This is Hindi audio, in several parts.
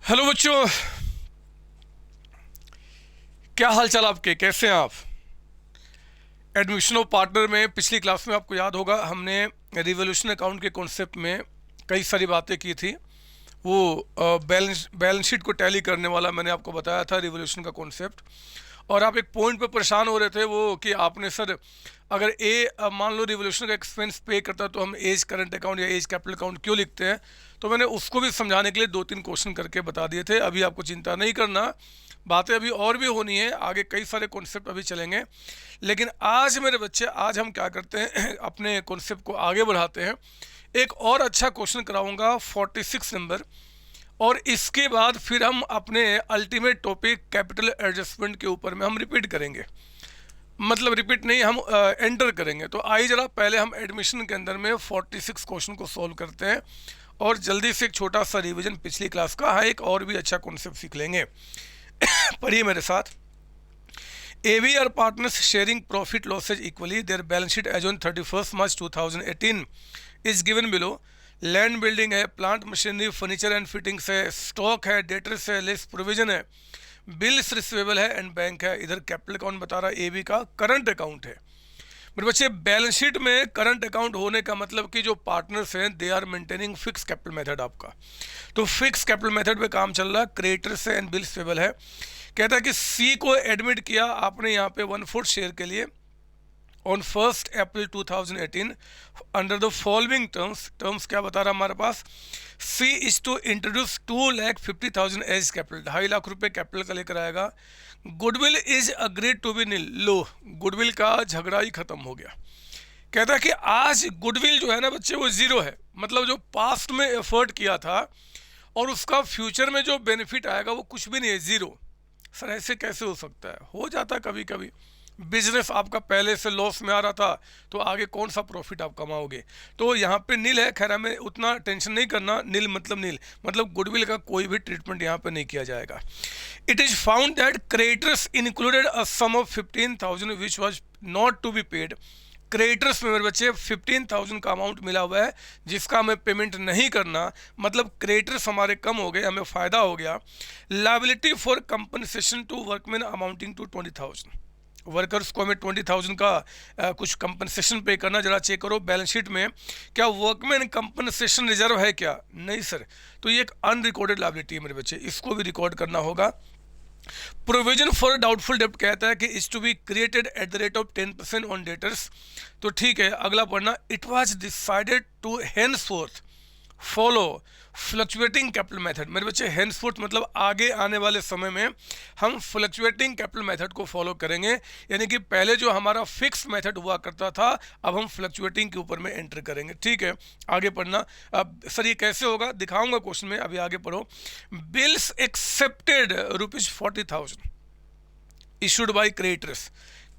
हेलो बच्चों, क्या हाल चाल आपके? कैसे हैं आप? एडमिशन ऑफ पार्टनर में पिछली क्लास में आपको याद होगा हमने रिवोल्यूशन अकाउंट के कॉन्सेप्ट में कई सारी बातें की थी। वो बैलेंस बैलेंस शीट को टैली करने वाला मैंने आपको बताया था रिवोल्यूशन का कॉन्सेप्ट। और आप एक पॉइंट पे परेशान हो रहे थे वो कि आपने सर अगर मान लो रिवोल्यूशन का एक्सपेंस पे करता तो हम एज करंट अकाउंट या एज कैपिटल अकाउंट क्यों लिखते हैं। तो मैंने उसको भी समझाने के लिए 2-3 क्वेश्चन करके बता दिए थे। अभी आपको चिंता नहीं करना, बातें अभी और भी होनी है, आगे कई सारे कॉन्सेप्ट अभी चलेंगे। लेकिन आज मेरे बच्चे, आज हम क्या करते हैं अपने कॉन्सेप्ट को आगे बढ़ाते हैं। एक और अच्छा क्वेश्चन कराऊंगा 46 नंबर, और इसके बाद फिर हम अपने अल्टीमेट टॉपिक कैपिटल एडजस्टमेंट के ऊपर में हम रिपीट करेंगे। मतलब रिपीट नहीं, हम एंटर करेंगे। तो आइए जरा पहले हम एडमिशन के अंदर में 46 क्वेश्चन को सॉल्व करते हैं और जल्दी से एक छोटा सा रिवीजन पिछली क्लास का। हाँ, एक और भी अच्छा कॉन्सेप्ट सीख लेंगे। पढ़िए मेरे साथ। AV are partners sharing profit losses equally. Their balance sheet as on 31st March 2018 is given below. Land building है, plant machinery, furniture and fittings है, स्टॉक है, डेटर्स है, लेस प्रोविजन है, बिल्स रिसीवेबल है एंड बैंक है। इधर कैपिटल अकाउंट बता रहा है, AB का करंट अकाउंट है। मेरे बच्चे, बैलेंस शीट में करंट अकाउंट होने का मतलब कि जो पार्टनर्स हैं they are maintaining fix capital method आपका। तो फिक्स कैपिटल मेथड पे काम चल रहा है, क्रेडिटर्स है एंड बिल्स पेबल है। कहता है कि C को एडमिट किया आपने यहाँ पे 1/4 शेयर के लिए on 1 April 2018 under the following terms क्या बता रहा हमारे पास। C is to introduce 2,50,000 as capital, 2.5 lakh रुपए कैपिटल का लेकर आएगा। Goodwill is agreed to be nil, लो गुडविल का झगड़ा ही खत्म हो गया। कहता है कि आज गुडविल जो है ना बच्चे वो जीरो है, मतलब जो पास्ट में एफर्ट किया था और उसका फ्यूचर में जो बेनिफिट आएगा वो कुछ भी नहीं है, जीरो। सर ऐसे कैसे हो सकता है? हो जाता है कभी कभी। बिजनेस आपका पहले से लॉस में आ रहा था तो आगे कौन सा प्रॉफिट आप कमाओगे। तो यहाँ पे नील है, खैर हमें उतना टेंशन नहीं करना। नील मतलब गुडविल का कोई भी ट्रीटमेंट यहाँ पे नहीं किया जाएगा। It is found that creditors included a sum of 15,000 which was not to be paid. Creditors में मेरे बच्चे 15,000 का अमाउंट मिला हुआ है जिसका हमें पेमेंट नहीं करना, मतलब क्रेडिटर्स हमारे कम हो गए, हमें फ़ायदा हो गया। Liability for compensation to workman amounting to 20,000, workers को हमें 20,000 का कुछ कंपनसेशन पे करना। जरा चेक करो बैलेंस शीट में क्या वर्कमैन कंपनसेशन रिजर्व है क्या? नहीं सर। तो ये एक अनरिकॉर्डेड लायबिलिटी है मेरे बच्चे, इसको भी रिकॉर्ड करना होगा। प्रोविजन फॉर डाउटफुल डेब्ट कहता है कि is to be created at the rate of 10% on debtors. तो ठीक है, अगला पढ़ना। It was decided to henceforth follow fluctuating capital method. मेरे बच्चे, हेंसफोर्थ मतलब आगे आने वाले समय में हम फ्लक्चुएटिंग कैपिटल मेथड को फॉलो करेंगे। यानी कि पहले जो हमारा फिक्स मेथड हुआ करता था अब हम फ्लक्चुएटिंग के ऊपर में एंटर करेंगे। ठीक है, आगे पढ़ना। अब सर ये कैसे होगा दिखाऊंगा क्वेश्चन में, अभी आगे पढ़ो। Bills accepted ₹40,000 issued by creditors.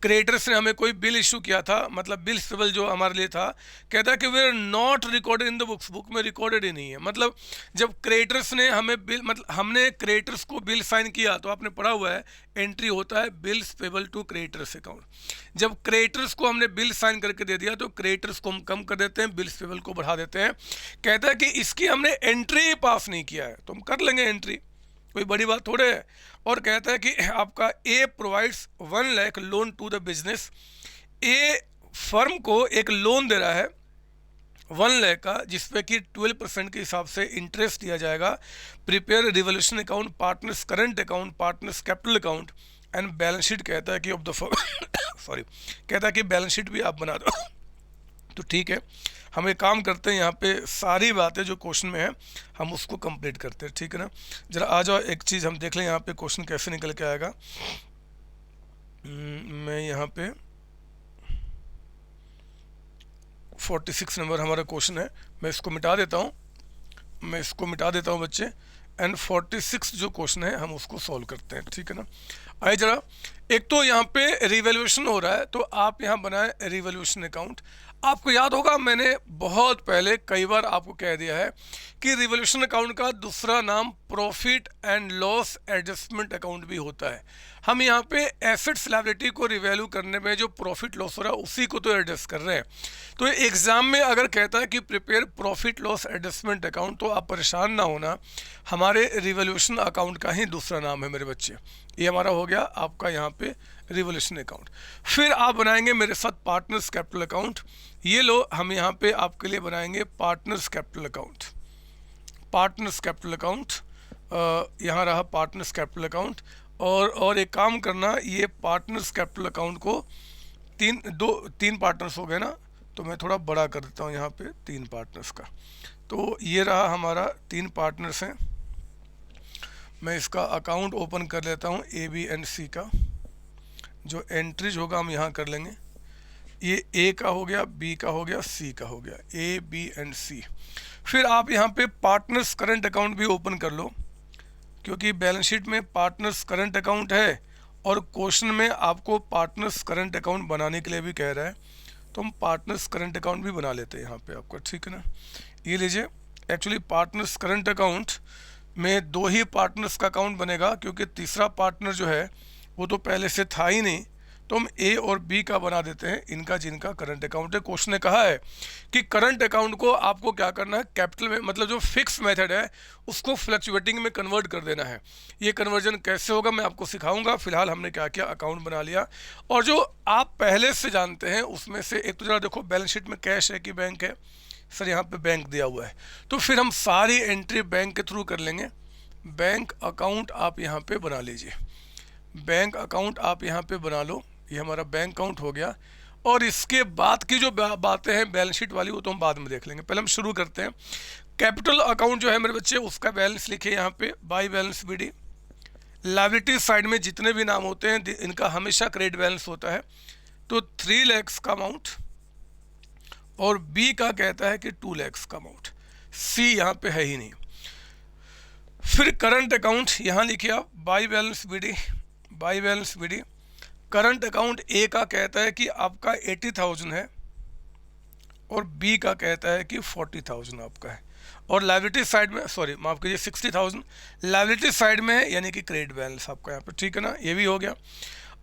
Creditors ने हमें कोई बिल इशू किया था, मतलब बिल्स पेबल जो हमारे लिए था। कहता है कि we are not recorded in the books, book में रिकॉर्डेड ही नहीं है। मतलब जब क्रेडिटर्स ने हमें बिल, मतलब हमने क्रेडिटर्स को बिल साइन किया तो आपने पढ़ा हुआ है एंट्री होता है bills payable to creditors account. जब क्रेडिटर्स को हमने बिल साइन करके दे दिया तो क्रेडिटर्स को हम कम कर देते हैं, बिल्स पेबल को बढ़ा देते हैं। कहता है कि इसकी हमने एंट्री पास नहीं किया है तो हम कर लेंगे एंट्री, कोई बड़ी बात थोड़े है। और कहता है कि आपका A provides 1 lakh loan to the business. A firm को एक लोन दे रहा है 1 लाख का जिसपे कि 12% के हिसाब से इंटरेस्ट दिया जाएगा। Prepare revolution account, partners current account, partners capital account and balance sheet. कहता है कि ऑफ द सॉरी कहता है कि बैलेंस शीट भी आप बना दो। तो ठीक है, हम एक काम करते हैं, यहाँ पे सारी बातें जो क्वेश्चन में है हम उसको कंप्लीट करते हैं। ठीक है ना, जरा आ जाओ एक चीज़ हम देख लें यहाँ पे क्वेश्चन कैसे निकल के आएगा। मैं यहाँ पे 46 नंबर हमारा क्वेश्चन है, मैं इसको मिटा देता हूँ बच्चे। एंड 46 जो क्वेश्चन है हम उसको सॉल्व करते हैं। ठीक है ना, आइए जरा एक तो यहाँ पे रिवैल्यूएशन हो रहा है, तो आप यहाँ बनाए रिवैल्यूएशन अकाउंट। आपको याद होगा मैंने बहुत पहले कई बार आपको कह दिया है कि रिवैल्यूएशन अकाउंट का दूसरा नाम profit and loss adjustment account भी होता है। हम यहाँ पे एसेट्स लायबिलिटी को रिवैल्यू करने में जो प्रॉफिट लॉस हो रहा है उसी को तो एडजस्ट कर रहे हैं। तो एग्जाम में अगर कहता है कि prepare profit loss adjustment account, तो आप परेशान ना होना, हमारे रिवैल्यूएशन अकाउंट का ही दूसरा नाम है मेरे बच्चे। ये हमारा हो गया आपका यहाँ पे रिवॉल्यूशन अकाउंट। फिर आप बनाएंगे मेरे साथ पार्टनर्स कैपिटल अकाउंट। ये लो, हम यहाँ पे आपके लिए बनाएंगे partners capital account. Partners capital account यहाँ रहा पार्टनर्स कैपिटल अकाउंट। और एक काम करना, ये पार्टनर्स कैपिटल अकाउंट को तीन पार्टनर्स हो गए ना, तो मैं थोड़ा बड़ा कर देता हूँ यहाँ पे 3 पार्टनर्स का। तो ये रहा हमारा 3 पार्टनर्स हैं। मैं इसका अकाउंट ओपन कर लेता हूँ ए बी एंड सी का। जो एंट्रीज होगा हम यहाँ कर लेंगे। ये ए का हो गया, बी का हो गया, सी का हो गया, ए बी एंड सी। फिर आप यहाँ पे पार्टनर्स करंट अकाउंट भी ओपन कर लो, क्योंकि बैलेंस शीट में पार्टनर्स करंट अकाउंट है और क्वेश्चन में आपको पार्टनर्स करंट अकाउंट बनाने के लिए भी कह रहा है, तो हम पार्टनर्स करंट अकाउंट भी बना लेते हैं यहाँ पे आपका, ठीक है ना। ये लीजिए, एक्चुअली पार्टनर्स करंट अकाउंट में 2 ही पार्टनर्स का अकाउंट बनेगा, क्योंकि तीसरा पार्टनर जो है वो तो पहले से था ही नहीं, तो हम ए और बी का बना देते हैं, इनका जिनका करंट अकाउंट है। क्वेश्चन ने कहा है कि करंट अकाउंट को आपको क्या करना है, कैपिटल में, मतलब जो फिक्स मेथड है उसको फ्लक्चुएटिंग में कन्वर्ट कर देना है। ये कन्वर्जन कैसे होगा मैं आपको सिखाऊंगा। फिलहाल हमने क्या किया, अकाउंट बना लिया। और जो आप पहले से जानते हैं उसमें से एक तो जरा देखो, बैलेंस शीट में कैश है कि बैंक है, सर यहाँ पे बैंक दिया हुआ है, तो फिर हम सारी एंट्री बैंक के थ्रू कर लेंगे। बैंक अकाउंट आप यहाँ पे बना लीजिए, बैंक अकाउंट आप यहाँ पे बना लो, ये हमारा बैंक अकाउंट हो गया। और इसके बाद की जो बातें हैं बैलेंस शीट वाली, वो तो हम बाद में देख लेंगे। पहले हम शुरू करते हैं। कैपिटल अकाउंट जो है मेरे बच्चे, उसका बैलेंस लिखिए यहाँ पे, by balance B D. Liability side में जितने भी नाम होते हैं इनका हमेशा क्रेडिट बैलेंस होता है, तो 3 लाख का अमाउंट, और बी का कहता है कि 2 लाख का अमाउंट, सी यहाँ पे है ही नहीं। फिर करंट अकाउंट यहाँ लिखिए आप, by balance B D, by balance B D. Current account A का कहता है कि आपका 80,000 है और बी का कहता है कि 40,000 आपका है, और लायबिलिटी साइड में, सॉरी माफ कीजिए, 60,000 लायबिलिटी साइड में है, यानी कि क्रेडिट बैलेंस आपका यहाँ पे, ठीक है ना। ये भी हो गया।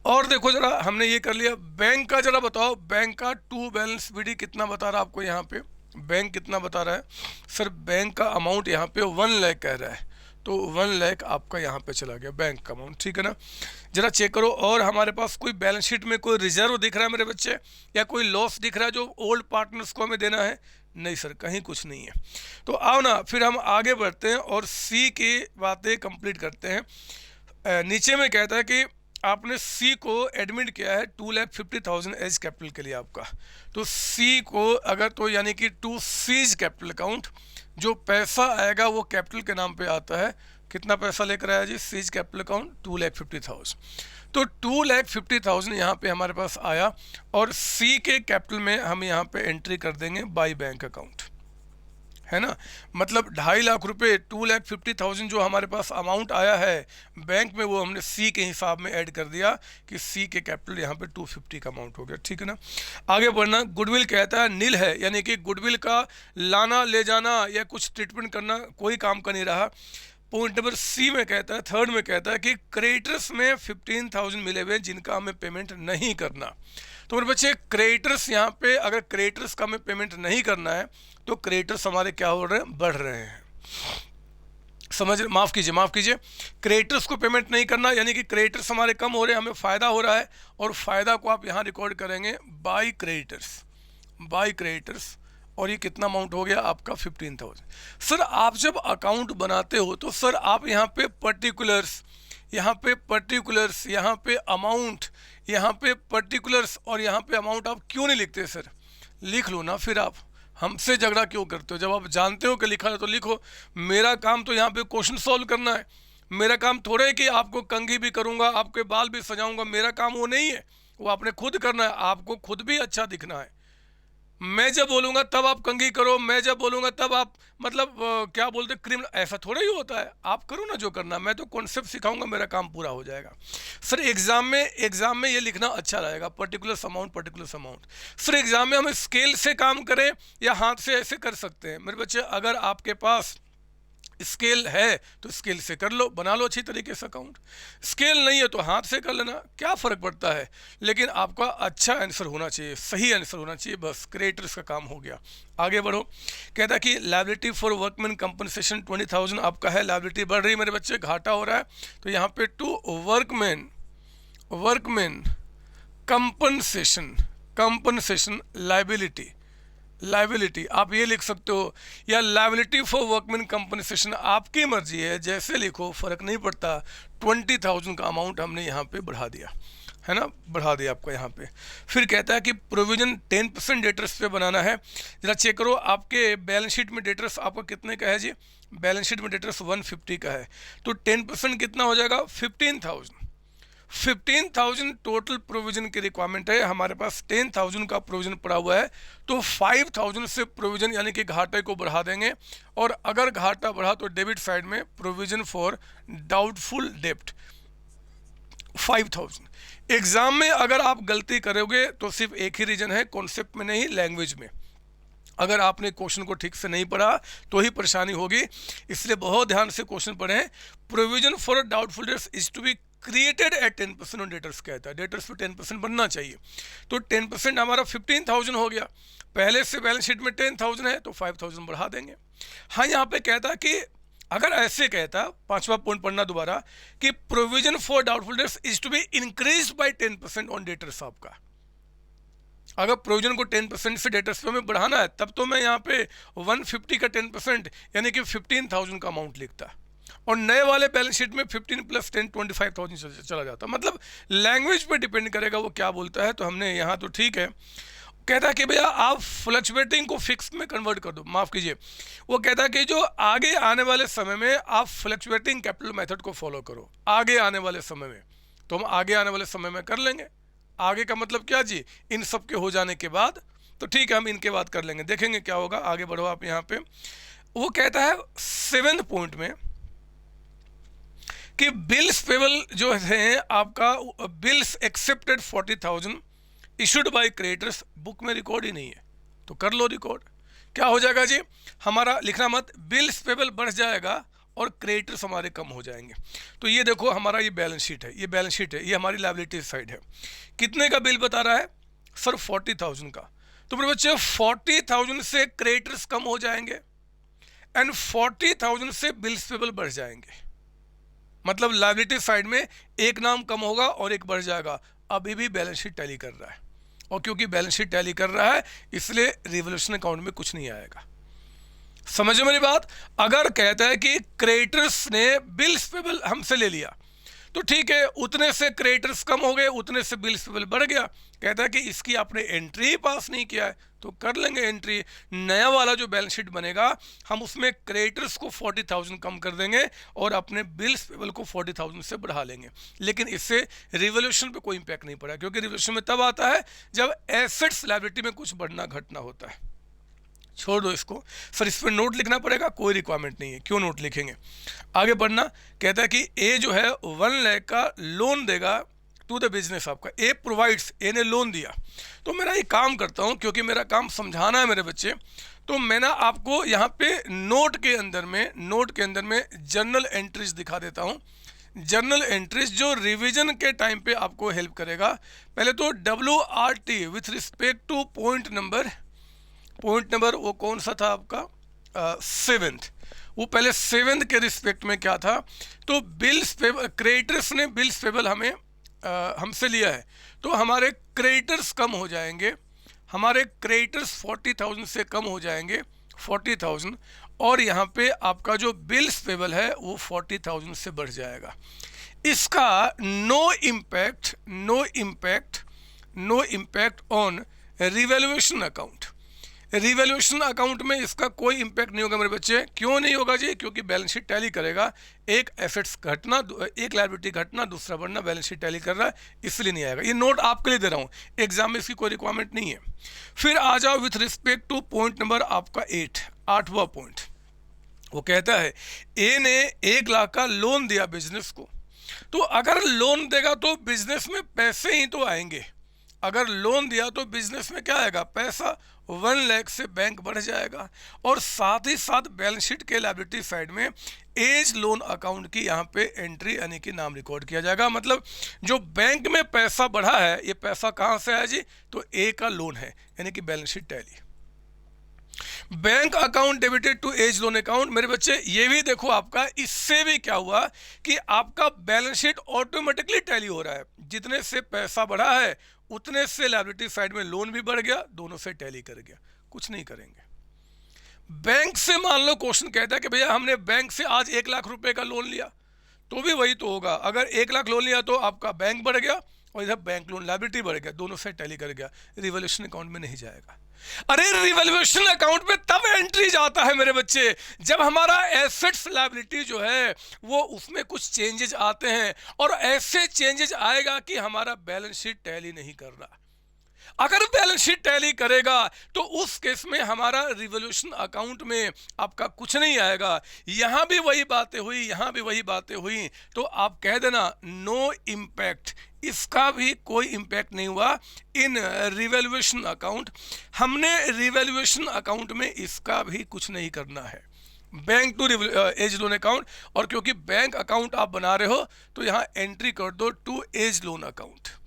और देखो जरा, हमने ये कर लिया। बैंक का जरा बताओ, बैंक का 2 बैलेंस बी डी कितना बता रहा है आपको यहाँ पे, बैंक कितना बता रहा है सर? बैंक का अमाउंट यहाँ पे 1 लाख कह रहा है, तो 1 लाख आपका यहाँ पे चला गया बैंक का अमाउंट, ठीक है ना। जरा चेक करो, और हमारे पास कोई बैलेंस शीट में कोई रिजर्व दिख रहा है मेरे बच्चे, या कोई लॉस दिख रहा है जो ओल्ड पार्टनर्स को हमें देना है? नहीं सर, कहीं कुछ नहीं है। तो आओ ना फिर हम आगे बढ़ते हैं और सी की बातें कंप्लीट करते हैं। नीचे में कहता है कि आपने सी को एडमिट किया है 2,50,000 एज कैपिटल के लिए आपका, तो सी को अगर, तो यानी कि टू सीज कैपिटल अकाउंट, जो पैसा आएगा वो कैपिटल के नाम पे आता है। कितना पैसा लेकर आया जी सीज कैपिटल अकाउंट? 2,50,000। तो 2,50,000 यहाँ पे हमारे पास आया, और सी के कैपिटल में हम यहाँ पे एंट्री कर देंगे बाई बैंक अकाउंट, है ना। मतलब 2.5 लाख रुपए, 2,50,000 जो हमारे पास अमाउंट आया है बैंक में, वो हमने सी के हिसाब में ऐड कर दिया कि सी के कैपिटल यहाँ पे 250 का अमाउंट हो गया, ठीक है ना। आगे बढ़ना, गुडविल कहता है नील है, यानी कि गुडविल का लाना ले जाना या कुछ ट्रीटमेंट करना कोई काम का नहीं रहा। पॉइंट नंबर सी में कहता है, थर्ड में कहता है कि क्रेडिटर्स में 15,000 मिले हुए जिनका हमें पेमेंट नहीं करना। तो मेरे बच्चे, क्रेडिटर्स यहाँ पे, अगर क्रेडिटर्स का हमें पेमेंट नहीं करना है तो क्रेडिटर्स हमारे क्या हो रहे हैं? बढ़ रहे हैं। समझ, माफ़ कीजिए, क्रेडिटर्स को पेमेंट नहीं करना, यानी कि क्रेडिटर्स हमारे कम हो रहे हैं, हमें फ़ायदा हो रहा है, और फ़ायदा को आप यहाँ रिकॉर्ड करेंगे बाई क्रेडिटर्स, बाई क्रेडिटर्स। और ये कितना अमाउंट हो गया आपका? 15,000। सर आप जब अकाउंट बनाते हो तो सर आप यहाँ पे पर्टिकुलर्स, यहाँ पे पर्टिकुलर्स, यहाँ पे अमाउंट, यहाँ पे पर्टिकुलर्स और यहाँ पे अमाउंट आप क्यों नहीं लिखते? सर लिख लो ना, फिर आप हमसे झगड़ा क्यों करते हो? जब आप जानते हो कि लिखा है तो लिखो। मेरा काम तो यहाँ पे क्वेश्चन सॉल्व करना है, मेरा काम थोड़ा है कि आपको कंघी भी करूँगा, आपके बाल भी सजाऊँगा, मेरा काम वो नहीं है, वो आपने खुद करना है, आपको खुद भी अच्छा दिखना है। मैं जब बोलूँगा तब आप कंघी करो, मैं जब बोलूँगा तब आप मतलब क्या बोलते क्रिमिनल, ऐसा थोड़ा ही होता है। आप करो ना जो करना, मैं तो कॉन्सेप्ट सिखाऊंगा, मेरा काम पूरा हो जाएगा। सर एग्जाम में ये लिखना अच्छा रहेगा, पर्टिकुलर अमाउंट। सर एग्जाम में हम स्केल से काम करें या हाथ से ऐसे कर सकते हैं? मेरे बच्चे, अगर आपके पास स्केल है तो स्केल से कर लो, बना लो अच्छी तरीके से अकाउंट। स्केल नहीं है तो हाथ से कर लेना, क्या फ़र्क पड़ता है। लेकिन आपका अच्छा आंसर होना चाहिए, सही आंसर होना चाहिए, बस क्रिएटर्स का काम हो गया। आगे बढ़ो। कहता है कि लायबिलिटी फॉर वर्कमैन कंपनसेशन 20,000 आपका है, लायबिलिटी बढ़ रही है मेरे बच्चे, घाटा हो रहा है। तो यहाँ पे टू वर्कमैन कंपनसेशन लाइबिलिटी आप ये लिख सकते हो, या लाइबिलिटी फॉर वर्कमैन कंपनसेशन, आपकी मर्जी है, जैसे लिखो फ़र्क नहीं पड़ता। 20,000 का अमाउंट हमने यहाँ पे बढ़ा दिया है ना, बढ़ा दिया आपका यहाँ पे। फिर कहता है कि प्रोविजन 10% डेटर्स पे बनाना है। जरा चेक करो आपके बैलेंस शीट में डेटर्स आपका कितने का है जी? बैलेंस शीट में डेटर्स 150 का है, तो 10% कितना हो जाएगा? 15,000 टोटल प्रोविजन की रिक्वायरमेंट है, हमारे पास 10,000 का प्रोविजन पड़ा हुआ है, तो 5,000 से प्रोविजन यानी कि घाटे को बढ़ा देंगे। और अगर घाटा बढ़ा तो डेबिट साइड में प्रोविजन फॉर डाउटफुल डेब्ट 5,000। एग्जाम में अगर आप गलती करोगे तो सिर्फ एक ही रीजन है, कॉन्सेप्ट में नहीं, लैंग्वेज में। अगर आपने क्वेश्चन को ठीक से नहीं पढ़ा तो ही परेशानी होगी, इसलिए बहुत ध्यान से क्वेश्चन पढ़ें। Provision for doubtful debts is to be created at 10% on debtors कहता है, डेटर्स पे 10% बनना चाहिए। तो 10% हमारा 15,000 हो गया, पहले से बैलेंस शीट में 10,000 है तो 5,000 बढ़ा देंगे। हाँ, यहाँ पे कहता है कि अगर ऐसे कहता, पांचवा पॉइंट पढ़ना दोबारा, कि provision for doubtful debts is to be increase by 10% on debtors आपका, अगर प्रोविजन को 10% से डेटर्स पे हमें बढ़ाना है तब तो मैं यहाँ पे 150 का 10% यानी कि 15,000 का अमाउंट लिखता, और नए वाले बैलेंस शीट में 15 + 10 25,000 चला जाता। मतलब लैंग्वेज पे डिपेंड करेगा वो क्या बोलता है। तो हमने यहाँ तो ठीक है, कहता है कि भैया आप फ्लक्चुएटिंग को फिक्स में कन्वर्ट कर दो, माफ़ कीजिए, वो कहता है कि जो आगे आने वाले समय में आप फ्लक्चुएटिंग कैपिटल मेथड को फॉलो करो, आगे आने वाले समय में। तो हम आगे आने वाले समय में कर लेंगे। आगे का मतलब क्या जी? इन सब के हो जाने के बाद, तो ठीक है हम इनके बाद कर लेंगे, देखेंगे क्या होगा। आगे बढ़ो आप यहाँ पे। वो कहता है 7th पॉइंट में कि बिल्स पेबल जो है आपका, bills accepted 40,000 issued by creators, book में रिकॉर्ड ही नहीं है तो कर लो रिकॉर्ड। क्या हो जाएगा जी? हमारा लिखना मत, बिल्स पेबल बढ़ जाएगा और क्रिएटर्स हमारे कम हो जाएंगे। तो ये देखो हमारा ये बैलेंस शीट है, ये हमारी लायबिलिटी साइड है। कितने का बिल बता रहा है सर? 40,000 का। तो मेरे बच्चे 40,000 से क्रिएटर्स कम हो जाएंगे एंड 40,000 से बिल्स पेबल बढ़ जाएंगे। मतलब लायबिलिटी साइड में एक नाम कम होगा और एक बढ़ जाएगा। अभी भी बैलेंस शीट टैली कर रहा है, और क्योंकि बैलेंस शीट टैली कर रहा है इसलिए रिवोल्यूशन अकाउंट में कुछ नहीं आएगा। समझो मेरी बात। अगर कहता है कि क्रेडिटर्स ने बिल्स पेबल हमसे ले लिया तो ठीक है, उतने से क्रेडिटर्स कम हो गए, उतने से बिल्स पेबल बढ़ गया। कहता है कि इसकी आपने एंट्री ही पास नहीं किया है तो कर लेंगे एंट्री। नया वाला जो बैलेंस शीट बनेगा हम उसमें क्रेडिटर्स को 40,000 कम कर देंगे और अपने बिल्स पेबल को 40,000 से बढ़ा लेंगे। लेकिन इससे रिवोल्यूशन पे कोई इंपैक्ट नहीं पड़ा, क्योंकि रिवोल्यूशन में तब आता है जब एसेट्स लायबिलिटी में कुछ बढ़ना घटना होता है। छोड़ दो इसको। सर इस पर नोट लिखना पड़ेगा, कोई रिक्वायरमेंट नहीं है, क्यों नोट लिखेंगे। आगे बढ़ना। कहता है कि ए जो है 1 लाख का लोन देगा टू द बिजनेस। आपका ए प्रोवाइड्स, ए ने लोन दिया। तो मेरा ये काम करता हूँ, क्योंकि मेरा काम समझाना है मेरे बच्चे, तो मैं ना आपको यहाँ पे नोट के अंदर में जर्नल एंट्रीज दिखा देता हूँ। जर्नल एंट्रीज जो रिवीजन के टाइम पे आपको हेल्प करेगा। पहले तो WRT with respect two point number वो कौन सा था आपका? 7th। वो पहले 7th के रिस्पेक्ट में क्या था? तो बिल्स पेबल, क्रेडिटर्स ने बिल्स पेबल हमें हमसे लिया है तो हमारे क्रेडिटर्स कम हो जाएंगे, हमारे क्रेडिटर्स 40,000 से कम हो जाएंगे, 40,000, और यहाँ पे आपका जो बिल्स पेबल है वो 40,000 से बढ़ जाएगा। इसका no impact on revaluation account. Revaluation account में इसका कोई इंपैक्ट नहीं होगा मेरे बच्चे। क्यों नहीं होगा जी? क्योंकि बैलेंस शीट टैली करेगा, एक एसेट्स घटना, एक लायबिलिटी घटना, दूसरा बढ़ना, बैलेंस शीट टैली कर रहा है, इसलिए नहीं आएगा। ये नोट आपके लिए दे रहा हूँ, एग्जाम में इसकी कोई रिक्वायरमेंट नहीं है। फिर आ जाओ with respect two point number आपका 8, 8वां पॉइंट। वो कहता है ए ने 1 लाख का लोन दिया बिजनेस को, तो अगर लोन देगा तो बिजनेस में पैसे ही तो आएंगे। अगर लोन दिया तो बिजनेस में क्या आएगा? पैसा। 1 लाख से बैंक बढ़ जाएगा, और साथ ही साथ बैलेंस शीट के लायबिलिटी साइड में एज लोन अकाउंट की यहाँ पे एंट्री यानी कि नाम रिकॉर्ड किया जाएगा। मतलब जो बैंक में पैसा बढ़ा है, ये पैसा कहाँ से आया जी? तो ए का लोन है, यानी कि balance sheet tally. Bank account debited to A's loan account. मेरे बच्चे ये भी देखो आपका, इससे भी क्या हुआ कि आपका बैलेंस शीट ऑटोमेटिकली टैली हो रहा है। जितने से पैसा बढ़ा है उतने से लायबिलिटी साइड में लोन भी बढ़ गया, दोनों से टैली कर गया। कुछ नहीं करेंगे। बैंक से मान लो क्वेश्चन कहता है कि भैया हमने बैंक से आज 1 लाख रुपए का लोन लिया, तो भी वही तो होगा। अगर 1 लाख लोन लिया तो आपका बैंक बढ़ गया और इधर बैंक लोन लायबिलिटी बढ़ गया, दोनों से टैली कर गया, रिवैल्यूएशन अकाउंट में नहीं जाएगा। अरे रिवैल्यूएशन अकाउंट में तब एंट्री जाता है मेरे बच्चे जब हमारा एसेट्स लायबिलिटी जो है वो उसमें कुछ चेंजेस आते हैं, और ऐसे चेंजेस आएगा कि हमारा बैलेंस शीट टैली नहीं कर रहा। अगर बैलेंस शीट टैली करेगा तो उस केस में हमारा रिवैल्यूएशन अकाउंट में आपका कुछ नहीं आएगा। यहां भी वही बातें हुई, यहां भी वही बातें हुई, तो आप कह देना नो इम्पैक्ट, इसका भी कोई इम्पैक्ट नहीं हुआ इन रिवैल्यूएशन अकाउंट। हमने रिवैल्यूएशन अकाउंट में इसका भी कुछ नहीं करना है, bank to A's loan account. और क्योंकि बैंक अकाउंट आप बना रहे हो तो यहाँ एंट्री कर दो to A's loan account.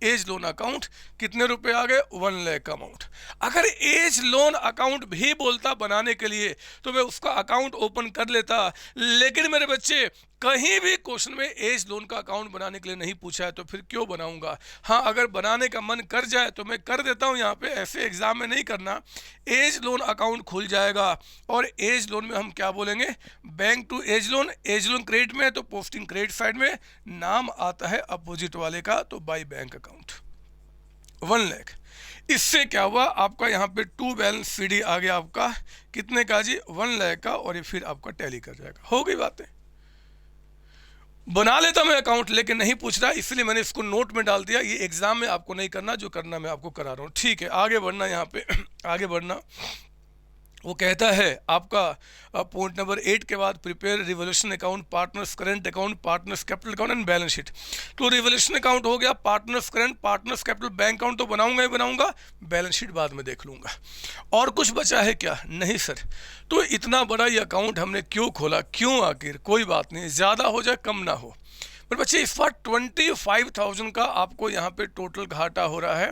A's loan account कितने रुपए आ गए? 1 लाख अमाउंट। अगर एज लोन अकाउंट भी बोलता बनाने के लिए तो मैं उसका अकाउंट ओपन कर लेता, लेकिन मेरे बच्चे कहीं भी क्वेश्चन में एज लोन का अकाउंट बनाने के लिए नहीं पूछा है, तो फिर क्यों बनाऊंगा? हाँ, अगर बनाने का मन कर जाए तो मैं कर देता हूँ। यहाँ पे ऐसे एग्जाम में नहीं करना। एज लोन अकाउंट खुल जाएगा और एज लोन में हम क्या बोलेंगे? Bank to A's loan. A's loan credit में है तो पोस्टिंग क्रेडिट साइड में नाम आता है अपोजिट वाले का, तो बाई बैंक अकाउंट 1 लाख। इससे क्या हुआ आपका? यहाँ पे टू बैलेंस सीडी आ गया आपका कितने का जी? 1 लाख का, और ये फिर आपका टैली कर जाएगा। हो गई बातें। बना लेता मैं अकाउंट, लेकिन नहीं पूछ रहा, इसलिए मैंने इसको नोट में डाल दिया। ये एग्जाम में आपको नहीं करना, जो करना मैं आपको करा रहा हूँ। ठीक है, आगे बढ़ना। यहाँ पे आगे बढ़ना, वो कहता है आपका पॉइंट नंबर 8 के बाद prepare revaluation account, partners current account, partners capital account and balance sheet. तो रिवैल्यूएशन अकाउंट हो गया, partners current, partners capital, bank account तो बनाऊंगा ही बनाऊंगा, बैलेंस शीट बाद में देख लूंगा। और कुछ बचा है क्या? नहीं सर। तो इतना बड़ा ये अकाउंट हमने क्यों खोला? क्यों? आखिर कोई बात नहीं, ज़्यादा हो जाए कम ना हो। पर बच्चे इस बार 25,000 का आपको यहाँ पे टोटल घाटा हो रहा है,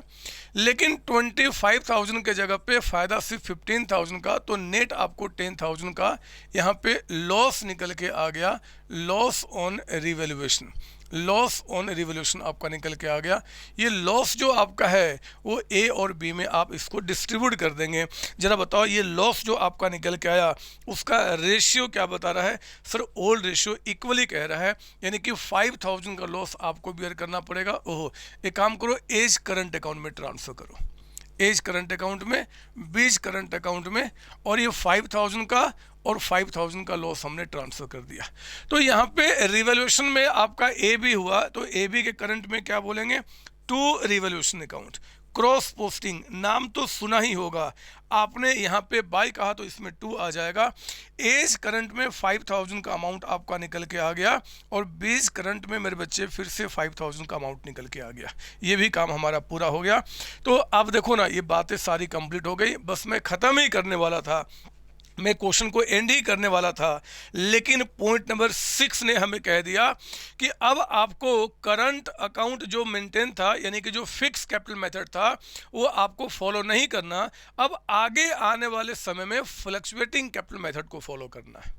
लेकिन 25,000 के जगह पे फ़ायदा सिर्फ 15,000 का, तो नेट आपको 10,000 का यहाँ पे लॉस निकल के आ गया। Loss on revaluation, loss on revaluation आपका निकल के आ गया। ये लॉस जो आपका है वो ए और बी में आप इसको डिस्ट्रीब्यूट कर देंगे। जरा बताओ, ये लॉस जो आपका निकल के आया उसका रेशियो क्या बता रहा है? सर ओल्ड रेशियो इक्वली कह रहा है, यानी कि 5,000 का लॉस आपको बियर करना पड़ेगा। ओहो, एक काम करो, एज करंट अकाउंट में ट्रांसफ़र करो, एज करंट अकाउंट में, बीज करंट अकाउंट में, और ये 5,000 का और 5,000 का लॉस हमने ट्रांसफ़र कर दिया। तो यहाँ पे रिवैल्यूएशन में आपका ए बी हुआ, तो ए बी के करंट में क्या बोलेंगे? To revaluation account. Cross posting नाम तो सुना ही होगा आपने, यहाँ पे बाई कहा तो इसमें 2 आ जाएगा। एज करंट में 5,000 का अमाउंट आपका निकल के आ गया, और बीज करंट में मेरे बच्चे फिर से 5,000 का अमाउंट निकल के आ गया। ये भी काम हमारा पूरा हो गया। तो अब देखो ना, ये बातें सारी कंप्लीट हो गई। बस मैं ख़त्म ही करने वाला था, मैं क्वेश्चन को एंड ही करने वाला था, लेकिन पॉइंट नंबर 6 ने हमें कह दिया कि अब आपको करंट अकाउंट जो मेंटेन था, यानी कि जो फिक्स कैपिटल मेथड था, वो आपको फॉलो नहीं करना। अब आगे आने वाले समय में फ्लक्चुएटिंग कैपिटल मेथड को फॉलो करना है।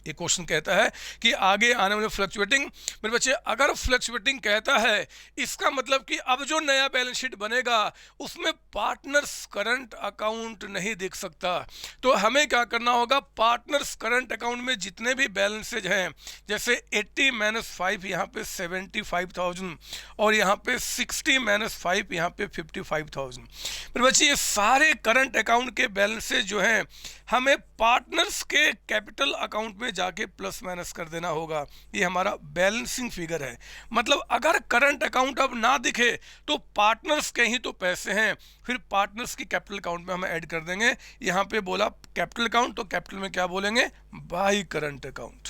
ये क्वेश्चन कहता है कि आगे आने वाले फ्लक्चुएटिंग, मेरे बच्चे अगर फ्लक्चुएटिंग कहता है इसका मतलब कि अब जो नया बैलेंस शीट बनेगा उसमें पार्टनर्स करंट अकाउंट नहीं दिख सकता। तो हमें क्या करना होगा, पार्टनर्स करंट अकाउंट में जितने भी बैलेंसेज हैं, जैसे 80 - 5 यहाँ पे 75,000 और यहाँ पे 60 - 5 यहाँ पे 55,000। मेरे बच्चे ये सारे करंट अकाउंट के बैलेंसेज जो हैं हमें पार्टनर्स के कैपिटल अकाउंट में जाके प्लस माइनस कर देना होगा। ये हमारा बैलेंसिंग फिगर है। मतलब अगर करंट अकाउंट अब ना दिखे तो पार्टनर्स के ही तो पैसे हैं, फिर पार्टनर्स की कैपिटल अकाउंट में हम ऐड कर देंगे। यहाँ पे बोला कैपिटल अकाउंट, तो कैपिटल में क्या बोलेंगे, by current account,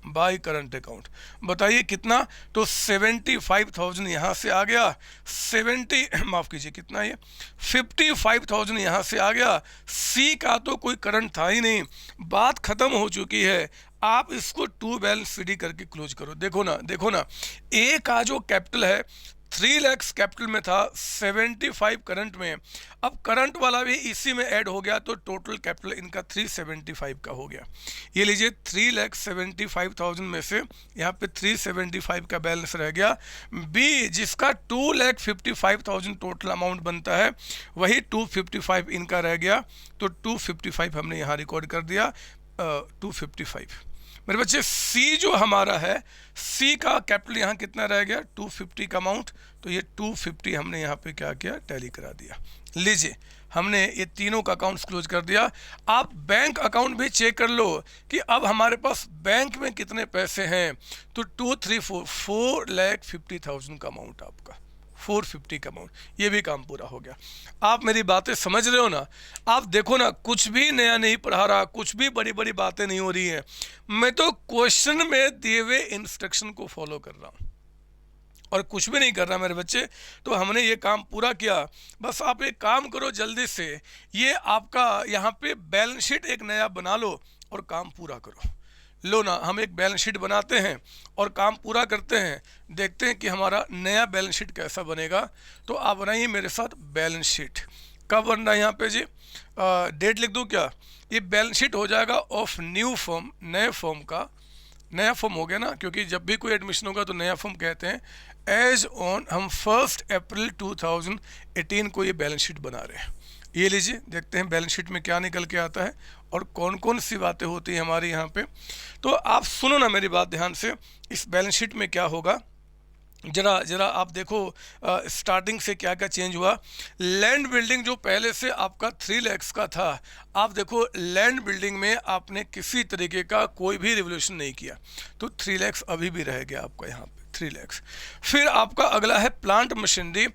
by current account. बताइए कितना, तो 75,000 यहाँ से आ गया, 70 माफ़ कीजिए कितना, ये 55,000 यहाँ से आ गया। सी का तो कोई करंट था ही नहीं, बात ख़त्म हो चुकी है। आप इसको टू बैलेंस सीडी करके क्लोज करो। देखो ना, देखो ना, ए का जो कैपिटल है 3 लाख कैपिटल में था, 75 करंट में, अब करंट वाला भी इसी में ऐड हो गया तो टोटल कैपिटल इनका 375 का हो गया। ये लीजिए 3,75,000 में से यहाँ पे 375 का बैलेंस रह गया। बी जिसका 2,55,000 टोटल अमाउंट बनता है वही 255 इनका रह गया, तो 255 हमने यहाँ रिकॉर्ड कर दिया, 255। मेरे बच्चे सी जो हमारा है, सी का कैपिटल यहाँ कितना रह गया, 250 का अमाउंट, तो ये 250 हमने यहाँ पे क्या किया, टैली करा दिया। लीजिए हमने ये तीनों का अकाउंट्स क्लोज कर दिया। आप बैंक अकाउंट भी चेक कर लो कि अब हमारे पास बैंक में कितने पैसे हैं, तो 4,50,000 का अमाउंट आपका, 450 का अमाउंट, ये भी काम पूरा हो गया। आप मेरी बातें समझ रहे हो ना। आप देखो ना, कुछ भी नया नहीं पढ़ा रहा, कुछ भी बड़ी बड़ी बातें नहीं हो रही हैं, मैं तो क्वेश्चन में दिए हुए इंस्ट्रक्शन को फॉलो कर रहा हूँ और कुछ भी नहीं कर रहा मेरे बच्चे। तो हमने ये काम पूरा किया। बस आप एक काम करो जल्दी से, ये आपका यहाँ पे बैलेंस शीट एक नया बना लो और काम पूरा करो। लो ना, हम एक बैलेंस शीट बनाते हैं और काम पूरा करते हैं, देखते हैं कि हमारा नया बैलेंस शीट कैसा बनेगा। तो आप बनाइए मेरे साथ बैलेंस शीट। कब बन रहा है यहाँ पे जी, डेट लिख दूँ क्या, ये बैलेंस शीट हो जाएगा ऑफ न्यू फॉर्म, नए फॉर्म का, नया फॉर्म हो गया ना, क्योंकि जब भी कोई एडमिशन होगा तो नया फॉर्म कहते हैं। एज ऑन हम 1 अप्रैल 2018 को ये बैलेंस शीट बना रहे हैं। ये लीजिए, देखते हैं बैलेंस शीट में क्या निकल के आता है और कौन कौन सी बातें होती हैं हमारी यहाँ पे। तो आप सुनो ना मेरी बात ध्यान से, इस बैलेंस शीट में क्या होगा जरा आप देखो, स्टार्टिंग से क्या क्या चेंज हुआ। लैंड बिल्डिंग जो पहले से आपका 3 लाख का था, आप देखो लैंड बिल्डिंग में आपने किसी तरीके का कोई भी रिवोल्यूशन नहीं किया, तो 3 लाख अभी भी रह गया आपका यहाँ पे 3 लाख। फिर आपका अगला है plant machinery.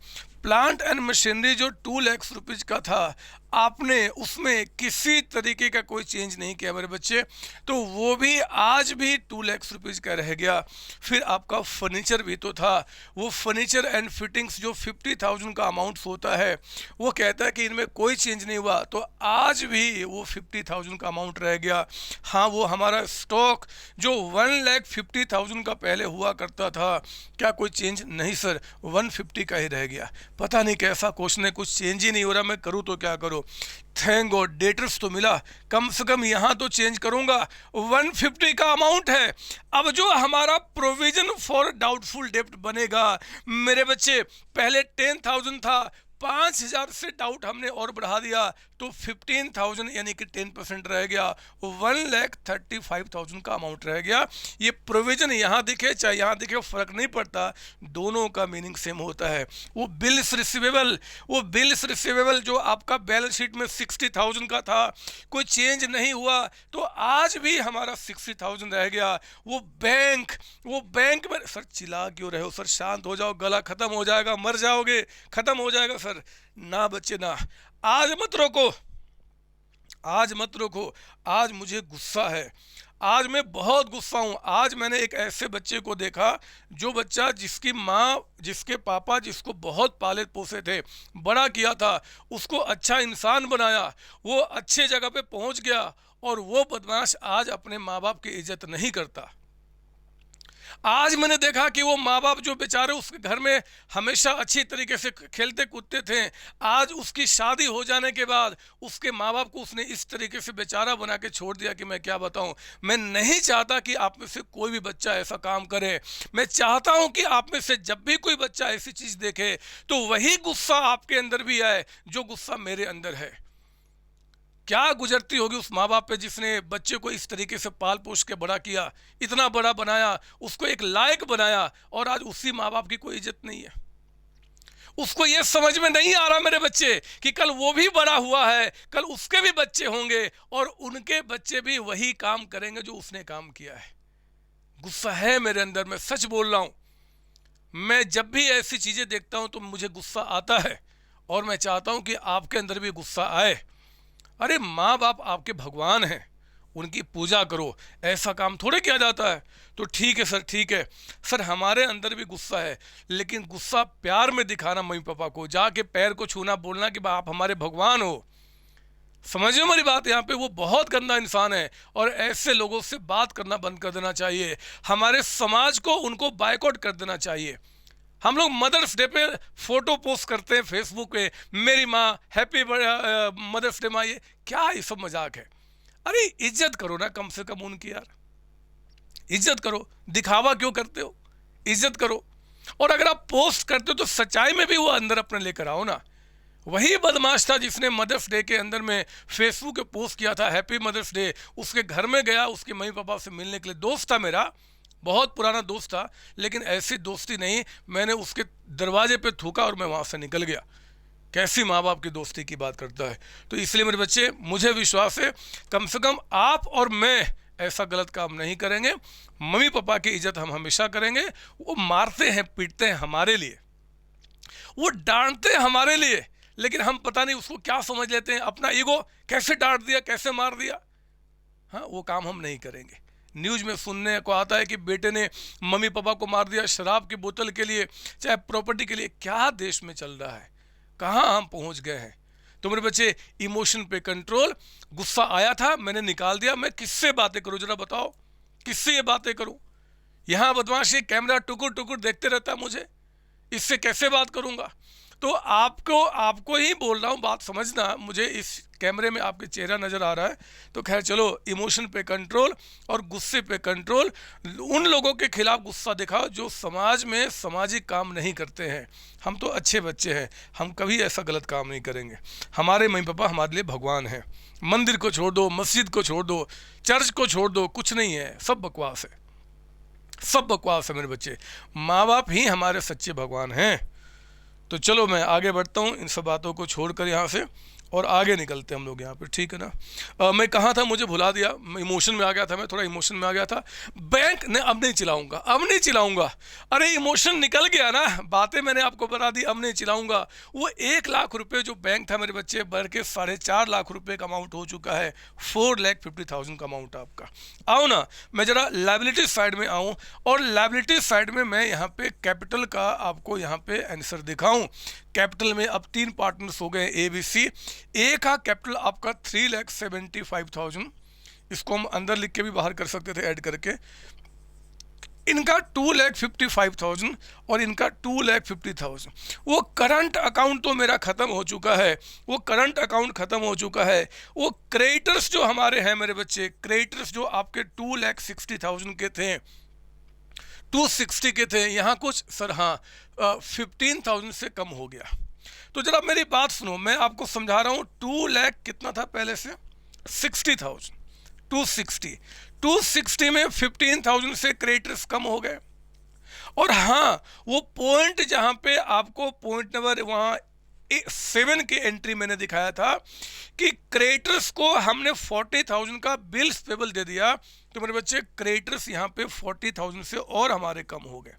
Plant and machinery जो 2 लाख रुपीज़ का था, आपने उसमें किसी तरीके का कोई चेंज नहीं किया मेरे बच्चे, तो वो भी आज भी 2 लाख रुपीज़ का रह गया। फिर आपका फर्नीचर भी तो था, वो फर्नीचर एंड फिटिंग्स जो 50,000 का अमाउंट होता है, वो कहता है कि इनमें कोई चेंज नहीं हुआ, तो आज भी वो 50,000 का अमाउंट रह गया। हाँ, वो हमारा स्टॉक जो 1,50,000 का पहले हुआ करता था, क्या कोई चेंज नहीं सर, 150 का ही रह गया। पता नहीं कैसा क्वेश्चन है, कुछ चेंज ही नहीं हो रहा, मैं करूँ तो क्या करूँ। थैंक गॉड डेटर्स तो मिला, कम से कम यहाँ तो चेंज करूँगा। 150 का अमाउंट है। अब जो हमारा प्रोविजन फॉर डाउटफुल डेब्ट बनेगा मेरे बच्चे, पहले 10,000 था, 5,000 से डाउट हमने और बढ़ा दिया तो 15,000 यानी कि 10% रह गया, 1,35,000 का अमाउंट रह गया। ये प्रोविजन यहाँ दिखे चाहे यहाँ दिखे फर्क नहीं पड़ता, दोनों का मीनिंग सेम होता है। वो बिल्स रिसीवेबल, वो बिल्स रिसीवेबल जो आपका बैलेंस शीट में 60,000 का था, कोई चेंज नहीं हुआ, तो आज भी हमारा 60,000 रह गया। वो बैंक में, सर चिल्ला क्यों रहे हो सर, शांत हो जाओ, गला खत्म हो जाएगा, मर जाओगे, खत्म हो जाएगा सर। ना बच्चे ना, आज मत रोको, आज मत रोको। आज मुझे गुस्सा है, आज मैं बहुत गुस्सा हूँ। आज मैंने एक ऐसे बच्चे को देखा, जो बच्चा जिसकी माँ जिसके पापा जिसको बहुत पाले पोसे थे, बड़ा किया था, उसको अच्छा इंसान बनाया, वो अच्छे जगह पे पहुँच गया, और वो बदमाश आज अपने माँ बाप की इज्जत नहीं करता। आज मैंने देखा कि वो माँ बाप जो बेचारे उसके घर में हमेशा अच्छी तरीके से खेलते कूदते थे, आज उसकी शादी हो जाने के बाद उसके माँ बाप को उसने इस तरीके से बेचारा बना के छोड़ दिया कि मैं क्या बताऊं। मैं नहीं चाहता कि आप में से कोई भी बच्चा ऐसा काम करे। मैं चाहता हूं कि आप में से जब भी कोई बच्चा ऐसी चीज देखे तो वही गुस्सा आपके अंदर भी आए जो गुस्सा मेरे अंदर है। क्या गुजरती होगी उस माँ बाप पे जिसने बच्चे को इस तरीके से पाल पोस के बड़ा किया, इतना बड़ा बनाया, उसको एक लायक बनाया, और आज उसी माँ बाप की कोई इज्जत नहीं है। उसको ये समझ में नहीं आ रहा मेरे बच्चे कि कल वो भी बड़ा हुआ है, कल उसके भी बच्चे होंगे और उनके बच्चे भी वही काम करेंगे जो उसने काम किया है। गुस्सा है मेरे अंदर, मैं सच बोल रहा हूं। मैं जब भी ऐसी चीजें देखता हूं तो मुझे गुस्सा आता है और मैं चाहता हूं कि आपके अंदर भी गुस्सा आए। अरे माँ बाप आपके भगवान हैं, उनकी पूजा करो, ऐसा काम थोड़े किया जाता है। तो ठीक है सर, ठीक है सर, हमारे अंदर भी गुस्सा है, लेकिन गुस्सा प्यार में दिखाना, मम्मी पापा को जाके पैर को छूना, बोलना कि आप हमारे भगवान हो। समझिए मेरी बात, यहाँ पे वो बहुत गंदा इंसान है और ऐसे लोगों से बात करना बंद कर देना चाहिए। हमारे समाज को उनको बायकॉट कर देना चाहिए। हम लोग मदर्स डे पे फोटो पोस्ट करते हैं फेसबुक पे, मेरी माँ हैप्पी मदर्स डे माँ, ये क्या, ये सब मजाक है। अरे इज्जत करो ना कम से कम उनकी यार, इज्जत करो। दिखावा क्यों करते हो, इज्जत करो। और अगर आप पोस्ट करते हो तो सच्चाई में भी वो अंदर अपने लेकर आओ ना। वही बदमाश था जिसने मदर्स डे के अंदर में फेसबुक पे पोस्ट किया था हैप्पी मदर्स डे, उसके घर में गया उसके मम्मी पापा से मिलने के लिए। दोस्त था मेरा, बहुत पुराना दोस्त था, लेकिन ऐसी दोस्ती नहीं, मैंने उसके दरवाजे पे थूका और मैं वहाँ से निकल गया। कैसी माँ बाप की दोस्ती की बात करता है। तो इसलिए मेरे बच्चे, मुझे विश्वास है कम से कम आप और मैं ऐसा गलत काम नहीं करेंगे। मम्मी पापा की इज्जत हम हमेशा करेंगे। वो मारते हैं पीटते हैं हमारे लिए, वो डांटते हैं हमारे लिए, लेकिन हम पता नहीं उसको क्या समझ लेते हैं, अपना ईगो, कैसे डांट दिया, कैसे मार दिया। हाँ, वो काम हम नहीं करेंगे। न्यूज़ में सुनने को आता है कि बेटे ने मम्मी पापा को मार दिया शराब की बोतल के लिए, चाहे प्रॉपर्टी के लिए। क्या देश में चल रहा है, कहाँ हम पहुँच गए हैं। तो मेरे बच्चे, इमोशन पे कंट्रोल। गुस्सा आया था, मैंने निकाल दिया। मैं किससे बातें करूँ जरा बताओ, किससे ये बातें करूँ। यहाँ बदमाशी कैमरा टुकुर टुकुर देखते रहता है मुझे, इससे कैसे बात करूँगा। तो आपको ही बोल रहा हूँ, बात समझना। मुझे इस कैमरे में आपके चेहरा नज़र आ रहा है। तो खैर चलो, इमोशन पे कंट्रोल और गुस्से पे कंट्रोल। उन लोगों के खिलाफ गुस्सा दिखाओ जो समाज में सामाजिक काम नहीं करते हैं। हम तो अच्छे बच्चे हैं, हम कभी ऐसा गलत काम नहीं करेंगे। हमारे मम्मी पापा हमारे लिए भगवान हैं। मंदिर को छोड़ दो, मस्जिद को छोड़ दो, चर्च को छोड़ दो, कुछ नहीं है, सब बकवास है, सब बकवास है मेरे बच्चे। माँ बाप ही हमारे सच्चे भगवान हैं। तो चलो मैं आगे बढ़ता हूँ इन सब बातों को छोड़कर यहाँ से, और आगे निकलते हम लोग यहाँ पे, ठीक है ना। मैं कहाँ था, मुझे भुला दिया, इमोशन में आ गया था, मैं थोड़ा इमोशन में आ गया था। बैंक ने अब नहीं चिल्लाऊंगा, अब नहीं चिल्लाऊंगा। अरे इमोशन निकल गया ना, बातें मैंने आपको बता दी, अब नहीं चिल्लाऊंगा। वो 1 लाख रुपए जो बैंक था मेरे बच्चे, बढ़ के 4.5 लाख रुपए का अमाउंट हो चुका है। 4,50,000 का अमाउंट आपका। आओ ना, मैं जरा लाइबिलिटी साइड में आऊँ, और लाइबिलिटी साइड में मैं यहाँ पे कैपिटल का आपको यहाँ पे आंसर दिखाऊँ। कैपिटल में अब 3 पार्टनर्स हो गए, ABC। ए का कैपिटल आपका 3,75,000, इसको हम अंदर लिख के भी बाहर कर सकते थे ऐड करके। इनका 2,55,000 और इनका 2,50,000। वो करंट अकाउंट तो मेरा ख़त्म हो चुका है, वो करंट अकाउंट ख़त्म हो चुका है। वो क्रेडिटर्स जो हमारे हैं मेरे बच्चे, क्रेडिटर्स जो आपके 2,60,000 के थे, 260 के थे, यहाँ कुछ सर हाँ 15,000 से कम हो गया। तो जरा मेरी बात सुनो, मैं आपको समझा रहा हूँ। 2 लाख कितना था पहले से, 60,000, 260 में 15,000 से क्रेडिटर्स कम हो गए। और हाँ, वो पॉइंट जहाँ पे आपको पॉइंट नंबर वहाँ 7 की एंट्री मैंने दिखाया था कि क्रेडिटर्स को हमने 40,000 का बिल्स पेबल दे दिया। तो मेरे बच्चे, क्रेडिटर्स यहाँ पे 40,000 से और हमारे कम हो गए।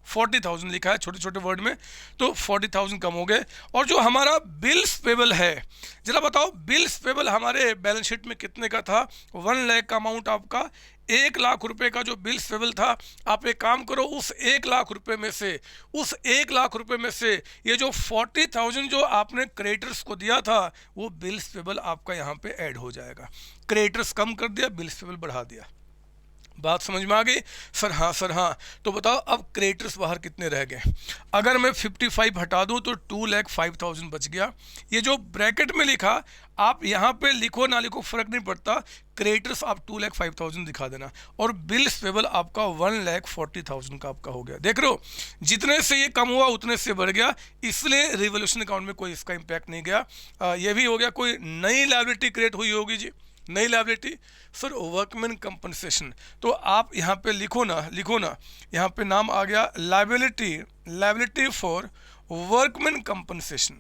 40,000 लिखा है छोटे छोटे वर्ड में, तो 40,000 कम हो गए। और जो हमारा बिल्स पेबल है, जरा बताओ बिल्स पेबल हमारे बैलेंस शीट में कितने का था। 1 लाख का अमाउंट आपका, 1 लाख रुपए का जो बिल्स पेबल था। आप एक काम करो, उस 1 लाख रुपए में से, उस 1 लाख रुपए में से ये जो 40,000 जो आपने क्रेडिटर्स को दिया था, वो बिल्स पेबल आपका यहाँ पे ऐड हो जाएगा। क्रेडिटर्स कम कर दिया, बिल्स पेबल बढ़ा दिया। बात समझ में आ गई? सर हाँ सर हाँ। तो बताओ अब क्रेडिटर्स बाहर कितने रह गए? अगर मैं 55 हटा दूं तो 2,05,000 बच गया। ये जो ब्रैकेट में लिखा आप यहाँ पे लिखो ना लिखो फर्क नहीं पड़ता, क्रेडिटर्स आप 2,05,000 दिखा देना और बिल्स पेबल आपका 1,40,000 का आपका हो गया। देख रहे हो जितने से ये कम हुआ उतने से बढ़ गया, इसलिए रिवोल्यूशन अकाउंट में कोई इसका इम्पैक्ट नहीं गया। ये भी हो गया। कोई नई लायबिलिटी क्रिएट हुई होगी जी, नई लायबिलिटी सर वर्कमैन कंपनसेशन। तो आप यहाँ पे लिखो ना यहाँ पे नाम आ गया liability for workman compensation.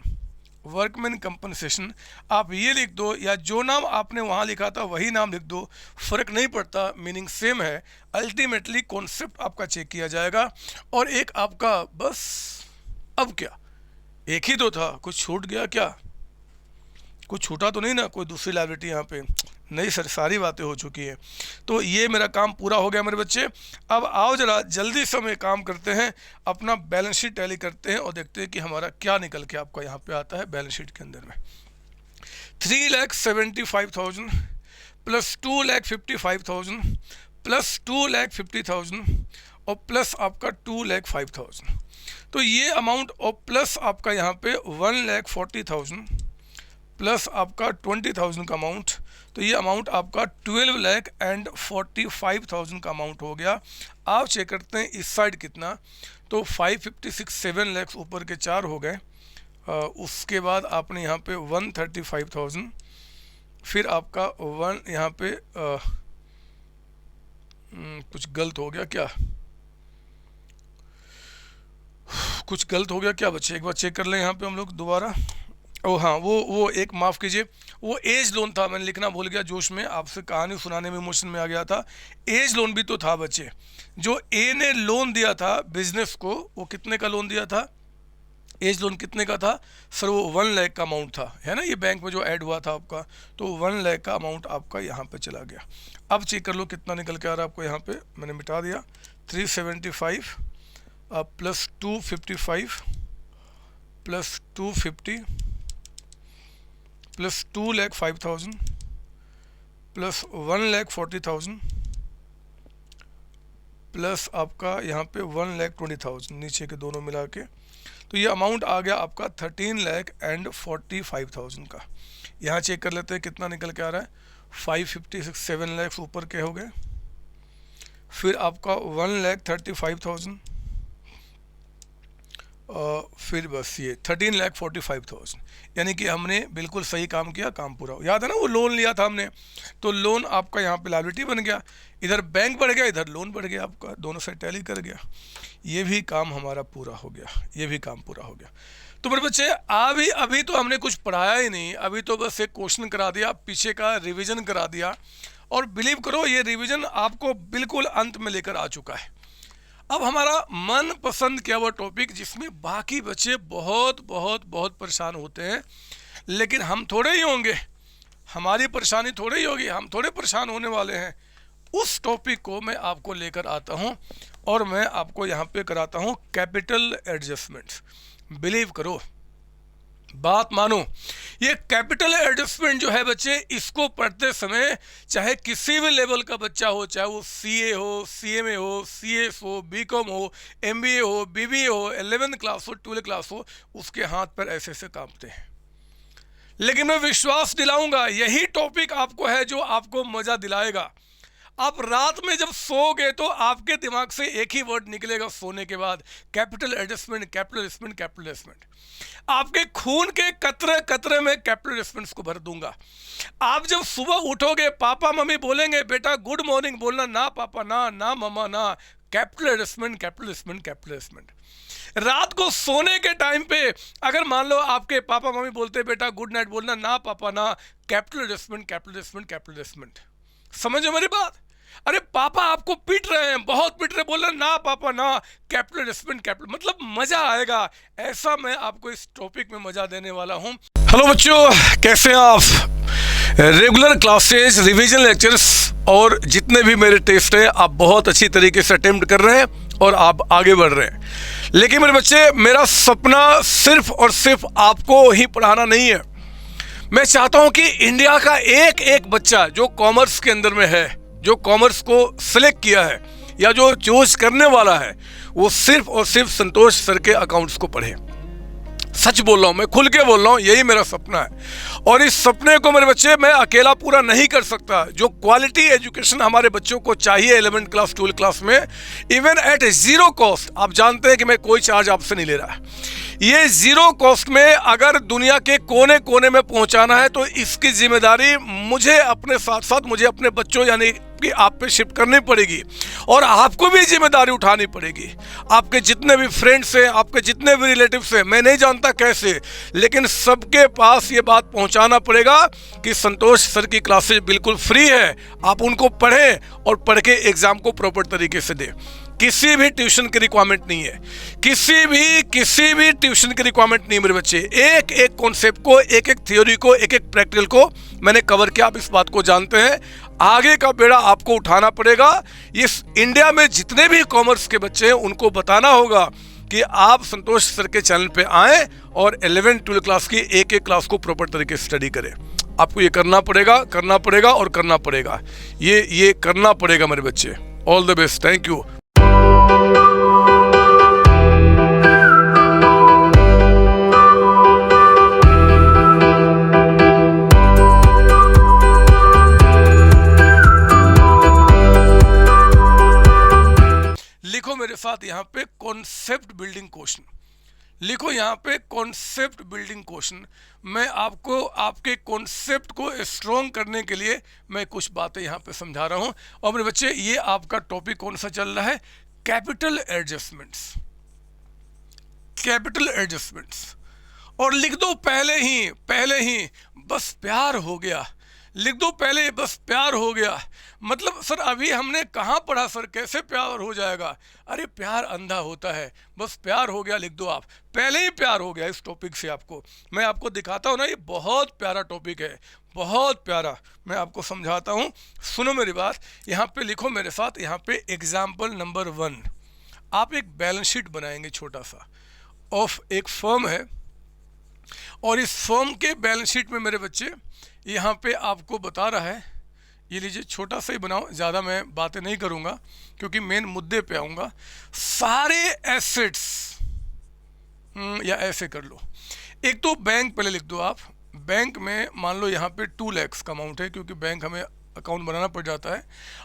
Workman compensation आप ये लिख दो या जो नाम आपने वहाँ लिखा था वही नाम लिख दो, फ़र्क नहीं पड़ता, मीनिंग सेम है। अल्टीमेटली कॉन्सेप्ट आपका चेक किया जाएगा और एक आपका बस अब क्या एक ही तो था, कुछ छूट गया क्या? कुछ छूटा तो नहीं ना, कोई दूसरी लायबिलिटी यहाँ पे नहीं सर, सारी बातें हो चुकी हैं। तो ये मेरा काम पूरा हो गया मेरे बच्चे। अब आओ जरा जल्दी से हम एक काम करते हैं, अपना बैलेंस शीट टैली करते हैं और देखते हैं कि हमारा क्या निकल के आपका यहाँ पे आता है बैलेंस शीट के अंदर में। 3,75,000 प्लस 2,55,000 प्लस 2,50,000 और प्लस आपका 2,05,000। तो ये अमाउंट और प्लस आपका यहाँ पे 1,40,000 प्लस आपका 20,000 का अमाउंट, तो ये अमाउंट आपका 12,45,000 का अमाउंट हो गया। आप चेक करते हैं इस साइड कितना, तो 556 लाख ऊपर के 4 हो गए। उसके बाद आपने यहाँ पे 135,000, फिर आपका यहाँ पे कुछ गलत हो गया क्या? कुछ गलत हो गया क्या बच्चे? एक बार चेक कर लें यहाँ पे हम लोग दोबारा। ओ हाँ, वो एक माफ़ कीजिए, वो एज लोन था, मैंने लिखना भूल गया जोश में, आपसे कहानी सुनाने में इमोशन में आ गया था। एज लोन भी तो था बच्चे। जो ए ने लोन दिया था बिजनेस को, वो कितने का लोन दिया था? एज लोन कितने का था सर? वो 1 लाख का अमाउंट था, है ना, ये बैंक में जो ऐड हुआ था आपका, तो 1 लाख का अमाउंट आपका यहाँ पे चला गया। अब चेक कर लो कितना निकल के आ रहा है आपको। यहाँ पे मैंने मिटा दिया, 375 plus 255 plus 250 plus 2,05,000 plus 1,40,000 plus आपका यहाँ पे 1,20,000 नीचे के दोनों मिला के, तो ये अमाउंट आ गया आपका 13,45,000 का। यहाँ चेक कर लेते हैं कितना निकल के आ रहा है। 556 लाख ऊपर के हो गए, फिर आपका 1,35,000 फिर बस ये 13,45,000, यानी कि हमने बिल्कुल सही काम किया, काम पूरा। याद है ना वो लोन लिया था हमने, तो लोन आपका यहाँ पे लायबिलिटी बन गया, इधर बैंक बढ़ गया इधर लोन बढ़ गया आपका, दोनों साइड टैली कर गया। ये भी काम हमारा पूरा हो गया, ये भी काम पूरा हो गया। तो मेरे बच्चे अभी तो हमने कुछ पढ़ाया ही नहीं, अभी तो बस एक क्वेश्चन करा दिया, पीछे का रिविज़न करा दिया, और बिलीव करो ये रिविज़न आपको बिल्कुल अंत में लेकर आ चुका है। अब हमारा मन पसंद क्या वो टॉपिक, जिसमें बाकी बच्चे बहुत बहुत बहुत परेशान होते हैं, लेकिन हम थोड़े ही होंगे, हमारी परेशानी थोड़ी ही होगी, हम थोड़े परेशान होने वाले हैं। उस टॉपिक को मैं आपको लेकर आता हूं और मैं आपको यहाँ पे कराता हूँ कैपिटल एडजस्टमेंट्स। बिलीव करो, बात मानो, ये कैपिटल एडजस्टमेंट जो है बच्चे, इसको पढ़ते समय चाहे किसी भी लेवल का बच्चा हो, चाहे वो सीए हो, सीएमए हो, सीएस हो, बीकॉम हो, एमबीए हो, बीबीए हो, 11th क्लास हो, 12th क्लास हो, उसके हाथ पर ऐसे ऐसे कांपते हैं। लेकिन मैं विश्वास दिलाऊंगा यही टॉपिक आपको है जो आपको मजा दिलाएगा। आप रात में जब सोओगे तो आपके दिमाग से एक ही वर्ड निकलेगा सोने के बाद, capital adjustment, capital adjustment, capital adjustment. आपके खून के कतरे कतरे में कैपिटल एडजस्टमेंट्स को भर दूंगा। आप जब सुबह उठोगे, पापा मम्मी बोलेंगे बेटा गुड मॉर्निंग, बोलना ना पापा ना, ना मम्मा ना, capital adjustment, capital adjustment, capital adjustment. रात को सोने के टाइम पे अगर मान लो आपके पापा मम्मी बोलते बेटा गुड नाइट, बोलना ना पापा ना, capital adjustment, capital adjustment, capital adjustment. समझो मेरी बात? अरे पापा आपको पीट रहे हैं, बहुत पीट रहे, बोलना ना पापा ना, कैपिटल एडजस्टमेंट, कैपिटल, मतलब मजा आएगा। ऐसा मैं आपको इस टॉपिक में मजा देने वाला हूं। हेलो बच्चों, कैसे हैं आप? रेगुलर क्लासेस, रिवीजन लेक्चर्स और जितने भी मेरे टेस्ट हैं, आप बहुत अच्छी तरीके से अटेम्प्ट कर रहे हैं और आप आगे बढ़ रहे हैं। लेकिन मेरे बच्चे, मेरा सपना सिर्फ और सिर्फ आपको ही पढ़ाना नहीं है। मैं चाहता हूं कि इंडिया का एक एक बच्चा जो कॉमर्स के अंदर में है, जो कॉमर्स को सिलेक्ट किया है या जो चूज करने वाला है, वो सिर्फ और सिर्फ संतोष सर के अकाउंट्स को पढ़े। सच बोल रहा हूं, मैं खुल के बोल रहा हूं, यही मेरा सपना है। और इस सपने को मेरे बच्चे मैं अकेला पूरा नहीं कर सकता। जो क्वालिटी एजुकेशन हमारे बच्चों को चाहिए 11th क्लास 12th क्लास में, इवन एट जीरो कॉस्ट, आप जानते हैं कि मैं कोई चार्ज आपसे नहीं ले रहा, ये जीरो कॉस्ट में अगर दुनिया के कोने कोने में पहुंचाना है तो इसकी जिम्मेदारी मुझे अपने साथ साथ मुझे अपने बच्चों यानी कि आप पे शिफ्ट करनी पड़ेगी, और आपको भी जिम्मेदारी उठानी पड़ेगी। आपके जितने भी फ्रेंड्स हैं, आपके जितने भी रिलेटिव्स हैं, मैं नहीं जानता कैसे, लेकिन सबके पास ये बात पहुंचाना पड़ेगा कि संतोष सर की क्लासेस बिल्कुल फ्री है, आप उनको पढ़ें और पढ़ के एग्जाम को प्रॉपर तरीके से दें। किसी भी ट्यूशन की रिक्वायरमेंट नहीं है, किसी भी ट्यूशन की रिक्वायरमेंट नहीं मेरे बच्चे। एक एक कॉन्सेप्ट को, एक एक थ्योरी को, एक एक प्रैक्टिकल को मैंने कवर किया, आप इस बात को जानते हैं। आगे का बेड़ा आपको उठाना पड़ेगा। इस इंडिया में जितने भी कॉमर्स के बच्चे हैं उनको बताना होगा कि आप संतोष सर के चैनल पे आएं और 11th 12th क्लास की एक एक क्लास को प्रॉपर तरीके से स्टडी करें। आपको ये करना पड़ेगा और करना पड़ेगा, ये करना पड़ेगा मेरे बच्चे। All the best, thank you. लिखो मेरे साथ यहाँ पे कॉन्सेप्ट बिल्डिंग क्वेश्चन, लिखो यहाँ पे कॉन्सेप्ट बिल्डिंग क्वेश्चन। मैं आपको आपके कॉन्सेप्ट को स्ट्रॉन्ग करने के लिए मैं कुछ बातें यहाँ पे समझा रहा हूँ। और मेरे बच्चे, ये आपका टॉपिक कौन सा चल रहा है? Capital adjustments, capital adjustments. और लिख दो पहले ही बस प्यार हो गया, लिख दो पहले बस प्यार हो गया। मतलब सर अभी हमने कहाँ पढ़ा सर, कैसे प्यार हो जाएगा? अरे प्यार अंधा होता है, बस प्यार हो गया लिख दो आप, पहले ही प्यार हो गया इस टॉपिक से। आपको मैं आपको दिखाता हूँ ना, ये बहुत प्यारा टॉपिक है, बहुत प्यारा। मैं आपको समझाता हूँ, सुनो मेरी बात। यहाँ पे लिखो मेरे साथ, यहाँ पे एग्जाम्पल नंबर 1। आप एक बैलेंस शीट बनाएंगे छोटा सा, ऑफ एक फर्म है, और इस फर्म के बैलेंस शीट में मेरे बच्चे यहाँ पे आपको बता रहा है, ये लीजिए छोटा सा ही बनाओ, ज़्यादा मैं बातें नहीं करूँगा क्योंकि मेन मुद्दे पे आऊँगा। सारे एसेट्स, या ऐसे कर लो, एक तो बैंक पहले लिख दो आप। बैंक में मान लो यहाँ पे 2 lakhs का अमाउंट है, क्योंकि बैंक हमें अकाउंट बनाना पड़ जाता है।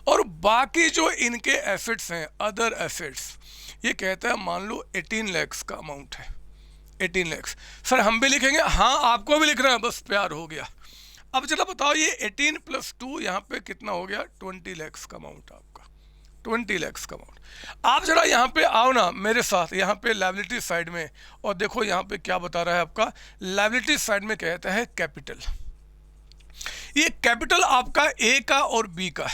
और बाकी जो इनके एसेट्स हैं, अदर एसेट्स, ये कहता है मान लो 18 lakhs का अमाउंट है, 18 lakhs। सर हम भी लिखेंगे? हाँ आपको भी लिखना है, बस प्यार हो गया। अब चलो बताओ, ये 18 + 2 यहाँ पे कितना हो गया? 20 lakhs का अमाउंट आपका, 20 lakhs का अमाउंट। आप जरा यहाँ पे आओ ना मेरे साथ, यहाँ पे लायबिलिटी साइड में, और देखो यहाँ पे क्या बता रहा है आपका। लायबिलिटी साइड में कहता है कैपिटल। ये कैपिटल आपका ए का और बी का,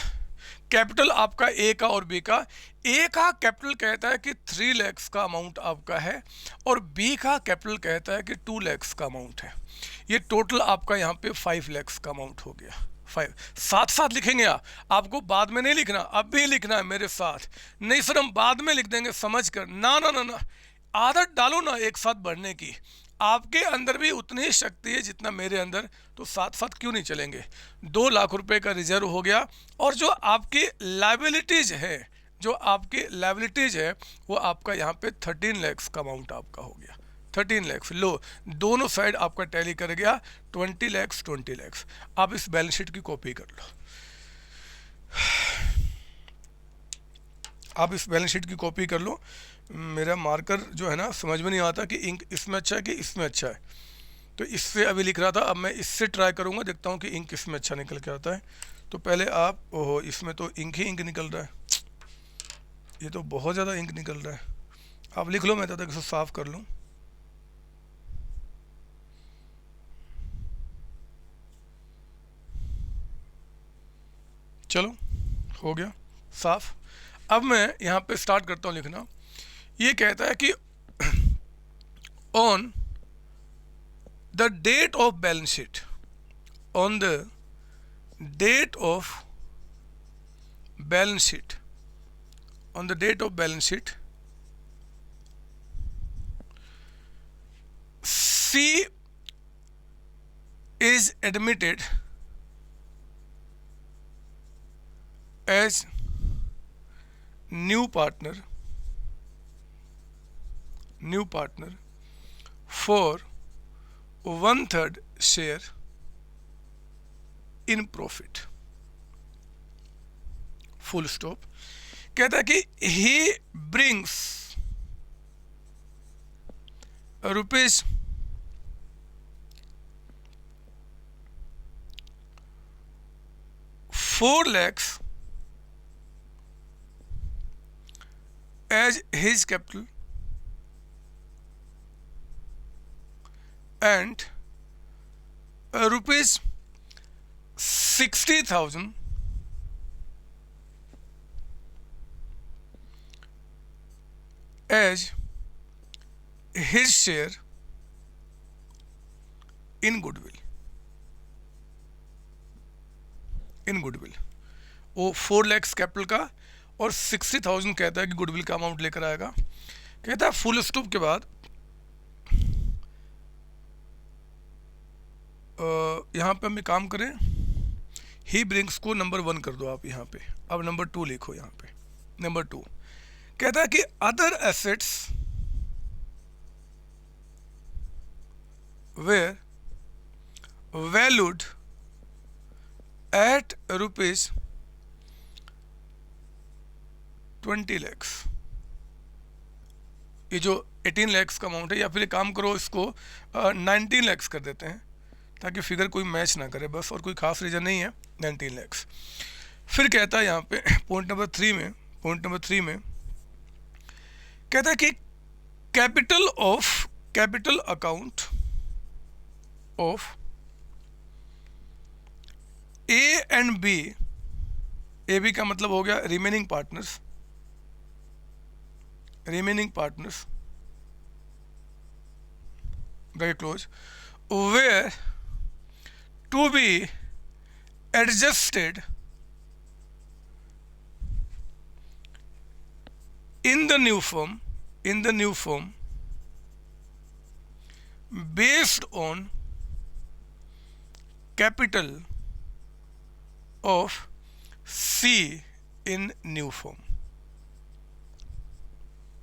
कैपिटल आपका ए का और बी का। ए का कैपिटल कहता है कि 3 lakhs का अमाउंट आपका है, और बी का कैपिटल कहता है कि 2 lakhs का अमाउंट है। ये टोटल आपका यहाँ पे 5 lakhs का अमाउंट हो गया। 5 साथ साथ लिखेंगे आप, आपको बाद में नहीं लिखना, अब भी लिखना है मेरे साथ। नहीं सर हम बाद में लिख देंगे समझ कर, ना ना ना ना, आदत डालो ना एक साथ बढ़ने की। आपके अंदर भी उतनी ही शक्ति है जितना मेरे अंदर, तो साथ साथ क्यों नहीं चलेंगे? 2 लाख रुपए का रिजर्व हो गया, और जो आपकी लायबिलिटीज है, जो आपकी लायबिलिटीज है, वो आपका यहाँ पे 13 lakhs का अमाउंट आपका हो गया। 13 lakhs, लो दोनों साइड आपका टैली कर गया, 20 lakhs 20 lakhs। आप इस बैलेंस शीट की कॉपी कर लो, आप इस बैलेंस शीट की कॉपी कर लो। मेरा मार्कर जो है ना, समझ में नहीं आता कि इंक इसमें अच्छा है कि इसमें अच्छा है, तो इससे अभी लिख रहा था, अब मैं इससे ट्राई करूँगा, देखता हूँ कि इंक इसमें अच्छा निकल के आता है। तो पहले आप, ओहो इसमें तो इंक ही इंक निकल रहा है, ये तो बहुत ज़्यादा इंक निकल रहा है। आप लिख लो, मैं तब तक इसको साफ कर लूँ। चलो हो गया साफ। अब मैं यहाँ पे स्टार्ट करता हूँ लिखना। ये कहता है कि on the date of balance sheet, on the date of balance sheet, on the date of balance sheet, C is admitted as new partner for 1/3 share in profit, full stop। कहता है कि he brings rupees 4 lakhs as his capital and rupees 60,000 as his share in goodwill। वो 4 lakhs कैपिटल का और 60,000 कहता है कि गुडविल का अमाउंट लेकर आएगा। कहता है फुल स्टॉप के बाद यहाँ पे हम एक काम करें, ही ब्रिंग्स को नंबर 1 कर दो आप यहाँ पे, अब नंबर 2 लिखो यहाँ पे। नंबर 2 कहता है कि other assets were valued at rupees 20 lakhs। ये जो 18 lakhs का अमाउंट है, या फिर एक काम करो इसको 19 lakhs कर देते हैं ताकि फिगर कोई मैच ना करे बस, और कोई खास रीजन नहीं है। 19 lakhs। फिर कहता है यहाँ पे पॉइंट नंबर 3 में कहता है कि capital account of A and B, A B का मतलब हो गया remaining partners, bracket close, were to be adjusted in the new firm based on capital of C in new firm।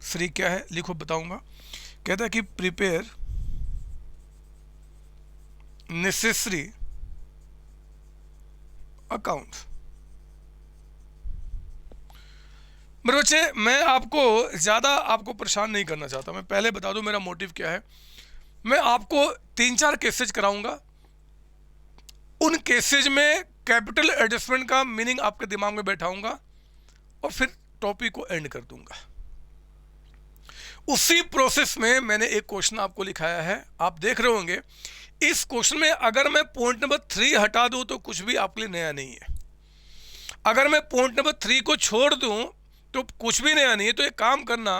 C क्या है लिखो बताऊंगा। कहता है कि प्रिपेयर नेसेसरी अकाउंट्स। मेरे बच्चे, मैं आपको परेशान नहीं करना चाहता। मैं पहले बता दूं मेरा मोटिव क्या है। मैं आपको 3-4 केसेज कराऊंगा, उन केसेज में कैपिटल एडजस्टमेंट का मीनिंग आपके दिमाग में बैठाऊंगा और फिर टॉपिक को एंड कर दूंगा। उसी प्रोसेस में मैंने एक क्वेश्चन आपको लिखाया है, आप देख रहे होंगे। इस क्वेश्चन में अगर मैं पॉइंट नंबर 3 हटा दूं तो कुछ भी आपके लिए नया नहीं है। अगर मैं पॉइंट नंबर 3 को छोड़ दूं तो कुछ भी नया नहीं है। तो एक काम करना,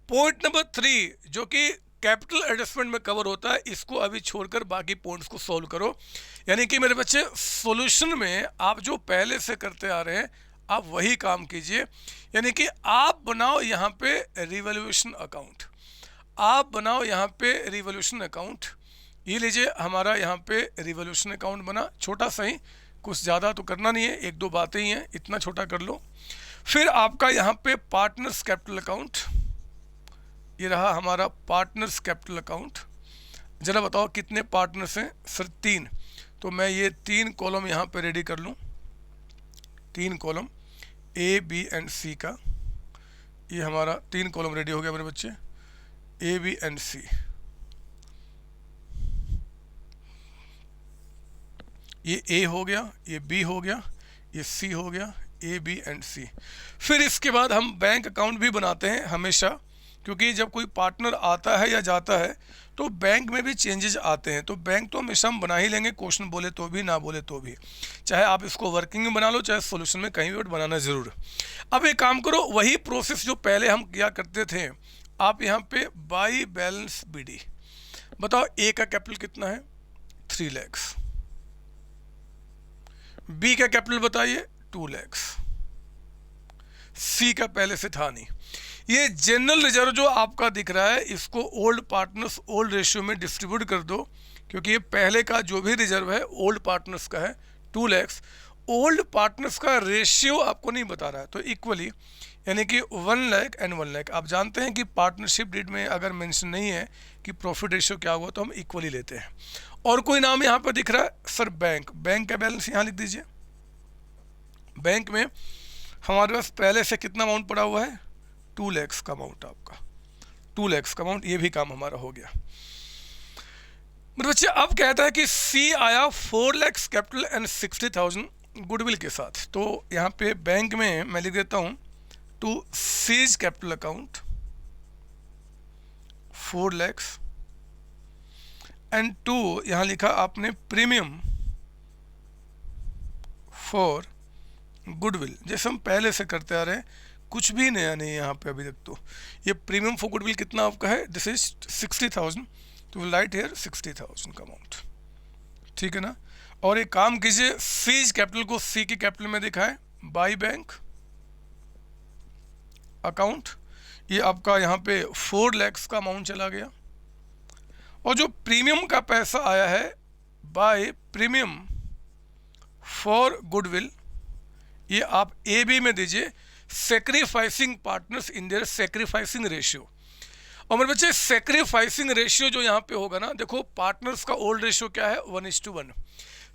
पॉइंट नंबर 3 जो कि कैपिटल एडजस्टमेंट में कवर होता है, इसको अभी छोड़कर बाकी पॉइंट्स को सॉल्व करो। यानी कि मेरे बच्चे, सॉल्यूशन में आप जो पहले से करते आ रहे हैं आप वही काम कीजिए। यानी कि आप बनाओ यहाँ पे रिवैल्यूएशन अकाउंट, ये लीजिए हमारा यहाँ पे रिवैल्यूएशन अकाउंट बना, छोटा सा ही, कुछ ज़्यादा तो करना नहीं है, 1-2 बातें ही हैं, इतना छोटा कर लो। फिर आपका यहाँ पे पार्टनर्स कैपिटल अकाउंट, ये रहा हमारा पार्टनर्स कैपिटल अकाउंट। जरा बताओ कितने पार्टनर्स हैं? सर 3। तो मैं ये 3 कॉलम यहाँ पे रेडी कर लूँ, 3 कॉलम ए बी एंड सी का। ये हमारा 3 कॉलम रेडी हो गया मेरे बच्चे, ए बी एंड सी। ये ए हो गया, ये बी हो गया, ये सी हो गया, ए बी एंड सी। फिर इसके बाद हम बैंक अकाउंट भी बनाते हैं हमेशा, क्योंकि जब कोई पार्टनर आता है या जाता है तो बैंक में भी चेंजेस आते हैं। तो बैंक तो हमेशा हम बना ही लेंगे, क्वेश्चन बोले तो भी ना बोले तो भी, चाहे आप इसको वर्किंग में बना लो चाहे सॉल्यूशन में, कहीं भी बनाना ज़रूर। अब एक काम करो, वही प्रोसेस जो पहले हम किया करते थे, आप यहाँ पे बाई बैलेंस बी डी। बताओ ए का कैपिटल कितना है? 3 lakhs। बी का कैपिटल बताइए 2 lakhs। सी का पहले से था नहीं। ये जनरल रिजर्व जो आपका दिख रहा है, इसको ओल्ड पार्टनर्स ओल्ड रेशियो में डिस्ट्रीब्यूट कर दो, क्योंकि ये पहले का जो भी रिजर्व है ओल्ड पार्टनर्स का है 2 lakhs। ओल्ड पार्टनर्स का रेशियो आपको नहीं बता रहा है, तो इक्वली यानी कि 1 लाख एंड 1 लाख। आप जानते हैं कि पार्टनरशिप डीड में अगर मेंशन नहीं है कि प्रॉफिट रेशियो क्या हुआ तो हम इक्वली लेते हैं। और कोई नाम यहाँ पर दिख रहा है सर, बैंक, बैंक का बैलेंस यहाँ लिख दीजिए। बैंक में हमारे पास पहले से कितना अमाउंट पड़ा हुआ है, 2 लाख का अमाउंट, आपका 2 लाख का अमाउंट, ये भी काम हमारा हो गया। मेरे बच्चे अब कहता है कि सी आया 4 लाख कैपिटल एंड 60,000 गुडविल के साथ। तो यहाँ पे बैंक में मैं लिख देता हूँ to C's capital account 4 lakh and to यहाँ लिखा आपने प्रीमियम फॉर गुडविल, जैसे हम पहले से करते आ रहे हैं, कुछ भी नया नहीं है यहाँ पे अभी तक। तो ये प्रीमियम फॉर गुडविल कितना आपका है, दिस इज 60,000, तो विल राइट हियर 60,000 का अमाउंट, ठीक है ना। और एक काम कीजिए, सीज कैपिटल को सी के कैपिटल में दिखाएं, बाई बैंक अकाउंट, ये आपका यहाँ पे 4 लाख का अमाउंट चला गया। और जो प्रीमियम का पैसा आया है बाय प्रीमियम फॉर गुडविल, ये आप ए बी में दीजिए, sacrificing partners in there sacrificing ratio. और मेरे बच्चे सेक्रीफाइसिंग रेशियो जो यहाँ पे होगा ना, देखो पार्टनर्स का ओल्ड रेशियो क्या है 1:1,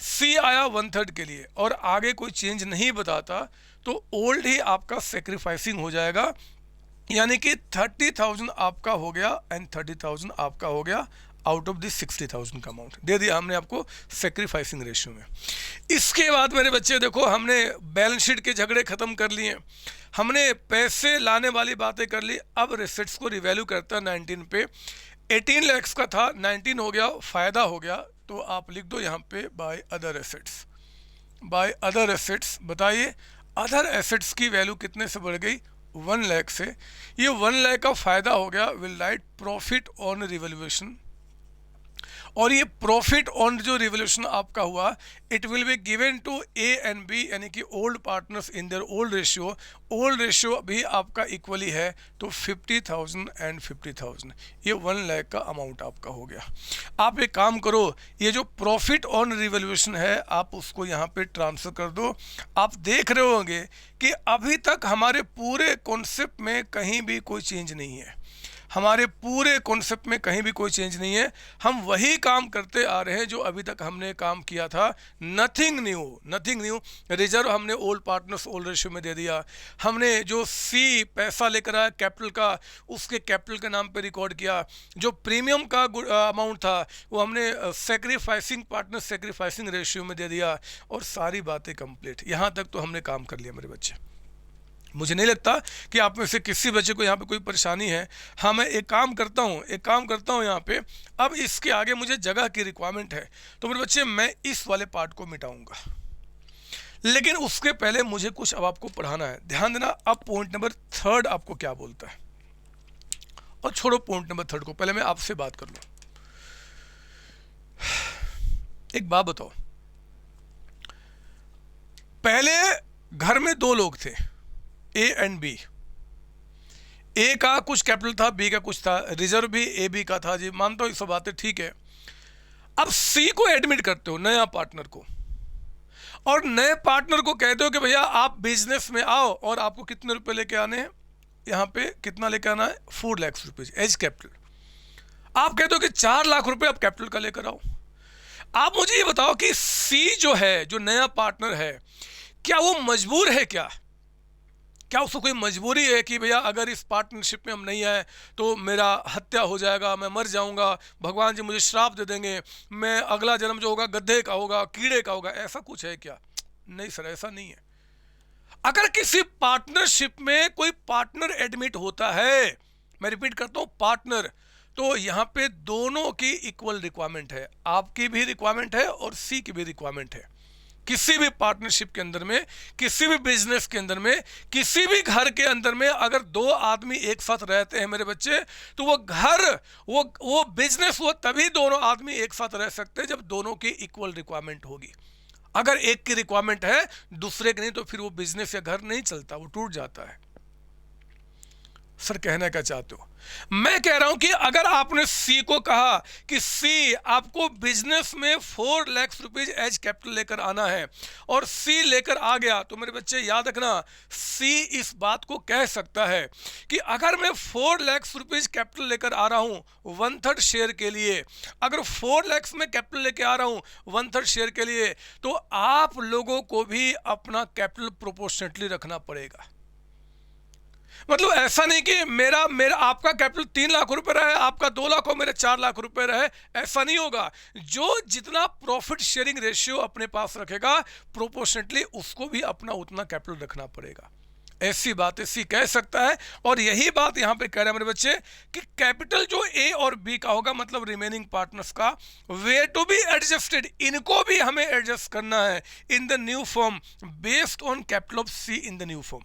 सी आया 1/3 के लिए और आगे कोई चेंज नहीं बताता, तो ओल्ड ही आपका सेक्रीफाइसिंग हो जाएगा, यानी कि 30,000 आपका हो गया एंड 30,000 आपका हो गया आउट ऑफ दिस 60,000 का अमाउंट दे दिया हमने आपको सेक्रीफाइसिंग रेशियो में। इसके बाद मेरे बच्चे देखो, हमने बैलेंस शीट के झगड़े खत्म कर लिए, हमने पैसे लाने वाली बातें कर ली। अब रेसेट्स को रिवैल्यू करता है 19 पे, 18 लाख का था 19 हो गया, फ़ायदा हो गया, तो आप लिख दो यहाँ पे by other assets. By other assets बताइए, अदर एसेट्स की वैल्यू कितने से बढ़ गई, 1 लाख से। ये 1 लाख का फ़ायदा हो गया, will write profit on revaluation. और ये प्रॉफिट ऑन जो रिवोल्यूशन आपका हुआ, it will be given to A and B, यानी कि old partners in their old ratio. Old ratio भी आपका इक्वली है, तो 50,000 एंड 50,000, ये 1 लाख का अमाउंट आपका हो गया। आप एक काम करो, ये जो प्रॉफिट ऑन रिवोल्यूशन है आप उसको यहाँ पे ट्रांसफर कर दो। आप देख रहे होंगे कि अभी तक हमारे पूरे कॉन्सेप्ट में कहीं भी कोई चेंज नहीं है, हमारे पूरे कॉन्सेप्ट में कहीं भी कोई चेंज नहीं है। हम वही काम करते आ रहे हैं जो अभी तक हमने काम किया था, nothing new, nothing new. Reserve हमने ओल्ड पार्टनर्स ओल्ड रेशियो में दे दिया, हमने जो सी पैसा लेकर आया कैपिटल का, उसके कैपिटल के नाम पे रिकॉर्ड किया, जो प्रीमियम का अमाउंट था वो हमने सेक्रीफाइसिंग पार्टनर सेक्रीफाइसिंग रेशियो में दे दिया, और सारी बातें कंप्लीट। यहाँ तक तो हमने काम कर लिया मेरे बच्चे। मुझे नहीं लगता कि आप में से किसी बच्चे को यहाँ पे कोई परेशानी है। हाँ, मैं एक काम करता हूँ यहाँ पे, अब इसके आगे मुझे जगह की रिक्वायरमेंट है, तो मेरे बच्चे मैं इस वाले पार्ट को मिटाऊंगा, लेकिन उसके पहले मुझे कुछ अब आपको पढ़ाना है। ध्यान देना, अब पॉइंट नंबर 3 आपको क्या बोलता है, और छोड़ो पॉइंट नंबर 3 को, पहले मैं आपसे बात कर लूँ। एक बात बताओ, पहले घर में 2 लोग थे, ए एंड बी। ए का कुछ कैपिटल था, बी का कुछ था, रिजर्व भी ए बी का था, जी मानता हूँ ये सब बातें ठीक है। अब सी को एडमिट करते हो, नया पार्टनर को, और नए पार्टनर को कहते हो कि भैया आप बिजनेस में आओ और आपको कितने रुपए लेके आने हैं, यहाँ पे कितना लेके आना है, 4 लाख रुपीज एज कैपिटल। आप कहते हो कि 4 लाख रुपए आप कैपिटल का लेकर आओ। आप मुझे ये बताओ कि सी जो है, जो नया पार्टनर है, क्या वो मजबूर है, क्या उसको कोई मजबूरी है कि भैया अगर इस पार्टनरशिप में हम नहीं आए तो मेरा हत्या हो जाएगा, मैं मर जाऊंगा, भगवान जी मुझे श्राप दे देंगे, मैं अगला जन्म जो होगा गड्ढे का होगा, कीड़े का होगा, ऐसा कुछ है क्या? नहीं सर, ऐसा नहीं है। अगर किसी पार्टनरशिप में कोई पार्टनर एडमिट होता है, मैं रिपीट करता हूं पार्टनर, तो यहाँ पे दोनों की इक्वल रिक्वायरमेंट है, आपकी भी रिक्वायरमेंट है और सी की भी रिक्वायरमेंट है। किसी भी पार्टनरशिप के अंदर में, किसी भी बिजनेस के अंदर में, किसी भी घर के अंदर में अगर 2 आदमी एक साथ रहते हैं मेरे बच्चे, तो वो घर, वो बिजनेस, वो तभी दोनों आदमी एक साथ रह सकते हैं जब दोनों की इक्वल रिक्वायरमेंट होगी। अगर एक की रिक्वायरमेंट है दूसरे की नहीं, तो फिर वो बिजनेस या घर नहीं चलता, वो टूट जाता है। सर कहना क्या चाहते हो? मैं कह रहा हूं कि अगर आपने सी को कहा कि सी आपको बिजनेस में 4 लाख रुपीज एज कैपिटल लेकर आना है और सी लेकर आ गया, तो मेरे बच्चे याद रखना, सी इस बात को कह सकता है कि अगर मैं 4 लाख रुपीज कैपिटल लेकर आ रहा हूं 1/3 शेयर के लिए, अगर 4 लाख में कैपिटल लेकर आ रहा हूं 1/3 शेयर के लिए, तो आप लोगों को भी अपना कैपिटल प्रोपोर्शनेटली रखना पड़ेगा। मतलब ऐसा नहीं कि मेरा मेरा आपका कैपिटल 3 लाख रुपए रहे, आपका 2 लाख हो, मेरे 4 लाख रुपए रहे, ऐसा नहीं होगा। जो जितना प्रॉफिट शेयरिंग रेशियो अपने पास रखेगा प्रोपोर्शनेटली उसको भी अपना उतना कैपिटल रखना पड़ेगा। ऐसी बात सी कह सकता है और यही बात यहां पे कह रहे हैं मेरे बच्चे कि कैपिटल जो ए और बी का होगा, मतलब रिमेनिंग पार्टनर्स का, वे टू बी एडजस्टेड, इनको भी हमें एडजस्ट करना है in the new form based on capital of C in the new form.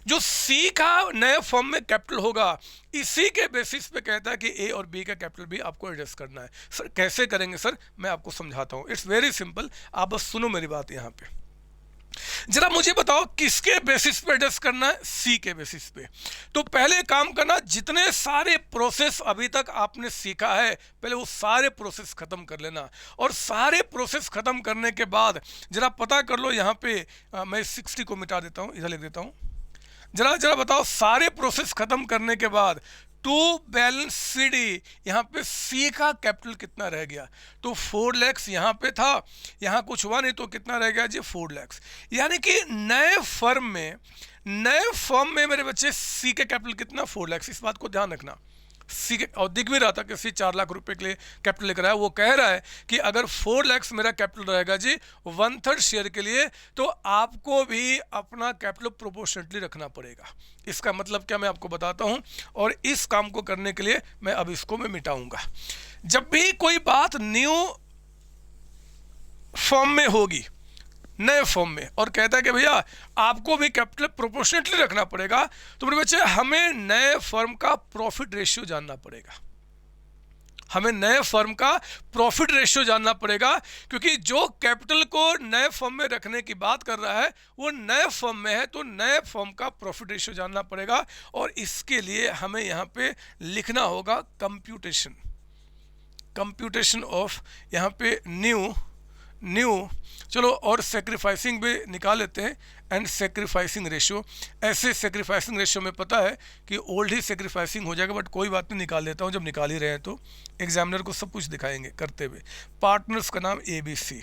जो सी का नए फॉर्म में कैपिटल होगा इसी के बेसिस पे कहता है कि ए और बी का कैपिटल भी आपको एडजस्ट करना है। सर कैसे करेंगे? सर मैं आपको समझाता हूं, इट्स वेरी सिंपल, आप बस सुनो मेरी बात। यहां पे जरा मुझे बताओ किसके बेसिस पे एडजस्ट करना है? सी के बेसिस पे। तो पहले काम करना, जितने सारे प्रोसेस अभी तक आपने सीखा है पहले वो सारे प्रोसेस खत्म कर लेना, और सारे प्रोसेस खत्म करने के बाद जरा पता कर लो, यहां पे मैं 60 को मिटा देता हूं, इधर लिख देता हूं। जरा बताओ सारे प्रोसेस खत्म करने के बाद टू बैलेंस सी डी, यहाँ पे सी का कैपिटल कितना रह गया? तो 4 लाख यहाँ पे था, यहाँ कुछ हुआ नहीं तो कितना रह गया जी? 4 लाख। यानी कि नए फर्म में मेरे बच्चे सी का कैपिटल कितना? 4 लाख। इस बात को ध्यान रखना। सी के, और दिख भी रहा था कि सी 4 लाख रुपए के लिए कैपिटल लेकर आया। वो कह रहा है कि अगर 4 लाख मेरा कैपिटल रहेगा जी 1/3 शेयर के लिए, तो आपको भी अपना कैपिटल प्रोपोर्शनेटली रखना पड़ेगा। इसका मतलब क्या मैं आपको बताता हूं, और इस काम को करने के लिए मैं अब इसको मैं मिटाऊंगा। जब भी कोई बात न्यू फॉर्म में होगी, नए फॉर्म में, और कहता है कि भैया आपको भी कैपिटल प्रोपोर्शनेटली रखना पड़ेगा, तो मेरे बच्चे हमें नए फर्म का प्रॉफिट रेशियो जानना पड़ेगा। हमें नए फर्म का प्रॉफिट रेशियो जानना पड़ेगा, क्योंकि जो कैपिटल को नए फर्म में रखने की बात कर रहा है वो नए फर्म में है, तो नए फर्म का प्रॉफिट रेशियो जानना पड़ेगा। और इसके लिए हमें यहाँ पे लिखना होगा कंप्यूटेशन ऑफ, यहाँ पे न्यू चलो, और सेक्रीफाइसिंग भी निकाल लेते हैं, एंड सेक्रीफाइसिंग रेशियो। ऐसे सेक्रीफाइसिंग रेशियो में पता है कि ओल्ड ही सेक्रीफाइसिंग हो जाएगा, बट कोई बात नहीं, निकाल लेता हूँ। जब निकाल ही रहे हैं तो एग्जामिनर को सब कुछ दिखाएंगे करते हुए। पार्टनर्स का नाम ABC।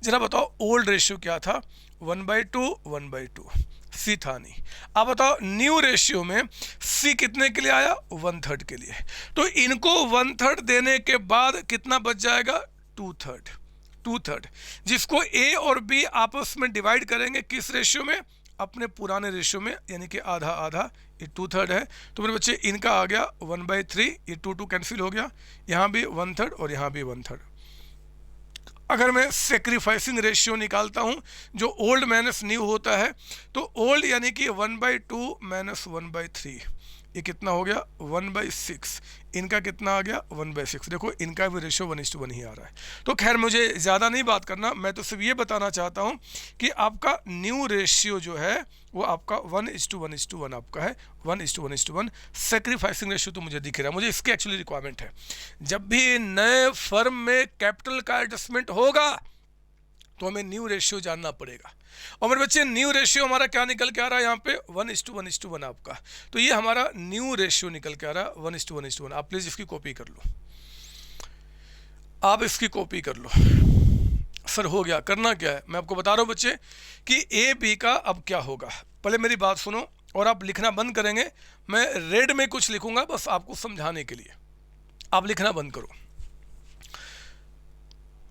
जरा बताओ ओल्ड रेशियो क्या था? 1/2 1/2, सी था नहीं। अब बताओ न्यू रेशियो में सी कितने के लिए आया? 1/3 के लिए। तो इनको 1/3 देने के बाद कितना बच जाएगा? 2/3, जिसको ए और बी आपस में डिवाइड करेंगे किस रेशियो में? अपने पुराने रेशियो में, यानी कि आधा आधा, ये 2/3 है। तो मेरे बच्चे इनका आ गया 1/3, ये 2 कैंसिल हो गया, यहाँ भी 1/3 और यहाँ भी 1/3। अगर मैं सेक्रीफाइसिंग रेशियो निकालता हूँ जो ओल्ड माइनस न्यू होता है, तो ओल्ड यानी कि 1/2 माइनस 1/3, ये कितना हो गया? 1/6। इनका कितना आ गया? 1/6। देखो इनका भी रेशियो 1:1 ही आ रहा है। तो खैर मुझे ज़्यादा नहीं बात करना, मैं तो सिर्फ ये बताना चाहता हूँ कि आपका न्यू रेशियो जो है वो आपका 1:1 आपका है, 1:1। सेक्रीफाइसिंग रेशियो तो मुझे दिख रहा है, मुझे इसकी एक्चुअली रिक्वायरमेंट है। जब भी नए फर्म में कैपिटल का एडजस्टमेंट होगा तो हमें न्यू रेशियो जानना पड़ेगा। और मेरे बच्चे न्यू रेशियो हमारा क्या निकल के आ रहा है? यहाँ पे 1:1 आपका। तो ये हमारा न्यू रेशियो निकल के आ रहा है 1:1। आप प्लीज इसकी कॉपी कर लो, आप इसकी कॉपी कर लो। सर हो गया, करना क्या है मैं आपको बता रहा हूँ बच्चे कि ए बी का अब क्या होगा। पहले मेरी बात सुनो और आप लिखना बंद करेंगे, मैं रेड में कुछ लिखूंगा बस आपको समझाने के लिए, आप लिखना बंद करो।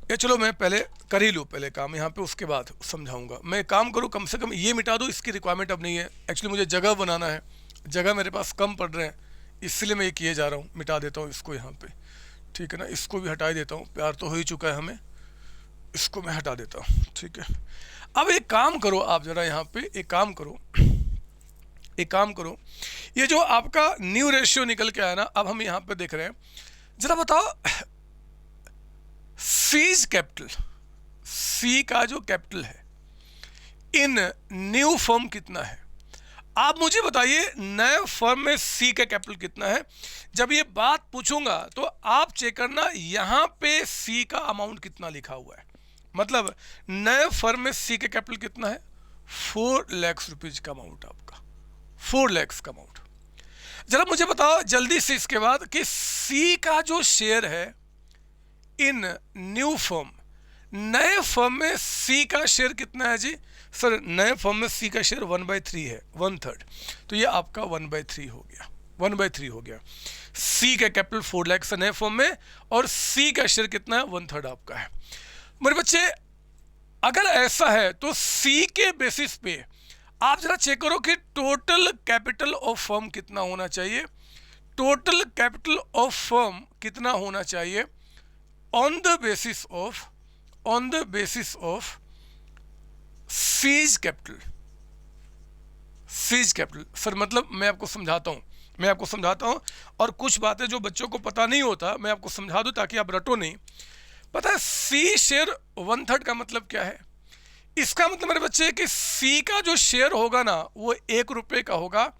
ये चलो मैं पहले कर ही लूँ पहले काम यहाँ पे, उसके बाद समझाऊंगा। मैं काम करूँ, कम से कम ये मिटा दो, इसकी रिक्वायरमेंट अब नहीं है। एक्चुअली मुझे जगह बनाना है, जगह मेरे पास कम पड़ रहे हैं, इसलिए मैं ये किए जा रहा हूँ। मिटा देता हूँ इसको यहाँ पे, ठीक है ना। इसको भी हटा देता हूँ, प्यार तो हो ही चुका है हमें, इसको मैं हटा देता हूँ, ठीक है। अब एक काम करो आप जरा यहाँ पे, एक काम करो, ये जो आपका न्यू रेशियो निकल के आया ना, अब हम यहाँ पे देख रहे हैं, जरा बताओ सीज कैपिटल, सी का जो कैपिटल है इन न्यू फर्म कितना है? आप मुझे बताइए नए फर्म में सी का कैपिटल कितना है। जब ये बात पूछूंगा तो आप चेक करना यहाँ पे सी का अमाउंट कितना लिखा हुआ है। मतलब नए फर्म में सी का कैपिटल कितना है, 4 लाख रुपीज का अमाउंट, आपका 4 लाख का अमाउंट। जरा मुझे बताओ जल्दी से इसके बाद कि सी का जो शेयर है इन न्यू फर्म, नए फर्म में सी का शेयर कितना है जी। सर नए फर्म में सी का शेयर 1/3 है, 1/3, तो ये आपका 1/3 हो गया, 1/3 हो गया। सी का कैपिटल 4 लाख से नए फर्म में, और सी का शेयर कितना है, 1/3 आपका है। मेरे बच्चे अगर ऐसा है तो सी के बेसिस पे आप जरा चेक करो कि टोटल कैपिटल ऑफ फर्म कितना होना चाहिए। टोटल कैपिटल ऑफ फर्म कितना होना चाहिए on the basis of seize capital. Seize capital sir मतलब मैं आपको समझाता हूं और कुछ बातें जो बच्चों को पता नहीं होता मैं आपको समझा दूं ताकि आप रटो नहीं। पता है सी शेयर 1/3 का मतलब क्या है। इसका मतलब मेरे बच्चे कि सी का जो शेयर होगा ना वो 1 रुपये का होगा।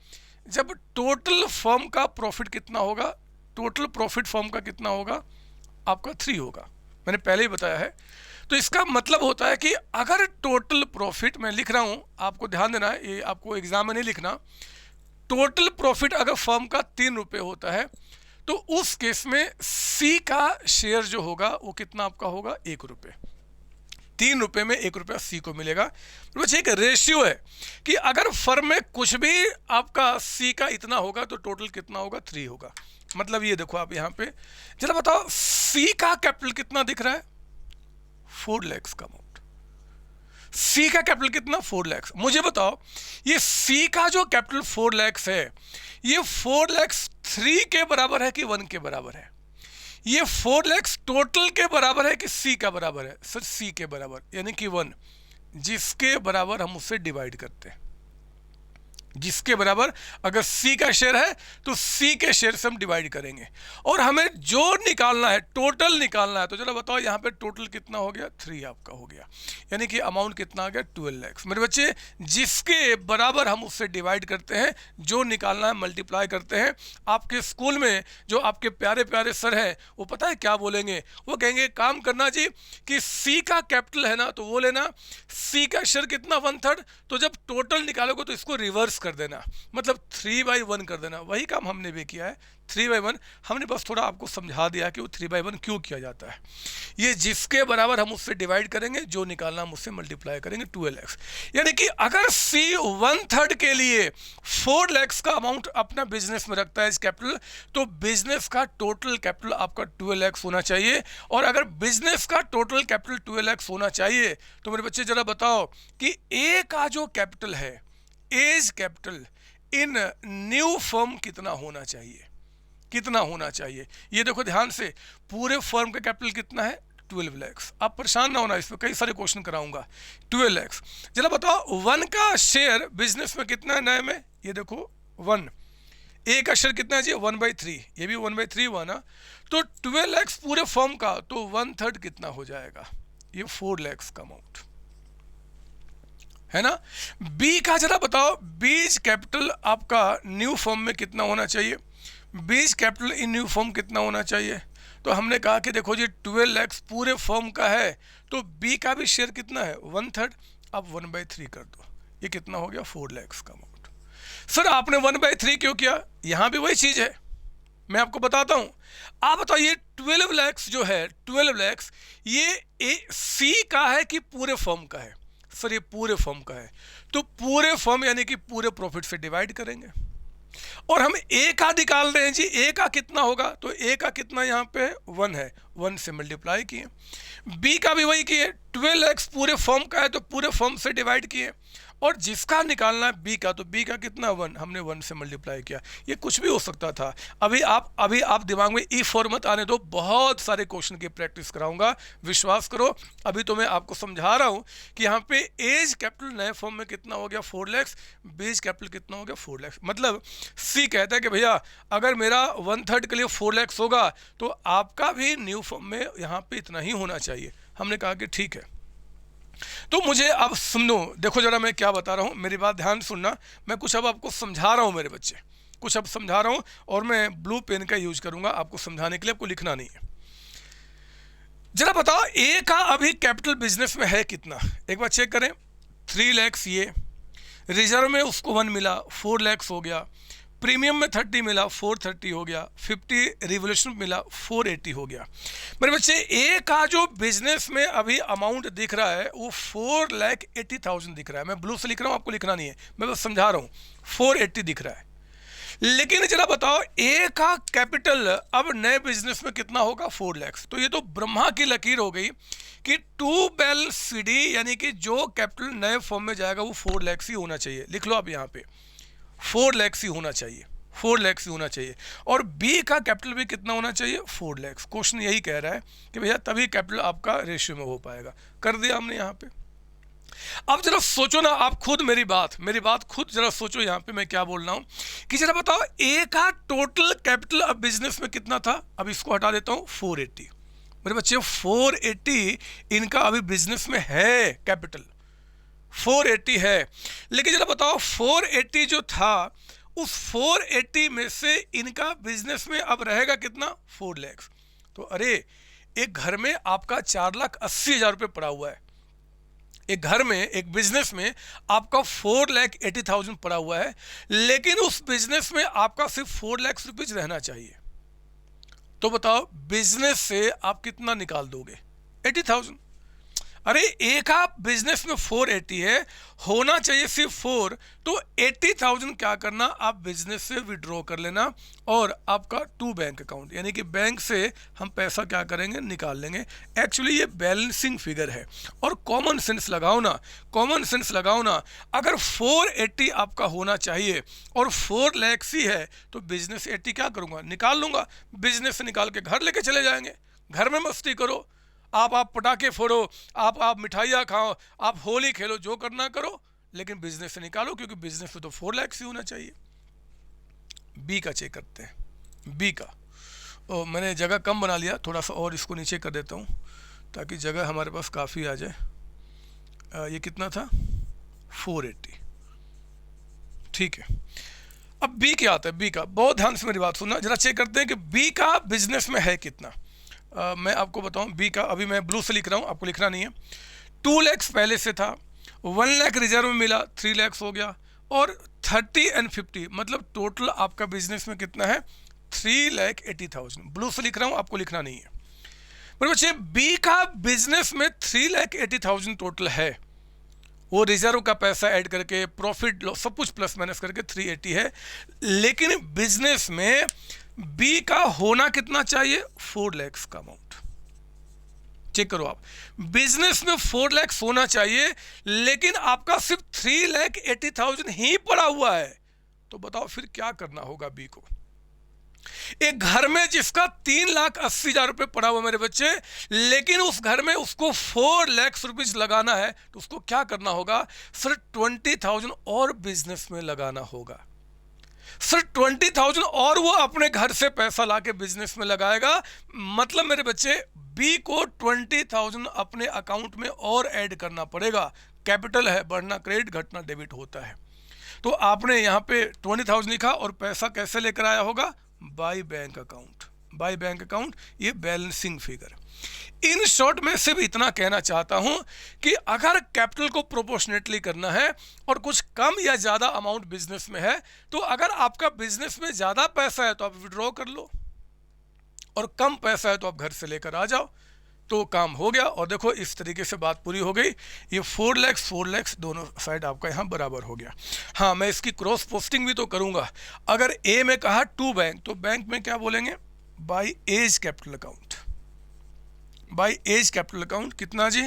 जब टोटल फर्म का प्रॉफिट कितना होगा, टोटल प्रॉफिट फर्म का कितना होगा, आपका 3 होगा, मैंने पहले ही बताया है। तो इसका मतलब होता है कि अगर टोटल प्रॉफिट, मैं लिख रहा हूं आपको ध्यान देना है, ये आपको एग्जाम में नहीं लिखना, टोटल प्रॉफिट अगर फर्म का 3 रुपये होता है तो उस केस में सी का शेयर जो होगा वो कितना आपका होगा, 1 रुपये। 3 रुपये में 1 रुपया सी को मिलेगा। तो बच्चे एक रेशियो है कि अगर फर्म में कुछ भी आपका सी का इतना होगा तो टोटल कितना होगा, 3 होगा। मतलब ये देखो आप यहाँ पे जरा बताओ सी का कैपिटल कितना दिख रहा है, 4 लाख का अमाउंट। सी का कैपिटल कितना, 4 लाख। मुझे बताओ ये सी का जो कैपिटल 4 लाख है ये 4 लाख 3 के बराबर है कि 1 के बराबर है। ये 4 लाख टोटल के बराबर है कि सी का बराबर है, सर सी के बराबर, यानी कि 1, जिसके बराबर हम उससे डिवाइड करते हैं। जिसके बराबर अगर सी का शेयर है तो सी के शेयर से हम डिवाइड करेंगे और हमें जो निकालना है, टोटल निकालना है। तो चलो बताओ यहाँ पे टोटल कितना हो गया, 3 आपका हो गया, यानी कि अमाउंट कितना आ गया, 12 लाख। मेरे बच्चे जिसके बराबर हम उससे डिवाइड करते हैं, जो निकालना है मल्टीप्लाई करते हैं। आपके स्कूल में जो आपके प्यारे प्यारे सर हैं वो पता है क्या बोलेंगे, वो कहेंगे काम करना जी कि सी का कैपिटल है ना तो वो लेना, सी का शेयर कितना 1/3, तो जब टोटल निकालोगे तो इसको रिवर्स कर देना, मतलब 3/1 कर देना। वही काम हमने भी किया है, 3/1। हमने बस थोड़ा आपको समझा दिया कि वो 3/1 क्यों किया जाता है। ये जिसके बराबर हम उससे डिवाइड करेंगे, जो निकालना हम उससे मल्टीप्लाई करेंगे, 12 लाख। यानी कि अगर सी 1/3 के लिए 4 लाख का अमाउंट अपना बिजनेस में रखता है इस कैपिटल, तो बिजनेस का टोटल कैपिटल आपका 12 लाख होना चाहिए। और अगर बिजनेस का टोटल कैपिटल 12 लाख होना चाहिए तो मेरे बच्चे जरा बताओ कि ए का जो कैपिटल है, as capital in new firm कितना होना चाहिए, कितना होना चाहिए। ये देखो ध्यान से, पूरे फर्म का कैपिटल कितना है, 12 लाख। आप परेशान ना होना, इसमें कई सारे क्वेश्चन कराऊंगा। 12 लाख। जरा बताओ 1 का शेयर बिजनेस में कितना है नए में, ये देखो 1। ए का शेयर कितना है जी, 1/3, ये भी 1/3 हुआ ना। तो 12 लाख पूरे फर्म का, तो 1/3 कितना हो जाएगा, ये 4 लाख का अमाउंट है ना। बी का जरा बताओ, बीज कैपिटल आपका न्यू फर्म में कितना होना चाहिए, बीज कैपिटल इन न्यू फर्म कितना होना चाहिए। तो हमने कहा कि देखो जी 12 लाख पूरे फर्म का है तो बी का भी शेयर कितना है, 1/3। अब 1/3 कर दो, ये कितना हो गया, 4 लाख का अमाउंट। सर आपने 1/3 क्यों किया, यहां भी वही चीज है, मैं आपको बताता हूं। आप बताओ ये 12 लाख जो है, 12 लाख ये सी का है कि पूरे फर्म का है। सर ये पूरे फर्म का है, तो पूरे फर्म यानी कि पूरे प्रॉफिट से डिवाइड करेंगे। और हम ए का निकाल रहे हैं जी, ए का कितना होगा, तो ए का कितना यहाँ पे 1 है, 1 से मल्टीप्लाई किए। बी का भी वही किए, 12 लाख पूरे फर्म का है तो पूरे फर्म से डिवाइड किए। और जिसका निकालना है बी का, तो बी का कितना 1, हमने 1 से मल्टीप्लाई किया। ये कुछ भी हो सकता था। अभी आप दिमाग में ई फॉर मत आने दो, बहुत सारे क्वेश्चन की प्रैक्टिस कराऊंगा, विश्वास करो। अभी तो मैं आपको समझा रहा हूं कि यहाँ पे एज कैपिटल नए फॉर्म में कितना हो गया, 4 लाख, बीज कैपिटल कितना हो गया, 4 लाख। मतलब सी कहता है कि भैया अगर मेरा 1/3 के लिए 4 लाख होगा तो आपका भी न्यू फॉर्म में यहाँ पे इतना ही होना चाहिए। हमने कहा कि ठीक है। तो मुझे अब सुनो, देखो जरा मैं क्या बता रहा हूँ, मेरी बात ध्यान सुनना। मैं कुछ अब आपको समझा रहा हूँ मेरे बच्चे, कुछ अब समझा रहा हूँ, और मैं ब्लू पेन का यूज करूंगा आपको समझाने के लिए, आपको लिखना नहीं है। जरा बताओ ए का अभी कैपिटल बिजनेस में है कितना, एक बार चेक करें। 3 लाख ये, रिजर्व में उसको 1 मिला 4 लाख हो गया, प्रीमियम में 30 मिला 430 हो गया, 50 रिवोल्यूशन मिला 480 हो गया। मेरे बच्चे ए का जो बिजनेस में अभी अमाउंट दिख रहा है वो 4,80,000 दिख रहा है। मैं ब्लू से लिख रहा हूँ, आपको लिखना नहीं है, मैं बस समझा रहा हूँ। 480 दिख रहा है। लेकिन जरा बताओ ए का कैपिटल अब नए बिजनेस में कितना होगा, 4 लाख। तो ये तो ब्रह्मा की लकीर हो गई कि टू बैलेंस सीडी, यानी कि जो कैपिटल नए फॉर्म में जाएगा वो 4 लाख ही होना चाहिए। लिख लो आप यहाँ पे 4 लाख ही होना चाहिए, 4 लाख ही होना चाहिए। और बी का कैपिटल भी कितना होना चाहिए, 4 लाख। क्वेश्चन यही कह रहा है कि भैया तभी कैपिटल आपका रेशियो में हो पाएगा। कर दिया हमने यहाँ पे। अब जरा सोचो ना आप खुद, मेरी बात खुद जरा सोचो यहाँ पे मैं क्या बोल रहा हूँ कि जरा बताओ ए का टोटल कैपिटल अब बिजनेस में कितना था। अब इसको हटा देता हूँ, 480। मेरे बच्चे 480 इनका अभी बिजनेस में है, कैपिटल 480 है। लेकिन जरा बताओ 480 जो था उस 480 में से इनका बिजनेस में अब रहेगा कितना, 4 लाख। तो अरे एक घर में आपका 4,80,000 रुपये पड़ा हुआ है, एक घर में, एक बिजनेस में आपका 4,80,000 पड़ा हुआ है, लेकिन उस बिजनेस में आपका सिर्फ 4 लाख रुपीज रहना चाहिए। तो बताओ बिजनेस से आप कितना निकाल दोगे, 80,000। अरे ए का बिजनेस में 480 है, होना चाहिए सिर्फ 4, तो 80,000 क्या करना, आप बिजनेस से विड्रॉ कर लेना और आपका टू बैंक अकाउंट, यानी कि बैंक से हम पैसा क्या करेंगे, निकाल लेंगे। एक्चुअली ये बैलेंसिंग फिगर है और कॉमन सेंस लगाओ ना, कॉमन सेंस लगाओ ना। अगर 480 आपका होना चाहिए और 4 लाख ही है तो बिजनेस 80 क्या करूँगा, निकाल लूँगा। बिजनेस से निकाल के घर लेके चले जाएंगे, घर में मस्ती करो, आप पटाखे फोड़ो, आप मिठाइयाँ खाओ, आप होली खेलो, जो करना करो, लेकिन बिजनेस से निकालो, क्योंकि बिजनेस में तो 4 लाख ही होना चाहिए। बी का चेक करते हैं, बी का। मैंने जगह कम बना लिया, थोड़ा सा और इसको नीचे कर देता हूँ ताकि जगह हमारे पास काफ़ी आ जाए। ये कितना था, 480, ठीक है। अब बी क्या आता है, बी का बहुत ध्यान से मेरी बात सुनना, जरा चेक करते हैं कि बी का बिजनेस में है कितना। मैं आपको बताऊं बी का, अभी मैं ब्लू से लिख रहा हूं, आपको लिखना नहीं है। 2 लाख पहले से था, 1 लाख रिजर्व में मिला, 3 लाख हो गया, और 30 और 50 मतलब टोटल आपका बिजनेस में कितना है, 3,80,000। ब्लू से लिख रहा हूं, आपको लिखना नहीं है। मेरे बच्चे बी का बिजनेस में 3,80,000 टोटल है, वो रिजर्व का पैसा ऐड करके प्रॉफिट लॉस सब कुछ प्लस माइनस करके 380 है। लेकिन बिजनेस में बी का होना कितना चाहिए, 4 लाख का अमाउंट। चेक करो आप, बिजनेस में 4 लाख होना चाहिए, लेकिन आपका सिर्फ 3,80,000 ही पड़ा हुआ है। तो बताओ फिर क्या करना होगा बी को। एक घर में जिसका 3,80,000 रुपये पड़ा हुआ मेरे बच्चे, लेकिन उस घर में उसको 4 लाख रुपीज लगाना है, तो उसको क्या करना होगा, सिर्फ 20,000 और बिजनेस में लगाना होगा। सिर्फ 20,000 और वो अपने घर से पैसा लाके बिजनेस में लगाएगा। मतलब मेरे बच्चे बी को 20,000 अपने अकाउंट में और ऐड करना पड़ेगा। कैपिटल है, बढ़ना क्रेडिट, घटना डेबिट होता है। तो आपने यहाँ पे 20,000 लिखा और पैसा कैसे लेकर आया होगा, by bank account, by bank account. ये बैलेंसिंग फिगर। इन शॉर्ट में सिर्फ इतना कहना चाहता हूं कि अगर कैपिटल को प्रोपोर्शनेटली करना है और कुछ कम या ज़्यादा अमाउंट बिजनेस में है, तो अगर आपका बिजनेस में ज़्यादा पैसा है तो आप विड्रॉ कर लो, और कम पैसा है तो आप घर से लेकर आ जाओ, तो काम हो गया। और देखो इस तरीके से बात पूरी हो गई। ये 4 लाख दोनों साइड आपका यहाँ बराबर हो गया। हाँ, मैं इसकी क्रॉस पोस्टिंग भी तो करूँगा। अगर ए में कहा टू बैंक, तो बैंक में क्या बोलेंगे, by A's capital account. By A's capital account कितना जी,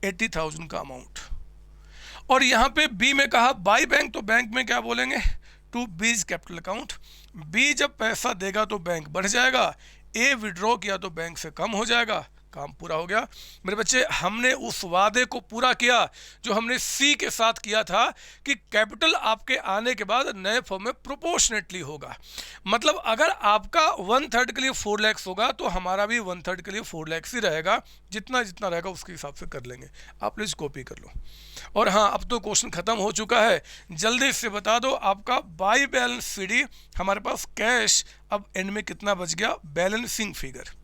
80,000 का अमाउंट। और यहाँ पे बी में कहा बाय बैंक, तो बैंक में क्या बोलेंगे, टू बीज कैपिटल अकाउंट। बी जब पैसा देगा तो बैंक बढ़ जाएगा, ए विड्रॉ किया तो बैंक से कम हो जाएगा, काम पूरा हो गया मेरे बच्चे। हमने उस वादे को पूरा किया जो हमने सी के साथ किया था कि कैपिटल आपके आने के बाद नए फॉर्म में प्रोपोर्शनेटली होगा। मतलब अगर आपका 1/3 के लिए 4 लाख होगा तो हमारा भी 1/3 के लिए 4 लाख ही रहेगा। जितना जितना रहेगा उसके हिसाब से कर लेंगे। आप प्लीज कॉपी कर लो। और हाँ, अब तो क्वेश्चन खत्म हो चुका है, जल्दी से बता दो आपका बाई बैलेंस सीडी हमारे पास कैश अब एंड में कितना बच गया बैलेंसिंग फिगर।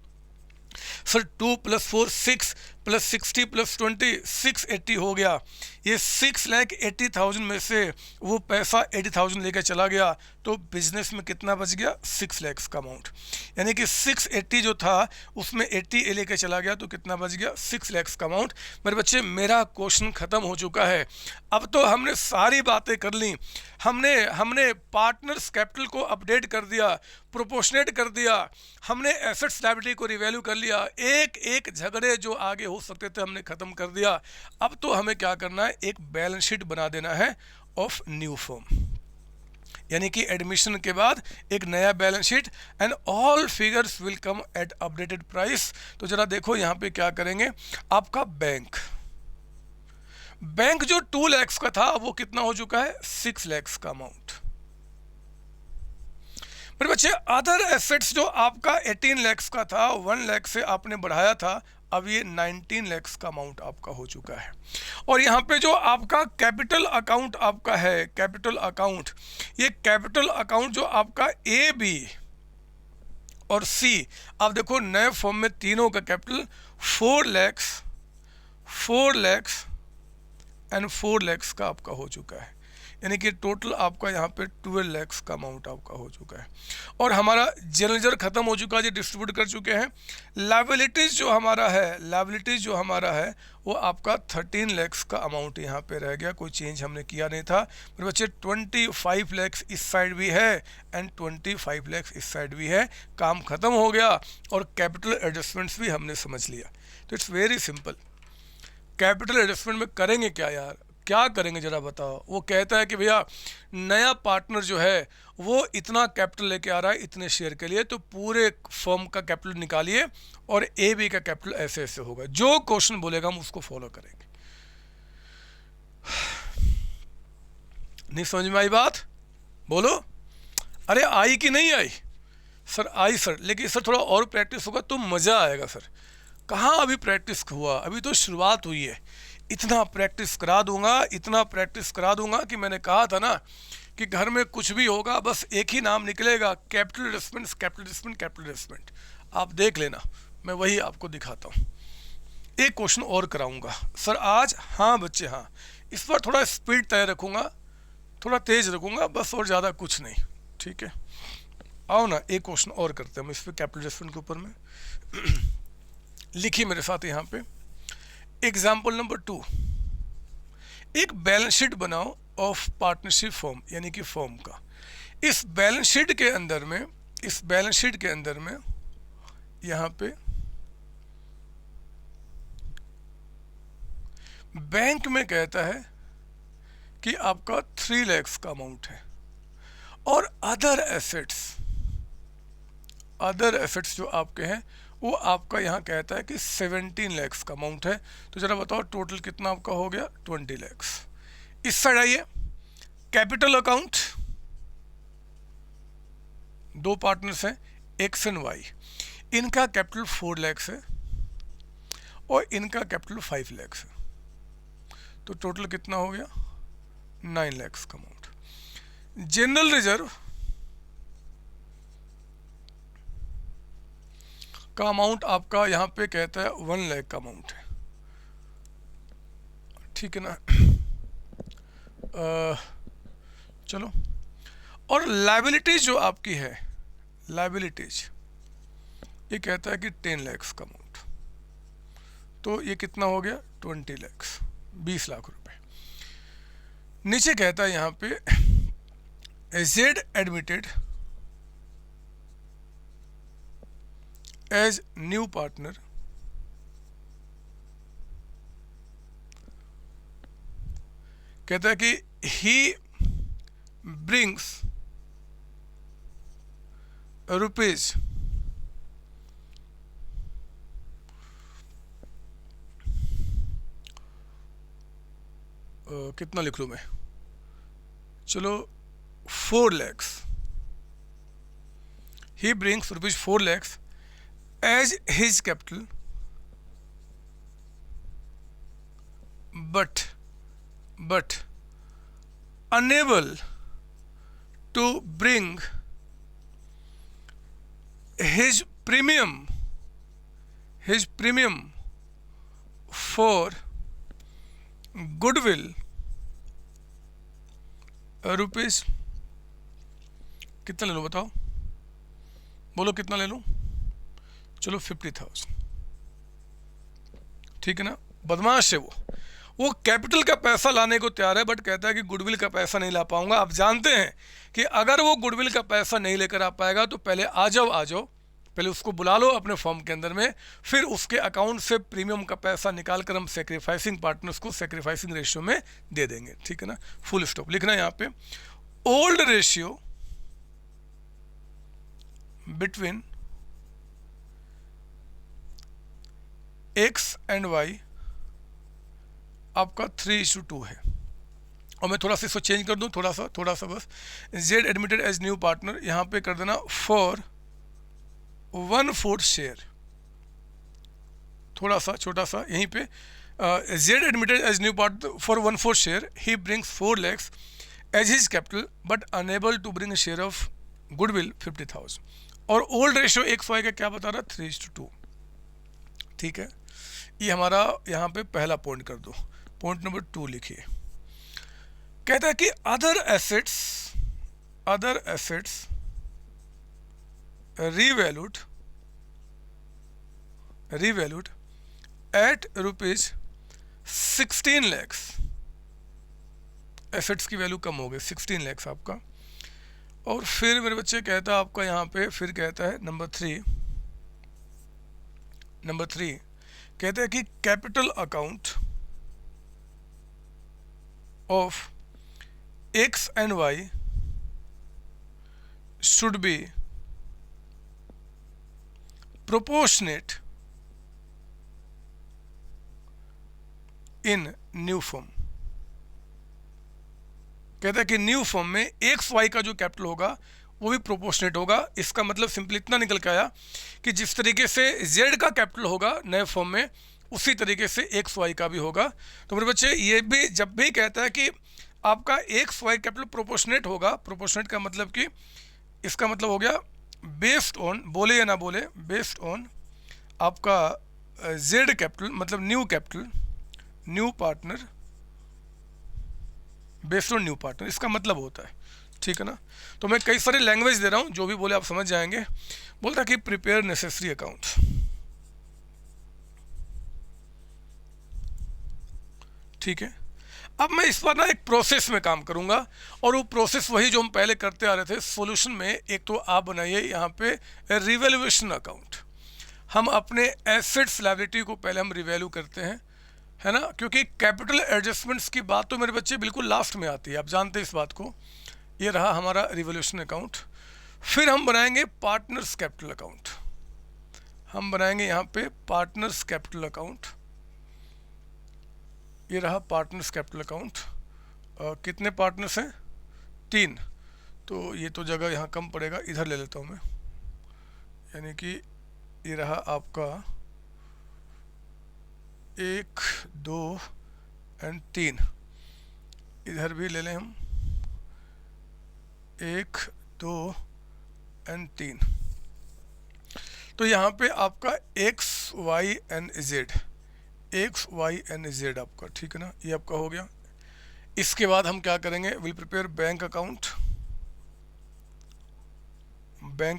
सर 2 + 4 6 + 60 + 20 680 हो गया। ये 6,80,000 में से वो पैसा 80,000 लेकर चला गया तो बिजनेस में कितना बच गया 6 लाख का अमाउंट। यानी कि 680 जो था उसमें 80 लेकर चला गया तो कितना बच गया 6 लाख का अमाउंट। मेरे बच्चे मेरा क्वेश्चन खत्म हो चुका है। अब तो हमने सारी बातें कर ली। हमने पार्टनर्स कैपिटल को अपडेट कर दिया, प्रोपोर्शनेट कर दिया, हमने एसेट्स लायबिलिटी को रिवैल्यू कर लिया, एक एक झगड़े जो आगे हो सकते थे हमने खत्म कर दिया। अब तो हमें क्या करना है, एक बैलेंस शीट बना देना है ऑफ न्यू फर्म, यानी कि एडमिशन के बाद एक नया balance sheet and all figures will come at updated price. तो जरा देखो यहाँ पे क्या करेंगे। आपका बैंक जो 2 लाख का था वो कितना हो चुका है 6 लाख का अमाउंट। मेरे बच्चे अदर एसेट्स जो आपका 18 लाख का था 1 लाख से आपने बढ़ाया था, अब ये 19 लाख का अमाउंट आपका हो चुका है। और यहाँ पे जो आपका कैपिटल अकाउंट आपका है, कैपिटल अकाउंट, ये कैपिटल अकाउंट जो आपका ए बी और सी, आप देखो नए फॉर्म में तीनों का कैपिटल 4 लाख एंड 4 लाख का आपका हो चुका है। यानी कि टोटल आपका यहाँ पे 12 लाख का अमाउंट आपका हो चुका है। और हमारा जनरल लेजर खत्म हो चुका है, डिस्ट्रीब्यूट कर चुके हैं। लायबिलिटीज जो हमारा है वो आपका 13 लाख का अमाउंट यहाँ पे रह गया, कोई चेंज हमने किया नहीं था। मेरे बच्चे 25 लाख इस साइड भी है एंड 25 लाख इस साइड भी है। काम खत्म हो गया और कैपिटल एडजस्टमेंट्स भी हमने समझ लिया। तो it's very simple. Capital adjustment में करेंगे क्या यार, क्या करेंगे जरा बताओ। वो कहता है कि भैया नया पार्टनर जो है वो इतना कैपिटल लेके आ रहा है इतने शेयर के लिए, तो पूरे फर्म का कैपिटल निकालिए और ए बी का कैपिटल ऐसे ऐसे होगा। जो क्वेश्चन बोलेगा हम उसको फॉलो करेंगे। नहीं समझ में आई बात? बोलो। अरे आई कि नहीं आई? सर आई सर, लेकिन सर थोड़ा और प्रैक्टिस होगा तो मज़ा आएगा सर। कहाँ अभी प्रैक्टिस हुआ, अभी तो शुरुआत हुई है। इतना प्रैक्टिस करा दूंगा कि मैंने कहा था ना कि घर में कुछ भी होगा बस एक ही नाम निकलेगा, कैपिटल इन्वेस्टमेंट। आप देख लेना, मैं वही आपको दिखाता हूँ। एक क्वेश्चन और कराऊंगा सर आज। हाँ बच्चे हाँ, इस बार थोड़ा स्पीड तय रखूंगा, थोड़ा तेज रखूंगा बस, और ज़्यादा कुछ नहीं। ठीक है, आओ ना एक क्वेश्चन और करते हैं हम इस पर, कैपिटल इन्वेस्टमेंट के ऊपर में। लिखिए मेरे साथ यहाँ पे एग्जाम्पल नंबर 2। एक बैलेंस शीट बनाओ ऑफ पार्टनरशिप फर्म, यानी कि फर्म का। इस बैलेंस शीट के अंदर में यहाँ पे बैंक में कहता है कि आपका 3 लाख का अमाउंट है और अदर एसेट्स जो आपके हैं वो आपका यहाँ कहता है कि 17 लाख का अमाउंट है। तो जरा बताओ टोटल कितना आपका हो गया 20 लाख। इस साइड आइए, कैपिटल अकाउंट, दो पार्टनर्स हैं एक्स एंड वाई, इनका कैपिटल 4 लाख है और इनका कैपिटल 5 लाख है। तो टोटल कितना हो गया 9 लाख का अमाउंट। जनरल रिजर्व का अमाउंट आपका यहाँ पे कहता है 1 लाख का अमाउंट है। ठीक है ना। चलो, और लायबिलिटीज जो आपकी है, लायबिलिटीज ये कहता है कि 10 लाख का अमाउंट। तो ये कितना हो गया 20 लाख, 20 लाख रुपए। नीचे कहता है यहाँ पे Z admitted as new partner कहता है कि ही ब्रिंग्स रुपीज कितना लिख लूँ मैं, चलो 4 lakhs, he brings rupees 4 lakhs as his capital, but unable to bring his premium for goodwill rupees, कितना ले लूँ बताओ, बोलो कितना ले लूँ, चलो 50,000, ठीक है ना। बदमाश है वो कैपिटल का पैसा लाने को तैयार है, बट कहता है कि गुडविल का पैसा नहीं ला पाऊंगा। आप जानते हैं कि अगर वो गुडविल का पैसा नहीं लेकर आ पाएगा तो पहले आ जाओ, पहले उसको बुला लो अपने फॉर्म के अंदर में, फिर उसके अकाउंट से प्रीमियम का पैसा निकाल कर हम सेक्रीफाइसिंग पार्टनर्स को सेक्रीफाइसिंग रेशियो में दे देंगे, ठीक है ना। फुल स्टॉप लिखना यहाँ पे, old ratio between X and Y आपका 3:2 है। और मैं थोड़ा सा इसको चेंज कर दूं, थोड़ा सा बस, Z admitted as new partner, यहाँ पे कर देना फॉर 1/4 शेयर, थोड़ा सा छोटा सा यहीं पे, Z admitted as new partner for 1/4 share, ही brings 4 lakhs as his capital but unable to bring share of goodwill 50,000। और ओल्ड रेशियो एक्स वाई का क्या बता रहा, 3:2, ठीक है। ये हमारा यहाँ पे पहला पॉइंट कर दो। पॉइंट नंबर 2 लिखिए, कहता है कि other assets revalued at rupees 16 lakhs, assets की वैल्यू कम हो गई 16 lakhs आपका। और फिर मेरे बच्चे कहता है आपका यहाँ पे, फिर कहता है नंबर 3 कहता है कि capital account of x and why should be proportionate in new form. कहता है कि न्यू फॉर्म में एक्स वाई का जो कैपिटल होगा वो भी प्रोपोर्शनेट होगा। इसका मतलब सिंपली इतना निकल के आया कि जिस तरीके से जेड का कैपिटल होगा नए फॉर्म में, उसी तरीके से एक्स वाई का भी होगा। तो मेरे बच्चे ये भी जब भी कहता है कि आपका एक्स वाई कैपिटल प्रोपोर्शनेट होगा, प्रोपोर्शनेट का मतलब कि इसका मतलब हो गया बेस्ड ऑन, बोले या ना बोले, बेस्ड ऑन आपका जेड कैपिटल, मतलब new capital, new partner, based on new partner, इसका मतलब होता है, ठीक है ना। तो मैं कई सारे लैंग्वेज दे रहा हूँ, जो भी बोले आप समझ जाएंगे। बोलता कि प्रिपेयर नेसेसरी अकाउंट, ठीक है। अब मैं इस पर ना एक प्रोसेस में काम करूंगा, और वो प्रोसेस वही जो हम पहले करते आ रहे थे सॉल्यूशन में। एक तो आप बनाइए यहाँ पे रिवैल्यूएशन अकाउंट, हम अपने एसेट्स लायबिलिटी को पहले हम रिवैल्यू करते हैं, है ना, क्योंकि कैपिटल एडजस्टमेंट्स की बात तो मेरे बच्चे बिल्कुल लास्ट में आती है, आप जानते हैं इस बात को। ये रहा हमारा रिवैल्यूएशन अकाउंट। फिर हम बनाएंगे पार्टनर्स कैपिटल अकाउंट, हम बनाएंगे यहाँ पे पार्टनर्स कैपिटल अकाउंट। ये रहा पार्टनर्स कैपिटल अकाउंट। कितने पार्टनर्स हैं, 3, तो ये तो जगह यहाँ कम पड़ेगा, इधर ले लेता हूँ मैं, यानी कि ये रहा आपका 1, 2 एंड 3, इधर भी ले लें हम 1, 2 एंड 3। तो यहाँ पे आपका X Y and Z, X Y and Z आपका, ठीक है ना, ये आपका हो गया। इसके बाद हम क्या करेंगे, विल प्रिपेयर बैंक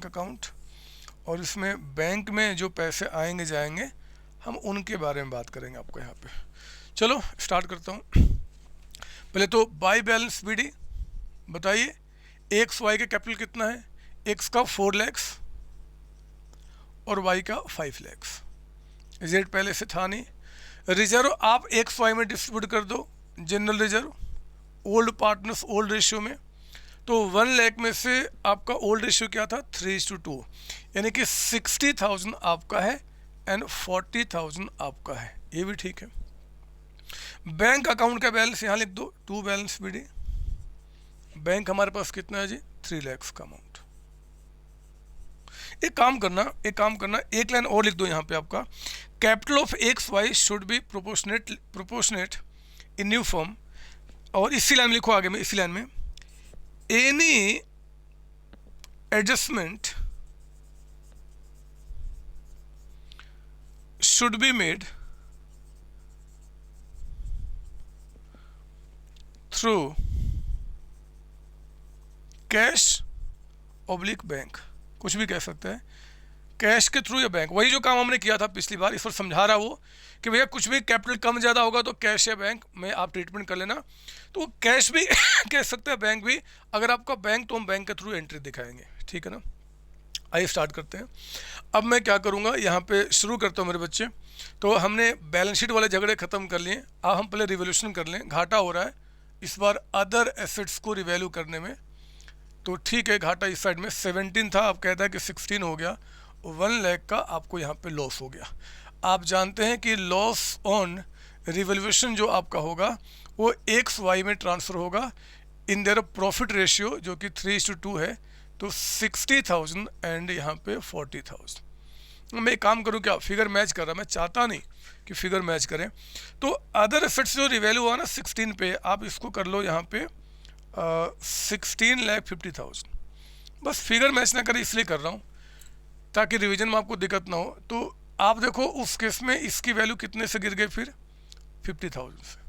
अकाउंट, और इसमें बैंक में जो पैसे आएंगे जाएंगे हम उनके बारे में बात करेंगे आपको यहाँ पे। चलो स्टार्ट करता हूँ। पहले तो बाई बैलेंस बीडी बताइए, एक्स वाई का कैपिटल कितना है, एक्स का 4 lakhs और वाई का 5 lakhs, जेड पहले से था नहीं। रिजर्व आप एक्स वाई में डिस्ट्रीब्यूट कर दो, general reserve old partners old ratio में। तो 1 लाख में से आपका ओल्ड रेशियो क्या था, 3:2, यानी कि 60,000 आपका है एंड 40,000 आपका है, ये भी ठीक है। बैंक अकाउंट का बैलेंस यहाँ लिख दो, टू बैलेंस बीडी। बैंक हमारे पास कितना है जी, 3 लाख का अमाउंट। एक काम करना, एक लाइन और लिख दो यहाँ पे आपका, capital of x why should be proportionate in new form. और इसी लाइन में लिखो आगे में, इसी लाइन में, any adjustment should be made through cash oblique bank, कुछ भी कह सकते हैं, कैश के थ्रू या बैंक। वही जो काम हमने किया था पिछली बार, इस पर समझा रहा वो कि भैया कुछ भी कैपिटल कम ज़्यादा होगा तो कैश या बैंक में आप ट्रीटमेंट कर लेना। तो कैश भी कह सकते हैं, बैंक भी। अगर आपका बैंक तो हम बैंक के थ्रू एंट्री दिखाएंगे, ठीक है ना। आइए स्टार्ट करते हैं। अब मैं क्या करूँगा, यहाँ पे शुरू करता हूँ मेरे बच्चे। तो हमने बैलेंस शीट वाले झगड़े ख़त्म कर लिए, अब हम पहले रिवोल्यूशन कर लें। घाटा हो रहा है इस बार अदर एसेट्स को रिवैल्यू करने में, तो ठीक है, घाटा इस साइड में 17 था, अब कहता है कि 16 हो गया, 1 लाख का आपको यहाँ पे लॉस हो गया। आप जानते हैं कि लॉस ऑन रिवोल्यूशन जो आपका होगा वो एक्स वाई में ट्रांसफ़र होगा इन देयर प्रॉफिट रेशियो जो कि 3:2 है, तो 60,000 एंड यहाँ पे 40,000। मैं एक काम करूँ, क्या फिगर मैच कर रहा, मैं चाहता नहीं कि फिगर मैच करें। तो अदर एसेट्स जो रिवैल्यू हुआ ना 16 पे, आप इसको कर लो यहाँ पे 16,50,000। बस फिगर मैच ना करे इसलिए कर रहा हूँ ताकि रिवीजन में आपको दिक्कत ना हो। तो आप देखो उस केस में इसकी वैल्यू कितने से गिर गई फिर, 50,000 से।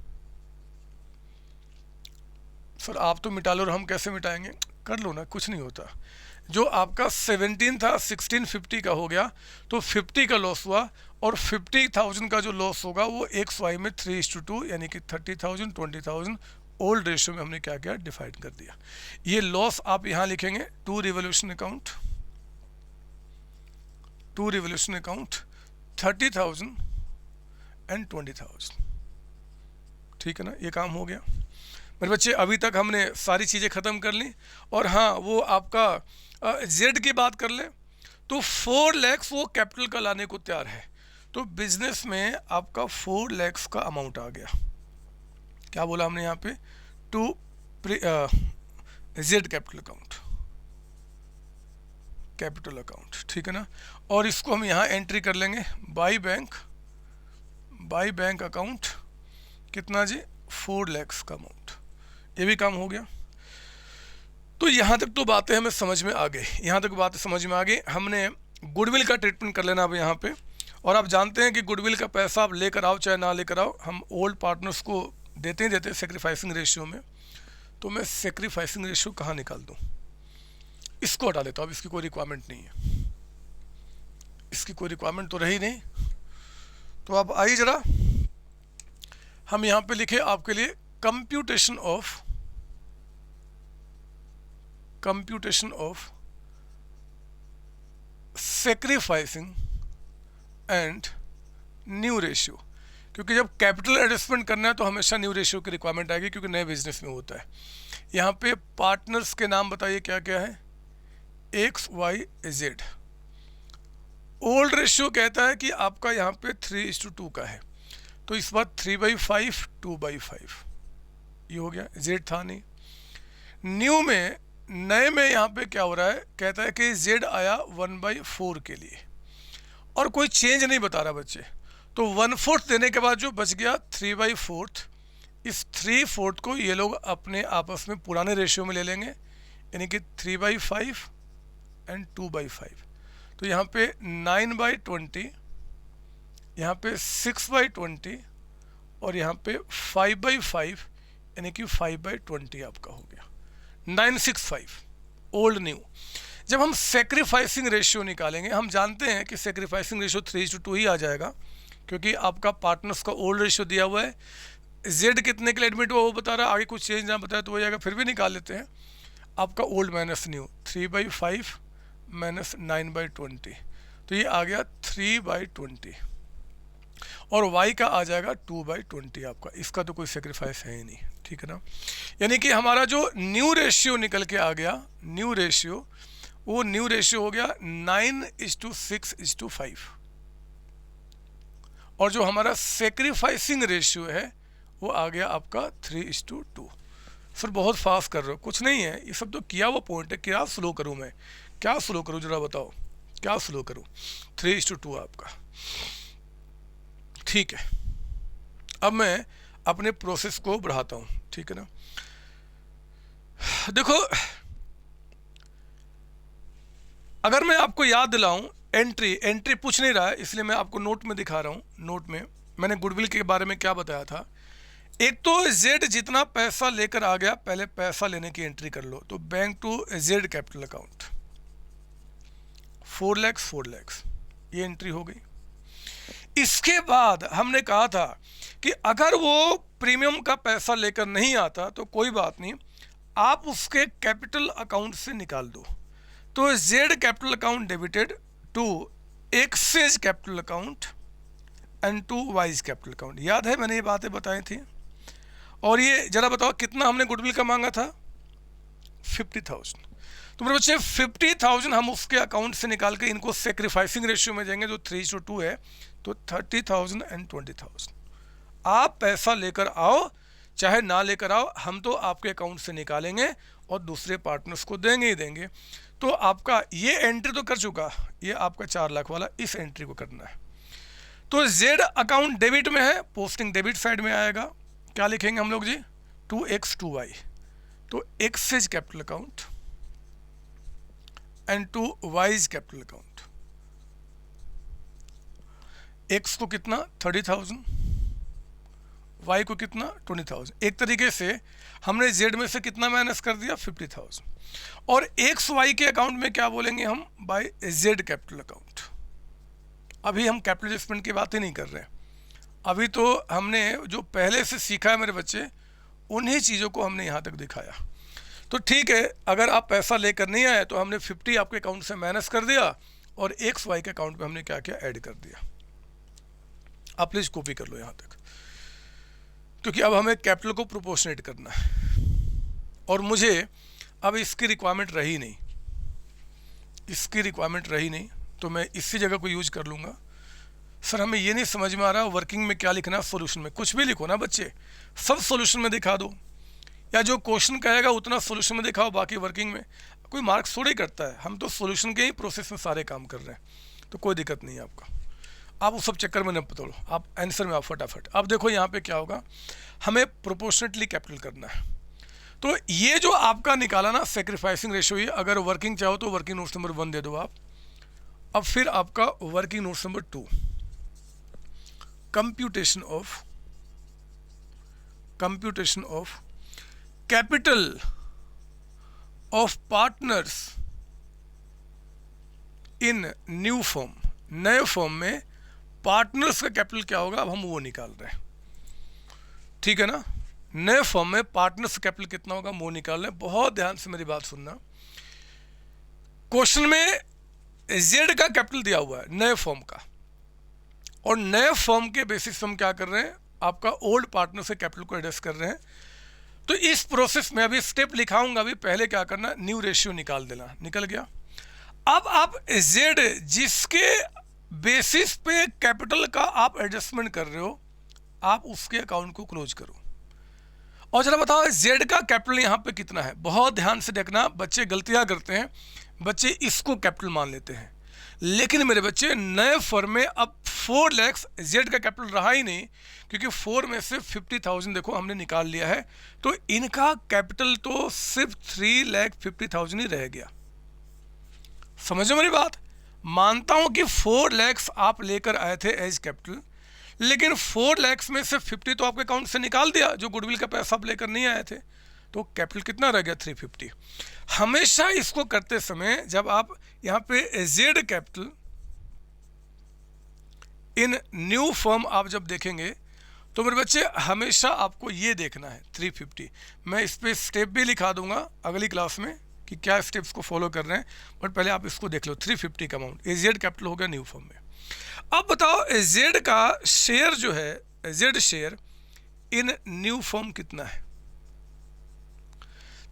सर आप तो मिटा लो और हम कैसे मिटाएंगे, कर लो ना, कुछ नहीं होता। जो आपका 17 था 1650 का हो गया, तो 50 का लॉस हुआ, और 50,000 का जो लॉस होगा वो एक्स वाई में 3:2 यानी कि 30,000 20,000 ओल्ड रेशियो में हमने क्या किया, डिफाइन कर दिया। ये लॉस आप यहाँ लिखेंगे टू रिवोल्यूशन अकाउंट 30,000 एंड 20,000, ठीक है ना। ये काम हो गया मेरे बच्चे। अभी तक हमने सारी चीज़ें ख़त्म कर ली। और हाँ, वो आपका जेड की बात कर ले तो 4 लाख वो कैपिटल का लाने को तैयार है, तो बिजनेस में आपका 4 लाख का अमाउंट आ गया। क्या बोला हमने यहाँ पे, टू जेड कैपिटल अकाउंट, ठीक है ना। और इसको हम यहाँ एंट्री कर लेंगे बाई बैंक अकाउंट, कितना जी, 4 लाख का अमाउंट। ये भी काम हो गया। तो यहाँ तक तो बातें हमें समझ में आ गई, हमने गुडविल का ट्रीटमेंट कर लेना अब यहाँ पे। और आप जानते हैं कि गुडविल का पैसा आप लेकर आओ चाहे ना लेकर आओ, हम ओल्ड पार्टनर्स को देते ही देते सेक्रीफाइसिंग रेशियो में। तो मैं सेक्रीफाइसिंग रेशियो कहाँ निकाल दूँ, इसको हटा देता हूँ। अब इसकी कोई रिक्वायरमेंट नहीं है, इसकी कोई रिक्वायरमेंट तो रही नहीं। तो अब आइए ज़रा हम यहाँ पे लिखे आपके लिए computation of sacrificing and new ratio. क्योंकि जब कैपिटल एडजस्टमेंट करना है तो हमेशा न्यू रेशियो की रिक्वायरमेंट आएगी, क्योंकि नए बिजनेस में होता है। यहाँ पे पार्टनर्स के नाम बताइए क्या क्या है, X Y Z. Old ratio कहता है कि आपका यहाँ पे 3:2 का है, तो इस बार 3/5 2/5 ये हो गया, जेड था नहीं। न्यू में, नए में यहाँ पे क्या हो रहा है, कहता है कि जेड आया 1/4 के लिए, और कोई चेंज नहीं बता रहा बच्चे। तो 1/4 देने के बाद जो बच गया 3/4, इस 3/4 को ये लोग अपने आपस में पुराने रेशियो में ले लेंगे, यानी कि 3/5 एंड 2/5। तो यहाँ पे 9/20, यहाँ पे 6/20, और यहाँ पे 5/5 यानी कि 5/20 आपका हो गया 965 ओल्ड न्यू। जब हम सेक्रीफाइसिंग रेशियो निकालेंगे, हम जानते हैं कि सेक्रीफाइसिंग रेशियो 3:2 ही आ जाएगा, क्योंकि आपका पार्टनर्स का ओल्ड रेशियो दिया हुआ है। जेड कितने के लिए एडमिट हुआ वो बता रहा है, आगे कुछ चेंज ना बताया तो वो जाएगा, फिर भी निकाल लेते हैं। आपका ओल्ड माइनस न्यू 3/5 माइनस 9/20, तो ये आ गया 3/20, और y का आ जाएगा 2/20 आपका। इसका तो कोई सेक्रीफाइस है ही नहीं, ठीक है ना। यानी कि हमारा जो न्यू रेशियो निकल के आ गया, न्यू रेशियो हो गया 9:6:5, और जो हमारा सेक्रीफाइसिंग रेशियो है वो आ गया आपका 3:2। सर बहुत फास्ट कर रहे हो, कुछ नहीं है, ये सब तो किया हुआ पॉइंट है। क्या स्लो करूँ मैं, क्या स्लो करूँ जरा बताओ, क्या स्लो करूँ? 3:2 आपका, ठीक है। अब मैं अपने प्रोसेस को बढ़ाता हूँ, ठीक है ना। देखो अगर मैं आपको याद दिलाऊं, एंट्री पूछ नहीं रहा है इसलिए मैं आपको नोट में दिखा रहा हूँ। नोट में मैंने गुडविल के बारे में क्या बताया था। एक तो जेड जितना पैसा लेकर आ गया, पहले पैसा लेने की एंट्री कर लो। तो bank to Z capital account 4 lakh, ये एंट्री हो गई। इसके बाद हमने कहा था कि अगर वो प्रीमियम का पैसा लेकर नहीं आता तो कोई बात नहीं, आप उसके कैपिटल अकाउंट से निकाल दो। तो Z capital account debited to X's capital account and to Y's capital account. याद है मैंने ये बातें बताई थी। और ये जरा बताओ कितना हमने गुडविल का मांगा था? 50,000। तो मेरे बच्चे 50,000 हम उसके अकाउंट से निकाल के इनको सेक्रीफाइसिंग रेशियो में देंगे जो 3:2 है। तो 30,000 एंड 20,000। आप पैसा लेकर आओ चाहे ना लेकर आओ, हम तो आपके अकाउंट से निकालेंगे और दूसरे पार्टनर्स को देंगे ही देंगे। तो आपका ये एंट्री तो कर चुका, ये आपका 4 लाख वाला, इस एंट्री को करना है। तो जेड अकाउंट डेबिट में है, पोस्टिंग डेबिट साइड में आएगा। क्या लिखेंगे हम लोग जी? 2x 2y। तो X's capital account and to Y's capital account. X को कितना? 30,000, वाई को कितना? 20,000। एक तरीके से हमने जेड में से कितना माइनस कर दिया? 50,000। और एक्स वाई के अकाउंट में क्या बोलेंगे हम? By Z capital account. अभी हम कैपिटल एडजस्टमेंट की बात ही नहीं कर रहे हैं, अभी तो हमने जो पहले से सीखा है मेरे बच्चे, उन्हीं चीज़ों को हमने यहाँ तक दिखाया। तो ठीक है, अगर आप पैसा लेकर नहीं आए तो हमने 50 आपके अकाउंट से माइनस कर दिया और एक्स वाई के अकाउंट पे हमने क्या किया? ऐड कर दिया। आप प्लीज़ कॉपी कर लो यहाँ तक, क्योंकि अब हमें कैपिटल को प्रोपोर्शनेट करना है और मुझे अब इसकी रिक्वायरमेंट रही नहीं, इसकी रिक्वायरमेंट रही नहीं, तो मैं इसी जगह को यूज कर लूँगा। सर हमें ये नहीं समझ में आ रहा वर्किंग में क्या लिखना है, सॉल्यूशन में कुछ भी लिखो ना बच्चे, सब सॉल्यूशन में दिखा दो, या जो क्वेश्चन कहेगा उतना सॉल्यूशन में दिखाओ, बाकी वर्किंग में कोई मार्क्स थोड़ी करता है। हम तो सॉल्यूशन के ही प्रोसेस में सारे काम कर रहे हैं, तो कोई दिक्कत नहीं है आपका। आप उस सब चक्कर में न पतोड़ो, आप आंसर में आओ फटाफट। अब देखो यहाँ पे क्या होगा, हमें प्रोपोर्शनेटली कैपिटल करना है। तो ये जो आपका निकाला ना सेक्रीफाइसिंग रेशियो, ये अगर वर्किंग चाहो तो वर्किंग नोट्स नंबर 1 दे दो आप। अब फिर आपका working notes number 2, computation of capital of partners in new form. नए फॉर्म में पार्टनर्स का कैपिटल क्या होगा, अब हम वो निकाल रहे हैं, ठीक है ना। नए फॉर्म में पार्टनर्स का कैपिटल कितना होगा, वो निकाल रहे हैं। बहुत ध्यान से मेरी बात सुनना। क्वेश्चन में जेड का कैपिटल दिया हुआ है नए फॉर्म का, और नए फॉर्म के बेसिस हम क्या कर रहे हैं, आपका ओल्ड पार्टनर से कैपिटल को एडजस्ट कर रहे हैं। तो इस प्रोसेस में अभी स्टेप लिखाऊंगा, अभी पहले क्या करना, न्यू रेशियो निकाल देना। निकल गया। अब आप जेड जिसके बेसिस पे कैपिटल का आप एडजस्टमेंट कर रहे हो, आप उसके अकाउंट को क्लोज करो। और जरा बताओ जेड का कैपिटल यहाँ पे कितना है। बहुत ध्यान से देखना, बच्चे गलतियां करते हैं, बच्चे इसको कैपिटल मान लेते हैं, लेकिन मेरे बच्चे नए फर्म में अब 4 लाख जेड का कैपिटल रहा ही नहीं, क्योंकि 4 में से 50,000 देखो हमने निकाल लिया है, तो इनका कैपिटल तो सिर्फ 3,50,000 ही रह गया। समझो मेरी बात। मानता हूं कि 4 लाख आप लेकर आए थे एज कैपिटल, लेकिन 4 लाख में से 50 तो आपके अकाउंट से निकाल दिया, जो गुडविल का पैसा आप लेकर नहीं आए थे, तो कैपिटल कितना रह गया? 350। हमेशा इसको करते समय जब आप यहाँ पे Z capital in new firm आप जब देखेंगे, तो मेरे बच्चे हमेशा आपको ये देखना है 350। मैं इस पर स्टेप भी लिखा दूंगा अगली क्लास में कि क्या स्टेप्स को फॉलो कर रहे हैं, बट पहले आप इसको देख लो। 350 का अमाउंट जेड कैपिटल हो गया न्यू फर्म में। अब बताओ जेड का शेयर जो है, Z share in new firm कितना है।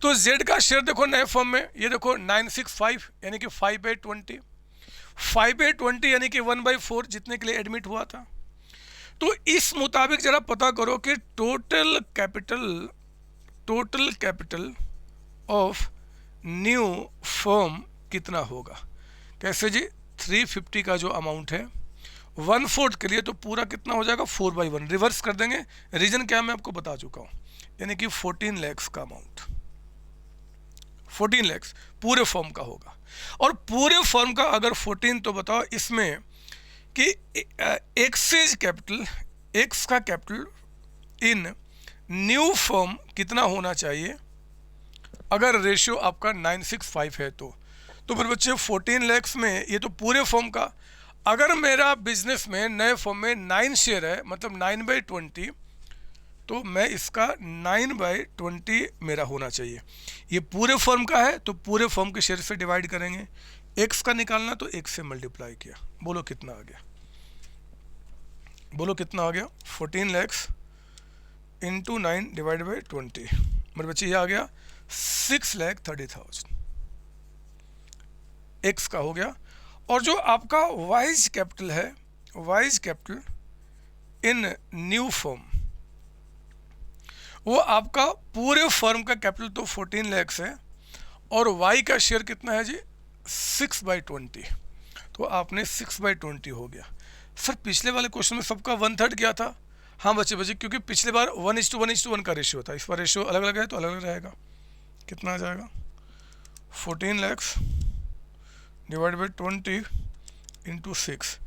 तो जेड का शेयर देखो नए फर्म में, ये देखो 965 यानी कि 5/20, 5/20 यानी कि 1/4 जितने के लिए एडमिट हुआ था। तो इस मुताबिक जरा पता करो कि total capital of new firm कितना होगा। कैसे जी, 350 का जो अमाउंट है 1/4 के लिए तो पूरा कितना हो जाएगा 4/1, रिवर्स कर देंगे। रीजन क्या मैं आपको बता चुका हूँ, यानी कि 14 लाख का अमाउंट, 14 लाख पूरे फर्म का होगा। और पूरे फर्म का अगर 14, तो बताओ इसमें कि एक्सेज कैपिटल, एक्स का कैपिटल इन न्यू फर्म कितना होना चाहिए अगर रेशियो आपका 965 है तो फिर बच्चे 14 लाख में ये तो पूरे फर्म का, अगर मेरा बिजनेस में नए फर्म में 9 शेयर है मतलब 9/20, तो मैं इसका 9/20 मेरा होना चाहिए। ये पूरे फर्म का है तो पूरे फर्म के शेयर से डिवाइड करेंगे, एक्स का निकालना तो एक से मल्टीप्लाई किया, बोलो कितना आ गया, बोलो कितना आ गया, 14 लाख इंटू 9 डिवाइड बाई 20, मेरे बच्चे ये आ गया 6,30,000 एक्स का हो गया। और जो आपका वाइज कैपिटल है, wise capital in new firm, वो आपका पूरे फर्म का कैपिटल तो 14 लाख है और वाई का शेयर कितना है जी 6/20, तो आपने 6/20 हो गया। सर पिछले वाले क्वेश्चन में सबका 1/3 क्या था? हाँ बच्चे क्योंकि पिछले बार 1:1:1 का रेशियो था, इस बार रेशियो अलग अलग है तो अलग अलग रहेगा। कितना आ जाएगा 14 लाख डिवाइड बाई 20 इंटू 6,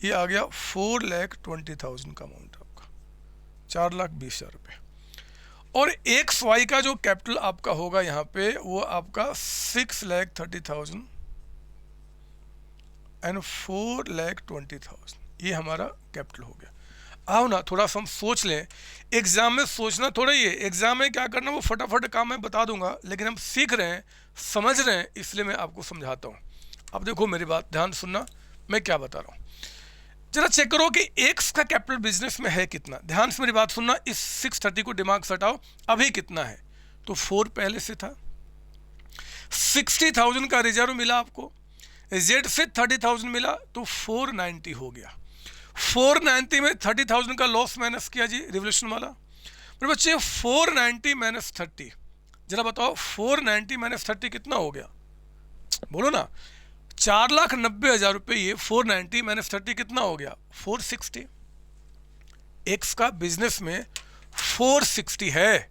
ये आ गया 4,20,000 का अमाउंट आपका, 4,20,000 रुपये। और एक्स वाई का जो कैपिटल आपका होगा यहाँ पे वो आपका 6,30,000 एंड 4,20,000, ये हमारा कैपिटल हो गया। आओ ना थोड़ा सा हम सोच लें, एग्जाम में सोचना थोड़ा ही है, एग्जाम में क्या करना वो फटाफट काम मैं बता दूंगा, लेकिन हम सीख रहे हैं समझ रहे हैं इसलिए मैं आपको समझाता हूँ। अब देखो मेरी बात ध्यान सुनना, मैं क्या बता रहा हूँ, जरा चेक करो कि एक्स का कैपिटल बिजनेस में है कितना। ध्यान से मेरी बात सुनना, इस 630 को दिमाग से हटाओ, अभी कितना है तो 4 पहले से था, 60,000 का रिजर्व मिला आपको, जेड से 30,000 मिला तो 490 हो गया। 490 में 30,000 का लॉस माइनस किया जी रिवोल्यूशन वाला। मेरे बच्चे 490 माइनस 30, जरा बताओ 490 माइनस 30 कितना हो गया, बोलो ना। 4,90,000 रुपये, ये 490 माइनस 30 कितना हो गया 460। एक्स का बिजनेस में 460 है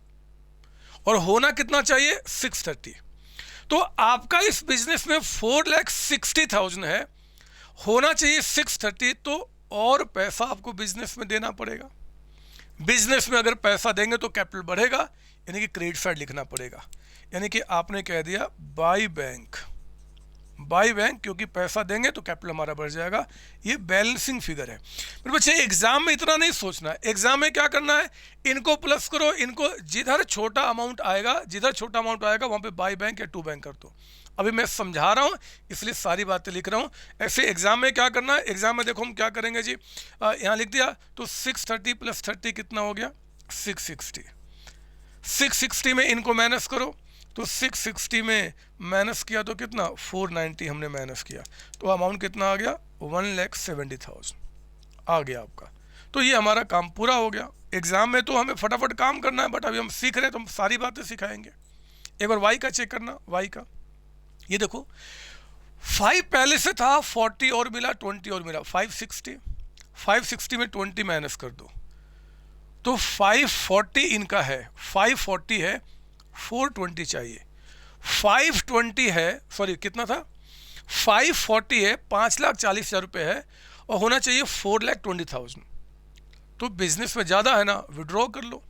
और होना कितना चाहिए 630, तो आपका इस बिजनेस में 4,60,000 है, होना चाहिए 630, तो और पैसा आपको बिजनेस में देना पड़ेगा। बिजनेस में अगर पैसा देंगे तो कैपिटल बढ़ेगा, यानी कि क्रेडिट साइड लिखना पड़ेगा, यानी कि आपने कह दिया बाई बैंक, बाई बैंक, क्योंकि पैसा देंगे तो कैपिटल हमारा बढ़ जाएगा। ये बैलेंसिंग फिगर है। फिर बच्चे एग्जाम में इतना नहीं सोचना, एग्जाम में क्या करना है, इनको प्लस करो, इनको जिधर छोटा अमाउंट आएगा, जिधर छोटा अमाउंट आएगा वहां पे बाई बैंक या टू बैंक कर दो। अभी मैं समझा रहा हूँ इसलिए सारी बातें लिख रहा हूँ। ऐसे एग्जाम में क्या करना है, एग्जाम में देखो हम क्या करेंगे जी, यहाँ लिख दिया तो 630 + 30 कितना हो गया 660। 660 में इनको माइनस करो तो 660 में माइनस किया तो कितना 490 हमने माइनस किया, तो अमाउंट कितना आ गया 1,70,000 आ गया आपका। तो ये हमारा काम पूरा हो गया। एग्जाम में तो हमें फटाफट काम करना है, बट अभी हम सीख रहे हैं तो हम सारी बातें सिखाएंगे। एक बार वाई का चेक करना, वाई का ये देखो 5 पहले से था, 40 और मिला, 20 और मिला, 560 में 20 माइनस कर दो तो 540 इनका है, 540 है, 420 चाहिए, 520 है, सॉरी कितना था 540 है, 5,40,000 रुपये है और होना चाहिए 4,20,000। तो बिजनेस में ज़्यादा है ना, विड्रॉ कर लो,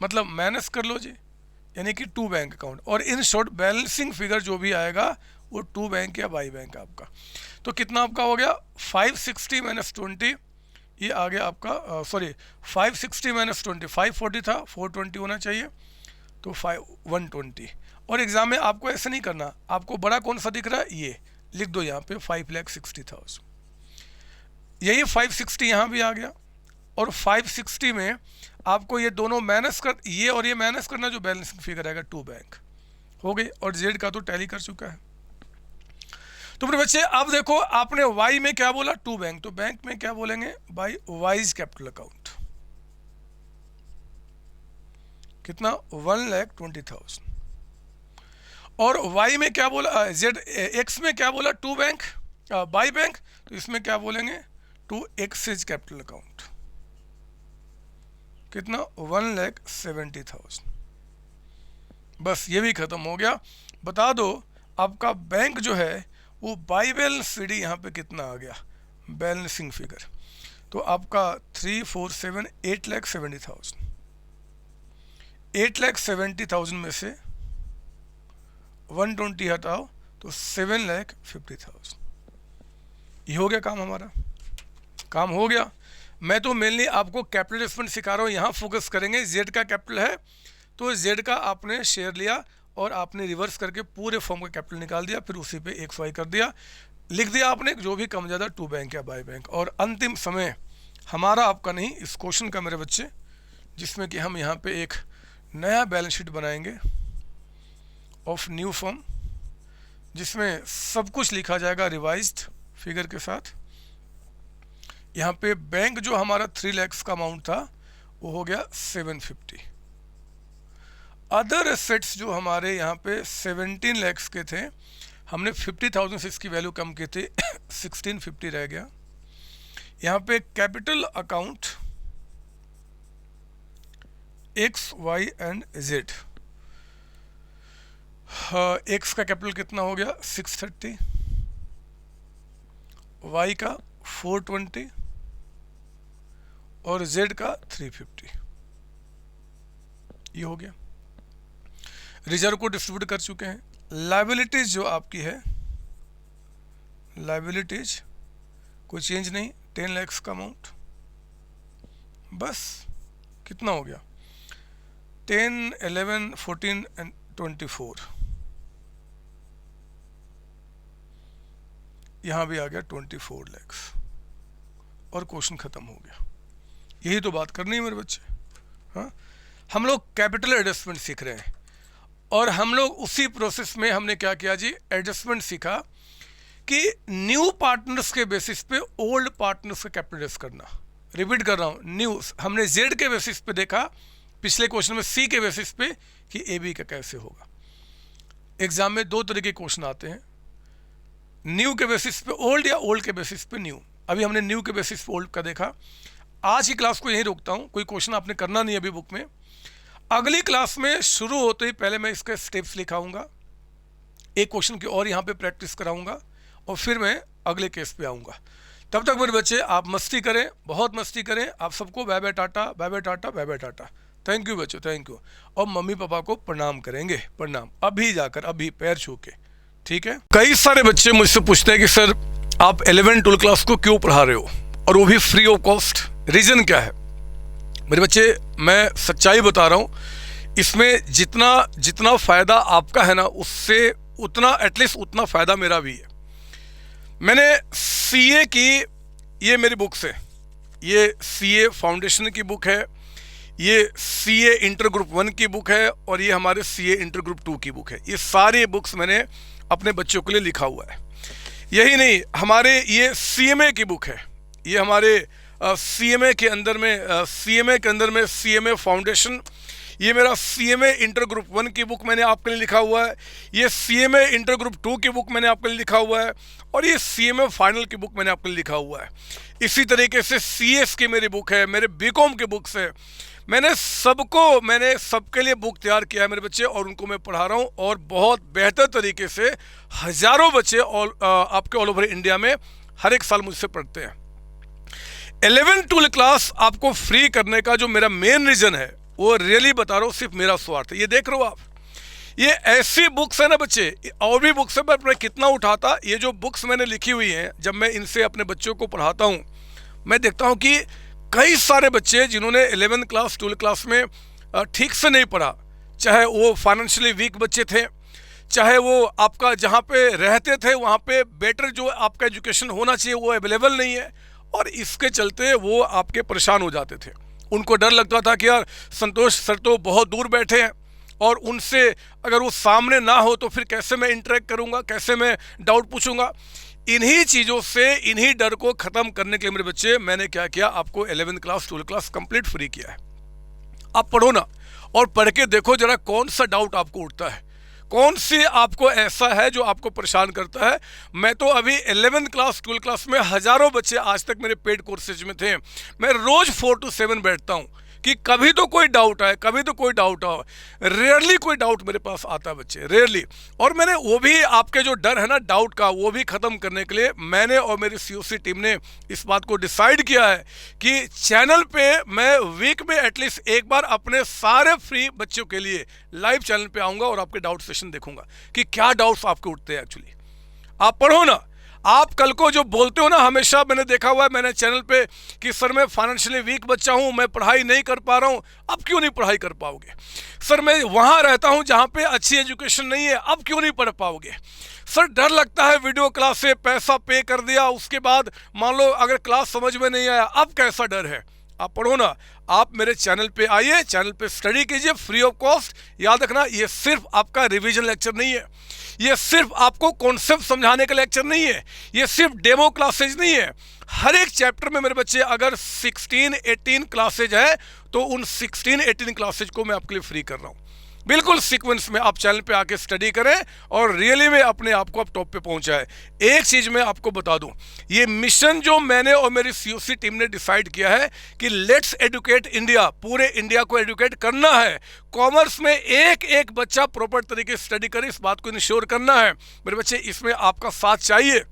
मतलब माइनस कर लो जी, यानी कि टू बैंक अकाउंट। और इन शॉर्ट बैलेंसिंग फिगर जो भी आएगा वो टू बैंक या बाई बैंक आपका। तो कितना आपका हो गया 560 माइनस 20, ये आ गया आपका, सॉरी 560 माइनस 20, 540 था, 420 होना चाहिए तो 120। और एग्जाम में आपको ऐसे नहीं करना, आपको बड़ा कौन सा दिख रहा है ये लिख दो यहाँ पे 5,60,000, यही 560 यहाँ भी आ गया। और 560 में आपको ये दोनों माइनस कर, ये और ये माइनस करना, जो बैलेंसिंग फिगर आएगा टू बैंक हो गई। और जेड का तो टैली कर चुका है। तो मेरे बच्चे अब देखो, आपने वाई में क्या बोला, टू बैंक, तो बैंक में क्या बोलेंगे, बाई वाइज कैपिटल अकाउंट, कितना, 1,20,000। और वाई में क्या बोला, जेड एक्स में क्या बोला, टू बैंक बाई बैंक, तो इसमें क्या बोलेंगे, टू एक्सेज कैपिटल अकाउंट, कितना, 1,70,000। बस ये भी खत्म हो गया। बता दो आपका बैंक जो है वो बाई बैलेंस सीडी यहाँ पे कितना आ गया, बैलेंसिंग फिगर, तो आपका 347 8,70,000। 8,70,000 में से 120 हटाओ तो 7,50,000। ये हो गया काम, हमारा काम हो गया। मैं तो मेनली आपको कैपिटल एडजस्टमेंट सिखा रहा हूँ, यहाँ फोकस करेंगे। जेड का कैपिटल है तो जेड का आपने शेयर लिया और आपने रिवर्स करके पूरे फॉर्म का कैपिटल निकाल दिया, फिर उसी पे एक्स वाई कर दिया, लिख दिया आपने जो भी कम ज़्यादा, टू बैंक या बाई बैंक। और अंतिम समय हमारा आपका नहीं, इस क्वेश्चन का मेरे बच्चे, जिसमें कि हम यहाँ पे एक नया बैलेंस शीट बनाएंगे ऑफ न्यू फॉर्म, जिसमें सब कुछ लिखा जाएगा रिवाइज्ड फिगर के साथ। यहाँ पे बैंक जो हमारा 3 लाख का अमाउंट था वो हो गया 750। अदर एसेट्स जो हमारे यहाँ पे 17 लाख के थे, हमने 50,000 से इसकी वैल्यू कम की थी, 1650 रह गया। यहाँ पे capital account X Y and Z, X का कैपिटल कितना हो गया, 630, वाई का 420 और जेड का 350। ये हो गया। रिजर्व को डिस्ट्रीब्यूट कर चुके हैं। लायबिलिटीज जो आपकी है, लायबिलिटीज कोई चेंज नहीं, 10 लाख का अमाउंट, बस कितना हो गया, 10, 11, 14 एंड 24। यहाँ भी आ गया 24 लाख और क्वेश्चन खत्म हो गया। यही तो बात करनी है मेरे बच्चे। हाँ, हम लोग कैपिटल एडजस्टमेंट सीख रहे हैं और हम लोग उसी प्रोसेस में हमने क्या किया जी, एडजस्टमेंट सीखा कि न्यू पार्टनर्स के बेसिस पे ओल्ड पार्टनर्स का कैपिटल एडजस्ट करना। रिपीट कर रहा हूँ, न्यू हमने जेड के बेसिस पे देखा, पिछले क्वेश्चन में सी के बेसिस पे कि ए बी का कैसे होगा। एग्जाम में दो तरह के क्वेश्चन आते हैं, न्यू के बेसिस पे ओल्ड या ओल्ड के बेसिस पे न्यू। अभी हमने न्यू के बेसिस पे ओल्ड का देखा। आज की क्लास को यहीं रोकता हूँ, कोई क्वेश्चन आपने करना नहीं अभी बुक में। अगली क्लास में शुरू होते ही पहले मैं इसके स्टेप्स लिखाऊंगा, एक क्वेश्चन की और यहाँ पे प्रैक्टिस कराऊंगा और फिर मैं अगले केस पे आऊँगा। तब तक मेरे बच्चे आप मस्ती करें, बहुत मस्ती करें। आप सबको bye bye tata, bye bye tata, bye bye tata. Thank you बच्चों, थैंक यू। और मम्मी पापा को प्रणाम करेंगे, प्रणाम अभी जाकर, अभी पैर छू के, ठीक है। कई सारे बच्चे मुझसे पूछते हैं कि सर आप 11-12 क्लास को क्यों पढ़ा रहे हो और वो भी फ्री ऑफ कॉस्ट, रीज़न क्या है? मेरे बच्चे मैं सच्चाई बता रहा हूँ, इसमें जितना जितना फ़ायदा आपका है ना, उससे उतना एटलीस्ट उतना फ़ायदा मेरा भी है। मैंने सीए की, ये मेरी बुक्स है, ये सीए फाउंडेशन की बुक है, ये सीए इंटर ग्रुप 1 की बुक है और ये हमारे सीए इंटर ग्रुप 2 की बुक है। ये सारी बुक्स मैंने अपने बच्चों के लिए लिखा हुआ है। यही नहीं, हमारे ये सीएमए की बुक है, ये हमारे सीएमए के अंदर में सीएमए फाउंडेशन, ये मेरा सीएमए इंटर ग्रुप 1 की बुक मैंने आपके लिए लिखा हुआ है, ये सीएमए इंटर ग्रुप 2 की बुक मैंने आपके लिए लिखा हुआ है और ये सीएमए फाइनल की बुक मैंने आपके लिए लिखा हुआ है। इसी तरीके से सीएस की मेरी बुक है, मेरे बीकॉम की बुक्स है। मैंने सबके लिए बुक तैयार किया है मेरे बच्चे और उनको मैं पढ़ा रहा हूँ और बहुत बेहतर तरीके से हज़ारों बच्चे आपके ऑल ओवर इंडिया में हर एक साल मुझसे पढ़ते हैं। 11-12 क्लास आपको फ्री करने का जो मेरा मेन रीज़न है, वो रियली बता रहा हूँ, सिर्फ मेरा स्वार्थ है। ये देख रहे हो आप, ये ऐसी बुक्स है ना बच्चे, और भी बुक्स है, पर मैं कितना उठाता। ये जो बुक्स मैंने लिखी हुई हैं, जब मैं इनसे अपने बच्चों को पढ़ाता हूँ, मैं देखता हूँ कि कई सारे बच्चे जिन्होंने 11 क्लास 12 क्लास में ठीक से नहीं पढ़ा, चाहे वो फाइनेंशियली वीक बच्चे थे, चाहे वो आपका जहाँ पे रहते थे वहाँ पे बेटर जो आपका एजुकेशन होना चाहिए वो अवेलेबल नहीं है, और इसके चलते वो आपके परेशान हो जाते थे। उनको डर लगता था कि यार संतोष सर तो बहुत दूर बैठे हैं, और उनसे अगर वो सामने ना हो तो फिर कैसे मैं इंटरेक्ट करूंगा, कैसे मैं डाउट पूछूंगा। इन्हीं चीज़ों से, इन्हीं डर को ख़त्म करने के लिए मेरे बच्चे मैंने क्या किया, आपको 11th class 12th class complete free किया है। आप पढ़ो ना, और पढ़ के देखो जरा कौन सा डाउट आपको उठता है, कौन सी आपको ऐसा है जो आपको परेशान करता है। मैं तो अभी 11th क्लास 12th क्लास में हज़ारों बच्चे आज तक मेरे पेड कोर्सेज में थे। मैं रोज़ 4 to 7 बैठता हूँ कि कभी तो कोई डाउट आए, कभी तो कोई डाउट आओ। रेयरली कोई डाउट मेरे पास आता है बच्चे, रेयरली। और मैंने वो भी, आपके जो डर है ना डाउट का, वो भी ख़त्म करने के लिए मैंने और मेरी COC टीम ने इस बात को डिसाइड किया है कि चैनल पे मैं वीक में एटलीस्ट एक बार अपने सारे फ्री बच्चों के लिए लाइव चैनल पे आऊँगा और आपके डाउट सेशन देखूंगा कि क्या डाउट्स आपके उठते हैं एक्चुअली। आप पढ़ो ना। आप कल को जो बोलते हो ना, हमेशा मैंने देखा हुआ है मैंने चैनल पे कि सर मैं फाइनेंशियली वीक बच्चा हूँ, मैं पढ़ाई नहीं कर पा रहा हूँ। अब क्यों नहीं पढ़ाई कर पाओगे? सर मैं वहाँ रहता हूँ जहाँ पे अच्छी एजुकेशन नहीं है, अब क्यों नहीं पढ़ पाओगे? सर डर लगता है वीडियो क्लास से, पैसा पे कर दिया, उसके बाद मान लो अगर क्लास समझ में नहीं आया, अब कैसा डर है? आप पढ़ो ना। आप मेरे चैनल पे आइए, चैनल पे स्टडी कीजिए फ्री ऑफ कॉस्ट। याद रखना, ये सिर्फ आपका रिवीजन लेक्चर नहीं है, ये सिर्फ आपको कॉन्सेप्ट समझाने का लेक्चर नहीं है, ये सिर्फ डेमो क्लासेज नहीं है। हर एक चैप्टर में मेरे बच्चे अगर 16-18 क्लासेज है तो उन 16-18 क्लासेज को मैं आपके लिए फ्री कर रहा हूँ, बिल्कुल सीक्वेंस में। आप चैनल पे आके स्टडी करें और रियली में अपने आप को आप टॉप पे पहुंचाए। एक चीज़ मैं आपको बता दूं, ये मिशन जो मैंने और मेरी COC टीम ने डिसाइड किया है कि लेट्स एडुकेट इंडिया, पूरे इंडिया को एडुकेट करना है। कॉमर्स में एक एक बच्चा प्रॉपर तरीके से स्टडी करे, इस बात को इंश्योर करना है। मेरे बच्चे इसमें आपका साथ चाहिए।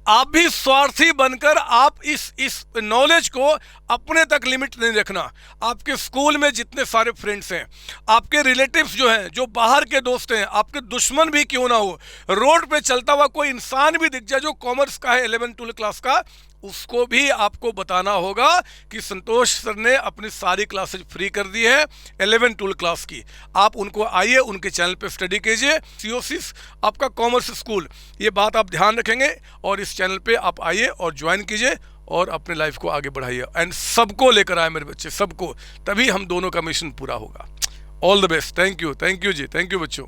आप भी स्वार्थी बनकर आप इस नॉलेज को अपने तक लिमिट नहीं रखना। आपके स्कूल में जितने सारे फ्रेंड्स हैं, आपके रिलेटिव्स जो हैं, जो बाहर के दोस्त हैं, आपके दुश्मन भी क्यों ना हो, रोड पे चलता हुआ कोई इंसान भी दिख जाए जो कॉमर्स का है 11th-12th क्लास का, उसको भी आपको बताना होगा कि संतोष सर ने अपनी सारी क्लासेज फ्री कर दी है 11th-12th क्लास की। आप उनको आइए, उनके चैनल पे स्टडी कीजिए। COC आपका कॉमर्स स्कूल, ये बात आप ध्यान रखेंगे और इस चैनल पे आप आइए और ज्वाइन कीजिए और अपने लाइफ को आगे बढ़ाइए। एंड सबको लेकर आए मेरे बच्चे, सबको, तभी हम दोनों का मिशन पूरा होगा। All the best. Thank you जी, थैंक यू बच्चों।